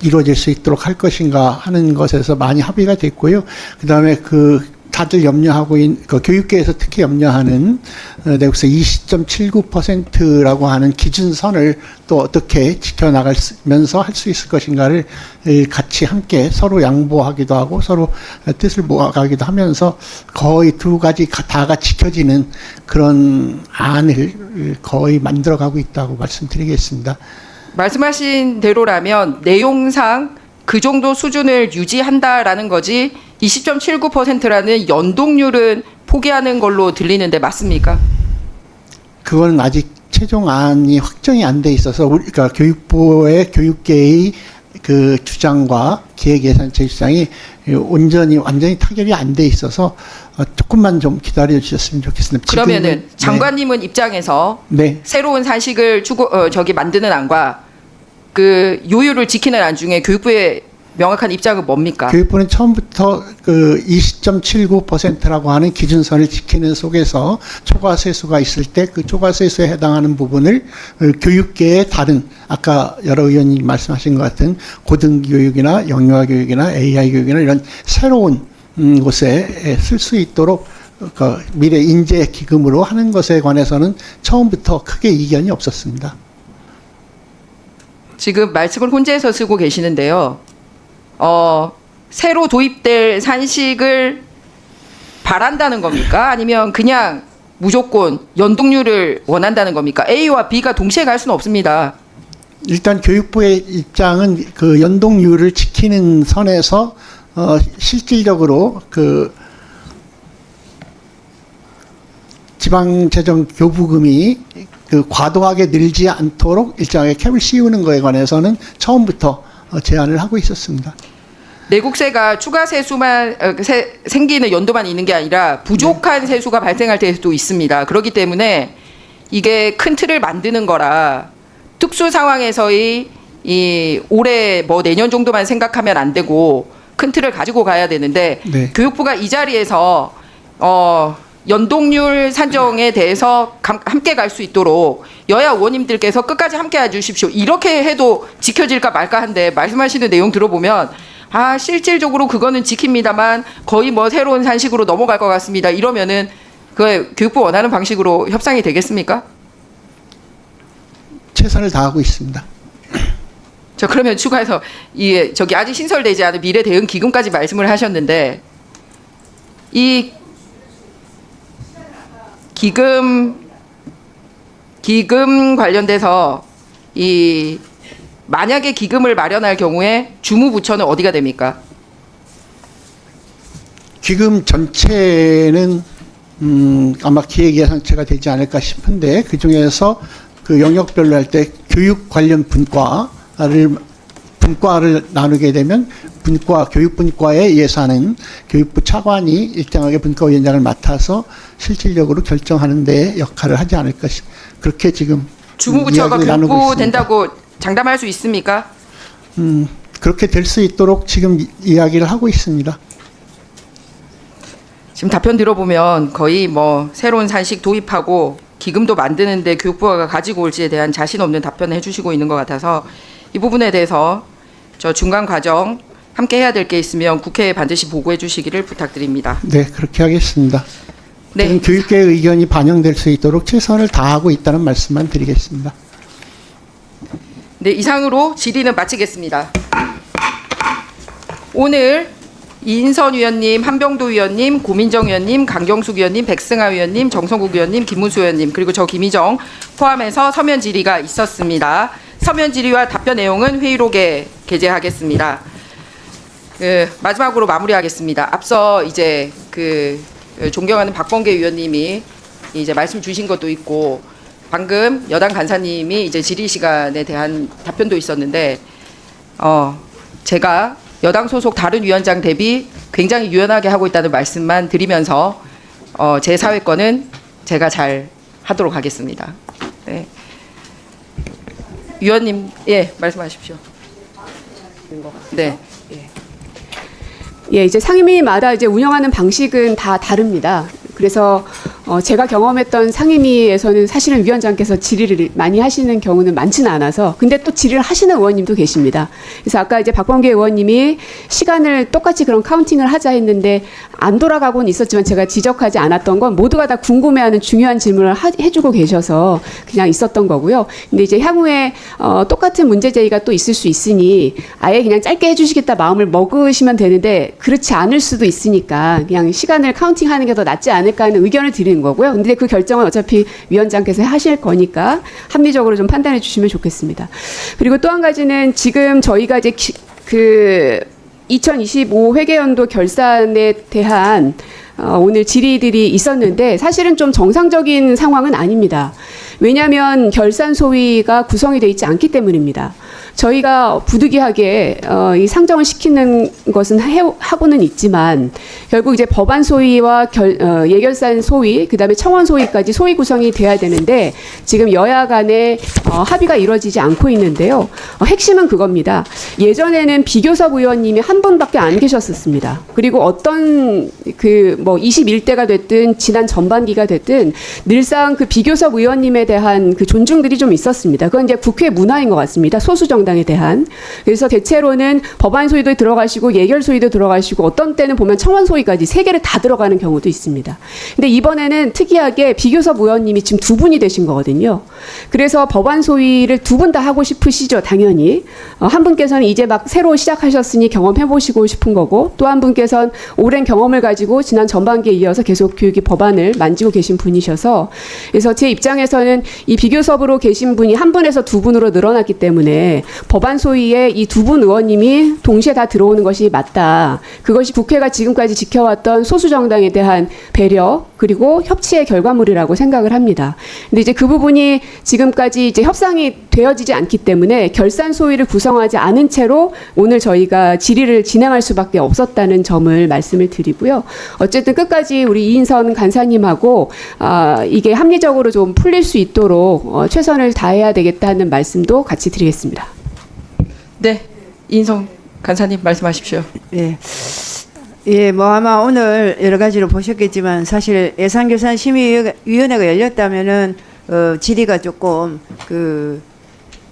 이루어질 수 있도록 할 것인가 하는 것에서 많이 합의가 됐고요. 그다음에 다들 염려하고 있는 교육계에서 특히 염려하는 내국서 20.79%라고 하는 기준선을 또 어떻게 지켜나가면서 할 수 있을 것인가를 같이 함께 서로 양보하기도 하고 서로 뜻을 모아가기도 하면서 거의 두 가지 다가 지켜지는 그런 안을 거의 만들어가고 있다고 말씀드리겠습니다. 말씀하신 대로라면 내용상 그 정도 수준을 유지한다라는 거지 20.79%라는 연동률은 포기하는 걸로 들리는데 맞습니까? 그거는 아직 최종안이 확정이 안 돼 있어서 그러니까 교육부의 교육계의 주장과 기획예산처 주장이 완전히 타결이 안 돼 있어서 조금만 좀 기다려 주셨으면 좋겠습니다. 그러면은 장관님은 입장에서 새로운 산식을 만드는 안과 요율을 지키는 안 중에 교육부의 명확한 입장은 뭡니까? 교육부는 처음부터 20.79%라고 하는 기준선을 지키는 속에서 초과세수가 있을 때 그 초과세수에 해당하는 부분을 교육계의 다른 아까 여러 의원님이 말씀하신 것 같은 고등교육이나 영유아교육이나 AI 교육이나 이런 새로운 곳에 쓸 수 있도록 그 미래 인재 기금으로 하는 것에 관해서는 처음부터 크게 이견이 없었습니다. 지금 말씀을 혼자서 쓰고 계시는데요. 새로 도입될 산식을 바란다는 겁니까? 아니면 그냥 무조건 연동률을 원한다는 겁니까? A와 B가 동시에 갈 수는 없습니다. 일단 교육부의 입장은 그 연동률을 지키는 선에서 실질적으로 그 지방재정교부금이 그 과도하게 늘지 않도록 일정하게 캡을 씌우는 것에 관해서는 처음부터 제안을 하고 있었습니다. 내국세가 추가 세수만 생기는 연도만 있는 게 아니라 부족한 세수가 발생할 때도 있습니다. 그렇기 때문에 이게 큰 틀을 만드는 거라 특수 상황에서의 이 올해 뭐 내년 정도만 생각하면 안 되고 큰 틀을 가지고 가야 되는데 네. 교육부가 이 자리에서 연동률 산정에 대해서 함께 갈 수 있도록 여야 의원님들께서 끝까지 함께 해주십시오. 이렇게 해도 지켜질까 말까 한데 말씀하시는 내용 들어보면 실질적으로 그거는 지킵니다만 거의 뭐 새로운 산식으로 넘어갈 것 같습니다. 이러면은 그 교육부 원하는 방식으로 협상이 되겠습니까? 최선을 다하고 있습니다. 그러면 추가해서 저기 아직 신설되지 않은 미래 대응 기금까지 말씀을 하셨는데 이 기금 관련돼서 이 만약에 기금을 마련할 경우에 주무부처는 어디가 됩니까? 기금 전체는 아마 기획예산처가 되지 않을까 싶은데 그 중에서 그 영역별로 할 때 교육 관련 분과를 나누게 되면 교육 분과의 예산은 교육부 차관이 일정하게 분과위원장을 맡아서 실질적으로 결정하는 데 역할을 하지 않을까 그렇게 지금 주무부처가 이야기를 나누고 교육부 있습니다. 된다고 장담할 수 있습니까? 그렇게 될 수 있도록 지금 이야기를 하고 있습니다. 지금 답변 들어보면 거의 뭐 새로운 산식 도입하고 기금도 만드는데 교육부가 가지고 올지에 대한 자신 없는 답변을 해주시고 있는 것 같아서 이 부분에 대해서 저 중간 과정 함께 해야 될 게 있으면 국회에 반드시 보고해 주시기를 부탁드립니다. 네, 그렇게 하겠습니다. 네. 지금 교육계의 의견이 반영될 수 있도록 최선을 다하고 있다는 말씀만 드리겠습니다. 네, 이상으로 질의는 마치겠습니다. 오늘 이인선 위원님, 한병도 위원님, 고민정 위원님, 강경숙 위원님, 백승하 위원님, 정성국 위원님, 김문수 위원님 그리고 저 김희정 포함해서 서면 질의가 있었습니다. 서면 질의와 답변 내용은 회의록에 게재하겠습니다. 마지막으로 마무리하겠습니다. 앞서 이제 존경하는 박범계 위원님이 이제 말씀 주신 것도 있고 방금 여당 간사님이 이제 질의 시간에 대한 답변도 있었는데 제가 여당 소속 다른 위원장 대비 굉장히 유연하게 하고 있다는 말씀만 드리면서 제 사회권은 제가 잘 하도록 하겠습니다. 네. 위원님, 예, 말씀하십시오. 네. 예, 이제 상임위마다 이제 운영하는 방식은 다 다릅니다. 그래서 제가 경험했던 상임위에서는 사실은 위원장께서 질의를 많이 하시는 경우는 많지는 않아서 근데 또 질의를 하시는 의원님도 계십니다. 그래서 아까 이제 박범계 의원님이 시간을 똑같이 그런 카운팅을 하자 했는데 안 돌아가고는 있었지만 제가 지적하지 않았던 건 모두가 다 궁금해하는 중요한 질문을 해주고 계셔서 그냥 있었던 거고요. 근데 이제 향후에 똑같은 문제 제기가 또 있을 수 있으니 아예 그냥 짧게 해주시겠다 마음을 먹으시면 되는데 그렇지 않을 수도 있으니까 그냥 시간을 카운팅하는 게 더 낫지 않을까 하는 의견을 드리는 거고요. 근데 그 결정은 어차피 위원장께서 하실 거니까 합리적으로 좀 판단해 주시면 좋겠습니다. 그리고 또 한 가지는 지금 저희가 이제 2025 회계연도 결산에 대한 오늘 질의들이 있었는데 사실은 좀 정상적인 상황은 아닙니다. 왜냐하면 결산 소위가 구성이 되어 있지 않기 때문입니다. 저희가 부득이하게 이 상정을 시키는 것은 하고는 있지만 결국 이제 법안 소위와 예결산 소위, 그다음에 청원 소위까지 소위 구성이 돼야 되는데 지금 여야 간에 합의가 이루어지지 않고 있는데요. 핵심은 그겁니다. 예전에는 비교섭 의원님이 한 분밖에 안 계셨었습니다. 그리고 어떤 뭐 21대가 됐든 지난 전반기가 됐든 늘상 그 비교섭 의원님에 대한 그 존중들이 좀 있었습니다. 그건 이제 국회 문화인 것 같습니다. 소수 정당 소수정당에 대한. 그래서 대체로는 법안 소위도 들어가시고 예결 소위도 들어가시고 어떤 때는 보면 청원 소위까지 세 개를 다 들어가는 경우도 있습니다. 근데 이번에는 특이하게 비교섭 의원님이 지금 두 분이 되신 거거든요. 그래서 법안 소위를 두 분 다 하고 싶으시죠, 당연히. 한 분께서는 이제 막 새로 시작하셨으니 경험해보시고 싶은 거고, 또 한 분께서는 오랜 경험을 가지고 지난 전반기에 이어서 계속 교육위 법안을 만지고 계신 분이셔서, 그래서 제 입장에서는 이 비교섭으로 계신 분이 한 분에서 두 분으로 늘어났기 때문에 법안 소위에 이 두 분 의원님이 동시에 다 들어오는 것이 맞다. 그것이 국회가 지금까지 지켜왔던 소수정당에 대한 배려 그리고 협치의 결과물이라고 생각을 합니다. 근데 이제 그 부분이 지금까지 이제 협상이 되어지지 않기 때문에 결산 소위를 구성하지 않은 채로 오늘 저희가 질의를 진행할 수밖에 없었다는 점을 말씀을 드리고요. 어쨌든 끝까지 우리 이인선 간사님하고 이게 합리적으로 좀 풀릴 수 있도록 최선을 다해야 되겠다는 말씀도 같이 드리겠습니다. 네, 이인성 간사님 말씀하십시오. 예. 예, 뭐 아마 오늘 여러 가지로 보셨겠지만 사실 예산결산심의위원회가 열렸다면은 질의가 조금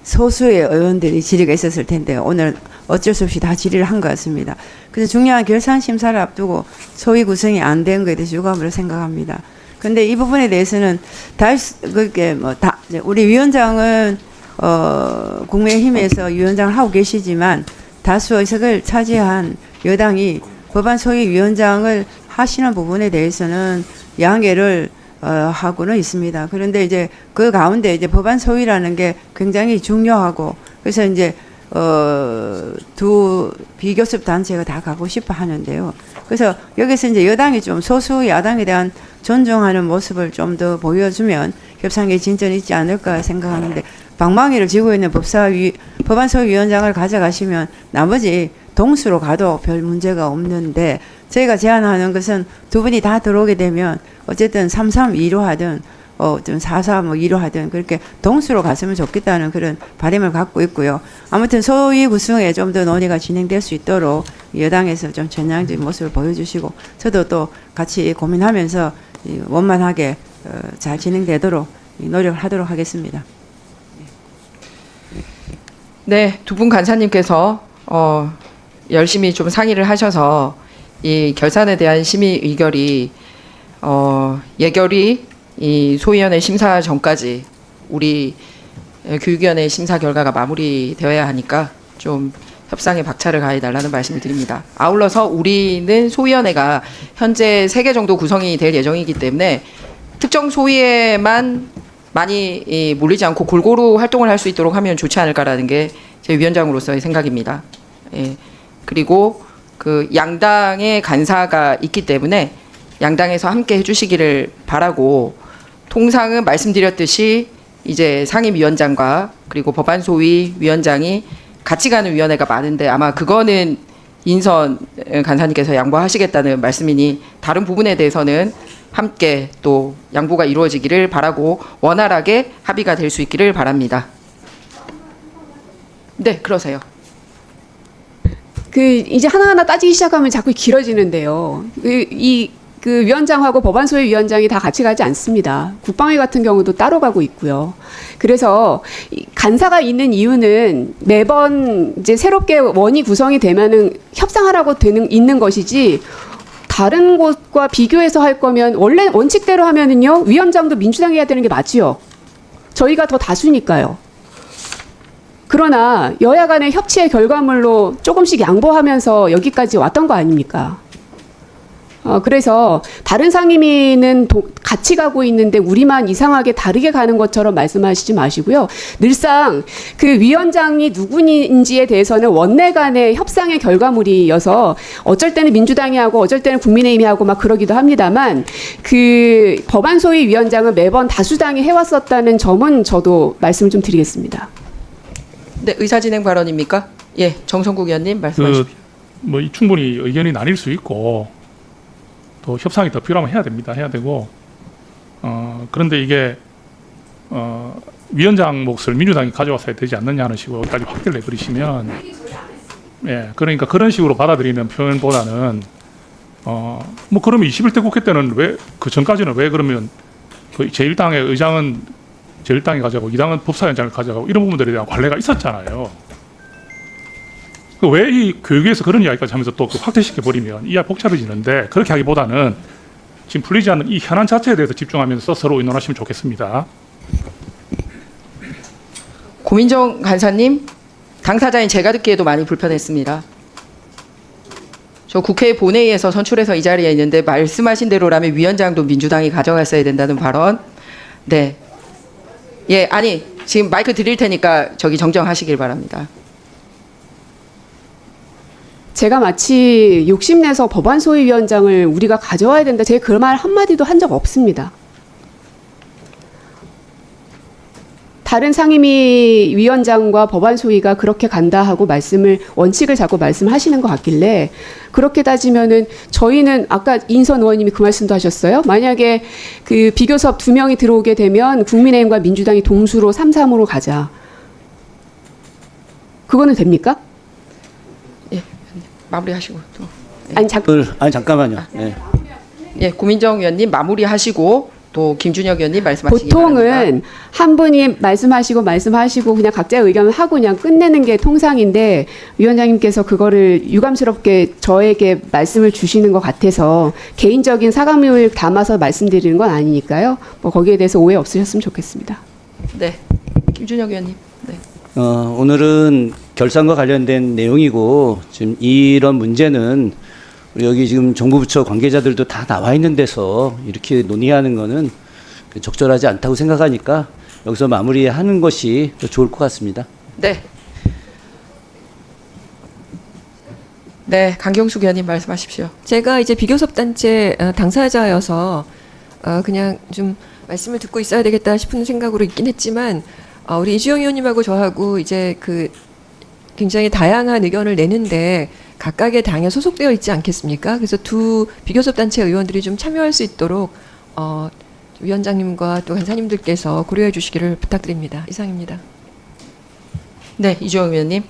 소수의 의원들이 질의가 있었을 텐데 오늘 어쩔 수 없이 다 질의를 한 것 같습니다. 그래서 중요한 결산심사를 앞두고 소위 구성이 안 된 것에 대해서 유감으로 생각합니다. 근데 이 부분에 대해서는 우리 위원장은 국민의힘에서 위원장을 하고 계시지만 다수 의석을 차지한 여당이 법안 소위 위원장을 하시는 부분에 대해서는 양해를 하고는 있습니다. 그런데 이제 그 가운데 이제 법안 소위라는 게 굉장히 중요하고 그래서 이제 두 비교섭 단체가 다 가고 싶어 하는데요. 그래서 여기서 이제 여당이 좀 소수 야당에 대한 존중하는 모습을 좀 더 보여주면 협상에 진전이 있지 않을까 생각하는데 방망이를 쥐고 있는 법안 소위 위원장을 가져가시면 나머지 동수로 가도 별 문제가 없는데 저희가 제안하는 것은 두 분이 다 들어오게 되면 어쨌든 3-3-2로 하든 좀 4-4-2로 하든 그렇게 동수로 갔으면 좋겠다는 그런 바람을 갖고 있고요. 아무튼 소위 구성에 좀 더 논의가 진행될 수 있도록 여당에서 좀 전향적인 모습을 보여주시고 저도 또 같이 고민하면서 원만하게 잘 진행되도록 노력을 하도록 하겠습니다. 네, 두 분 간사님께서 열심히 좀 상의를 하셔서 이 결산에 대한 심의 의결이 예결이 이 소위원회 심사 전까지 우리 교육위원회 심사 결과가 마무리되어야 하니까 좀 협상에 박차를 가해달라는 말씀을 드립니다. 아울러서 우리는 소위원회가 현재 3개 정도 구성이 될 예정이기 때문에 특정 소위에만 많이 몰리지 않고 골고루 활동을 할 수 있도록 하면 좋지 않을까라는 게 제 위원장으로서의 생각입니다. 예. 그리고 그 양당의 간사가 있기 때문에 양당에서 함께 해주시기를 바라고 통상은 말씀드렸듯이 이제 상임위원장과 그리고 법안소위 위원장이 같이 가는 위원회가 많은데 아마 그거는 인선 간사님께서 양보하시겠다는 말씀이니 다른 부분에 대해서는 함께 또 양보가 이루어지기를 바라고 원활하게 합의가 될 수 있기를 바랍니다. 네, 그러세요. 이제 하나하나 따지기 시작하면 자꾸 길어지는데요. 그 위원장하고 법안소위 위원장이 다 같이 가지 않습니다. 국방위 같은 경우도 따로 가고 있고요. 그래서 간사가 있는 이유는 매번 이제 새롭게 원이 구성이 되면은 협상하라고 있는 것이지 다른 곳과 비교해서 할 거면 원래 원칙대로 하면은요 위원장도 민주당이 해야 되는 게 맞지요. 저희가 더 다수니까요. 그러나 여야 간의 협치의 결과물로 조금씩 양보하면서 여기까지 왔던 거 아닙니까? 그래서 다른 상임위는 같이 가고 있는데 우리만 이상하게 다르게 가는 것처럼 말씀하시지 마시고요. 늘상 그 위원장이 누구인지에 대해서는 원내 간의 협상의 결과물이어서 어쩔 때는 민주당이 하고 어쩔 때는 국민의힘이 하고 막 그러기도 합니다만 그 법안소위 위원장은 매번 다수당이 해왔었다는 점은 저도 말씀을 좀 드리겠습니다. 네, 의사진행 발언입니까? 예, 정성국 의원님 말씀하십시오. 충분히 의견이 나뉠 수 있고 또 협상이 더 필요하면 해야 됩니다. 해야 되고 그런데 이게 위원장 몫을 민주당이 가져왔어야 되지 않느냐는 식으로 여기까지 확대를 내버리시면 예, 그러니까 그런 식으로 받아들이는 표현보다는 그러면 21대 국회 때는 왜 그 전까지는 왜 그러면 그 제1당의 의장은 제1당이 가져가고 2당은 법사위원장을 가져가고 이런 부분들에 대한 관례가 있었잖아요. 왜 이 교육에서 그런 이야기까지 하면서 또 확대시켜 버리면 이야기 복잡해지는데, 그렇게 하기보다는 지금 풀리지 않는 이 현안 자체에 대해서 집중하면서 서로 의논하시면 좋겠습니다. 고민정 간사님, 당사자인 제가 듣기에도 많이 불편했습니다. 저 국회 본회의에서 선출해서 이 자리에 있는데 말씀하신 대로라면 위원장도 민주당이 가져갔어야 된다는 발언. 네. 예, 아니 지금 마이크 드릴 테니까 저기 정정하시길 바랍니다. 제가 마치 욕심내서 법안 소위위원장을 우리가 가져와야 된다. 제가 그 말 한마디도 한 적 없습니다. 다른 상임위 위원장과 법안 소위가 그렇게 간다 하고 원칙을 잡고 말씀하시는 것 같길래, 그렇게 따지면은 저희는 아까 인선 의원님이 그 말씀도 하셨어요. 만약에 그 비교섭 2명이 들어오게 되면 국민의힘과 민주당이 동수로 3-3으로 가자. 그거는 됩니까? 예, 마무리하시고 또. 예. 아니 잠깐만요. 예. 예, 고민정 위원님 마무리하시고 또 김준혁 의원님 말씀하시기 보통은 바랍니다. 한 분이 말씀하시고 그냥 각자의 의견을 하고 그냥 끝내는 게 통상인데, 위원장님께서 그거를 유감스럽게 저에게 말씀을 주시는 것 같아서 개인적인 사과를 담아서 말씀드리는 건 아니니까요. 뭐 거기에 대해서 오해 없으셨으면 좋겠습니다. 네, 김준혁 의원님. 네. 오늘은 결산과 관련된 내용이고, 지금 이런 문제는 우리 여기 지금 정부 부처 관계자들도 다 나와 있는 데서 이렇게 논의하는 거는 적절하지 않다고 생각하니까 여기서 마무리하는 것이 더 좋을 것 같습니다. 네. 네, 강경숙 의원님 말씀하십시오. 제가 이제 비교섭 단체 당사자여서 그냥 좀 말씀을 듣고 있어야 되겠다 싶은 생각으로 있긴 했지만, 우리 이주영 의원님하고 저하고 이제 그 굉장히 다양한 의견을 내는데 각각의 당에 소속되어 있지 않겠습니까? 그래서 두 비교섭 단체 의원들이 좀 참여할 수 있도록 위원장님과 또 간사님들께서 고려해 주시기를 부탁드립니다. 이상입니다. 네, 이주영 의원님.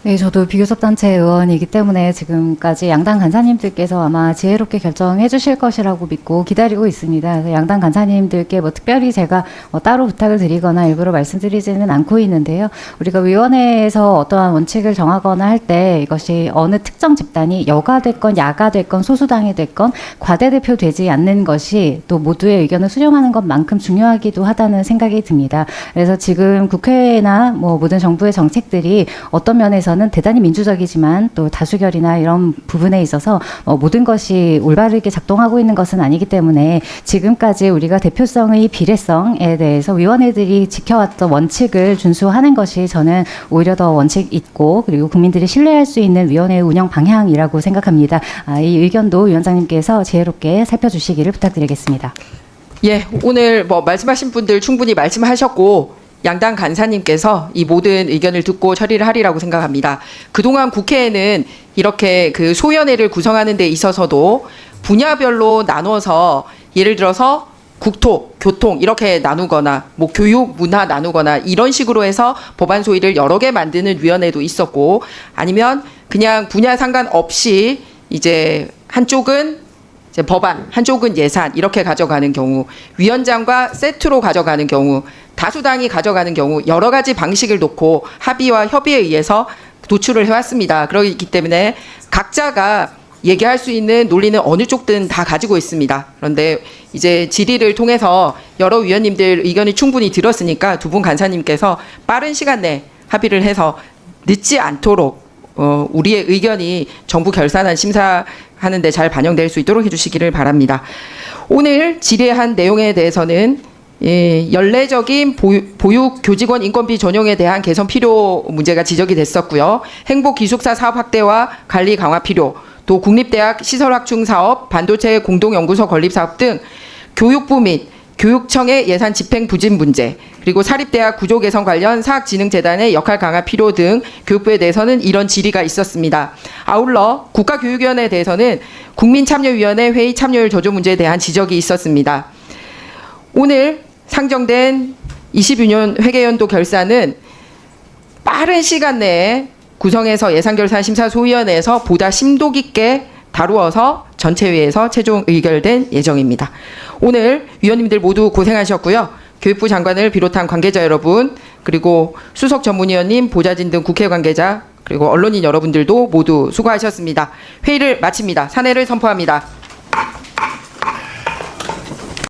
네, 저도 비교섭단체 의원이기 때문에 지금까지 양당 간사님들께서 아마 지혜롭게 결정해 주실 것이라고 믿고 기다리고 있습니다. 그래서 양당 간사님들께 뭐 특별히 제가 따로 부탁을 드리거나 일부러 말씀드리지는 않고 있는데요. 우리가 위원회에서 어떠한 원칙을 정하거나 할 때 이것이 어느 특정 집단이 여가 됐건 야가 됐건 소수당이 됐건 과대대표 되지 않는 것이 또 모두의 의견을 수렴하는 것만큼 중요하기도 하다는 생각이 듭니다. 그래서 지금 국회나 뭐 모든 정부의 정책들이 어떤 면에서 는 대단히 민주적이지만 또 다수결이나 이런 부분에 있어서 모든 것이 올바르게 작동하고 있는 것은 아니기 때문에 지금까지 우리가 대표성의 비례성에 대해서 위원회들이 지켜왔던 원칙을 준수하는 것이 저는 오히려 더 원칙 있고 그리고 국민들이 신뢰할 수 있는 위원회 운영 방향이라고 생각합니다. 이 의견도 위원장님께서 지혜롭게 살펴주시기를 부탁드리겠습니다. 예, 오늘 뭐 말씀하신 분들 충분히 말씀하셨고 양당 간사님께서 이 모든 의견을 듣고 처리를 하리라고 생각합니다. 그동안 국회에는 이렇게 그 소위원회를 구성하는 데 있어서도 분야별로 나눠서 예를 들어서 국토, 교통 이렇게 나누거나 뭐 교육, 문화 나누거나 이런 식으로 해서 법안 소위를 여러 개 만드는 위원회도 있었고, 아니면 그냥 분야 상관없이 이제 한쪽은 이제 법안, 한쪽은 예산 이렇게 가져가는 경우, 위원장과 세트로 가져가는 경우, 다수당이 가져가는 경우 여러 가지 방식을 놓고 합의와 협의에 의해서 도출을 해왔습니다. 그렇기 때문에 각자가 얘기할 수 있는 논리는 어느 쪽든 다 가지고 있습니다. 그런데 이제 질의를 통해서 여러 위원님들 의견이 충분히 들었으니까 두 분 간사님께서 빠른 시간 내에 합의를 해서 늦지 않도록 우리의 의견이 정부 결산안 심사하는 데 잘 반영될 수 있도록 해주시기를 바랍니다. 오늘 질의한 내용에 대해서는 연례적인 보육 교직원 인건비 전용에 대한 개선 필요 문제가 지적이 됐었고요. 행복 기숙사 사업 확대와 관리 강화 필요, 또 국립대학 시설 확충 사업, 반도체 공동연구소 건립 사업 등 교육부 및 교육청의 예산 집행 부진 문제, 그리고 사립대학 구조 개선 관련 사학진흥재단의 역할 강화 필요 등 교육부에 대해서는 이런 질의가 있었습니다. 아울러 국가교육위원회에 대해서는 국민참여위원회 회의 참여율 저조 문제에 대한 지적이 있었습니다. 오늘 상정된 22년 회계연도 결산은 빠른 시간 내에 구성해서 예산결산심사소위원회에서 보다 심도 깊게 다루어서 전체회의에서 최종 의결된 예정입니다. 오늘 위원님들 모두 고생하셨고요. 교육부 장관을 비롯한 관계자 여러분, 그리고 수석 전문위원님, 보좌진 등 국회 관계자 그리고 언론인 여러분들도 모두 수고하셨습니다. 회의를 마칩니다. 산회를 선포합니다.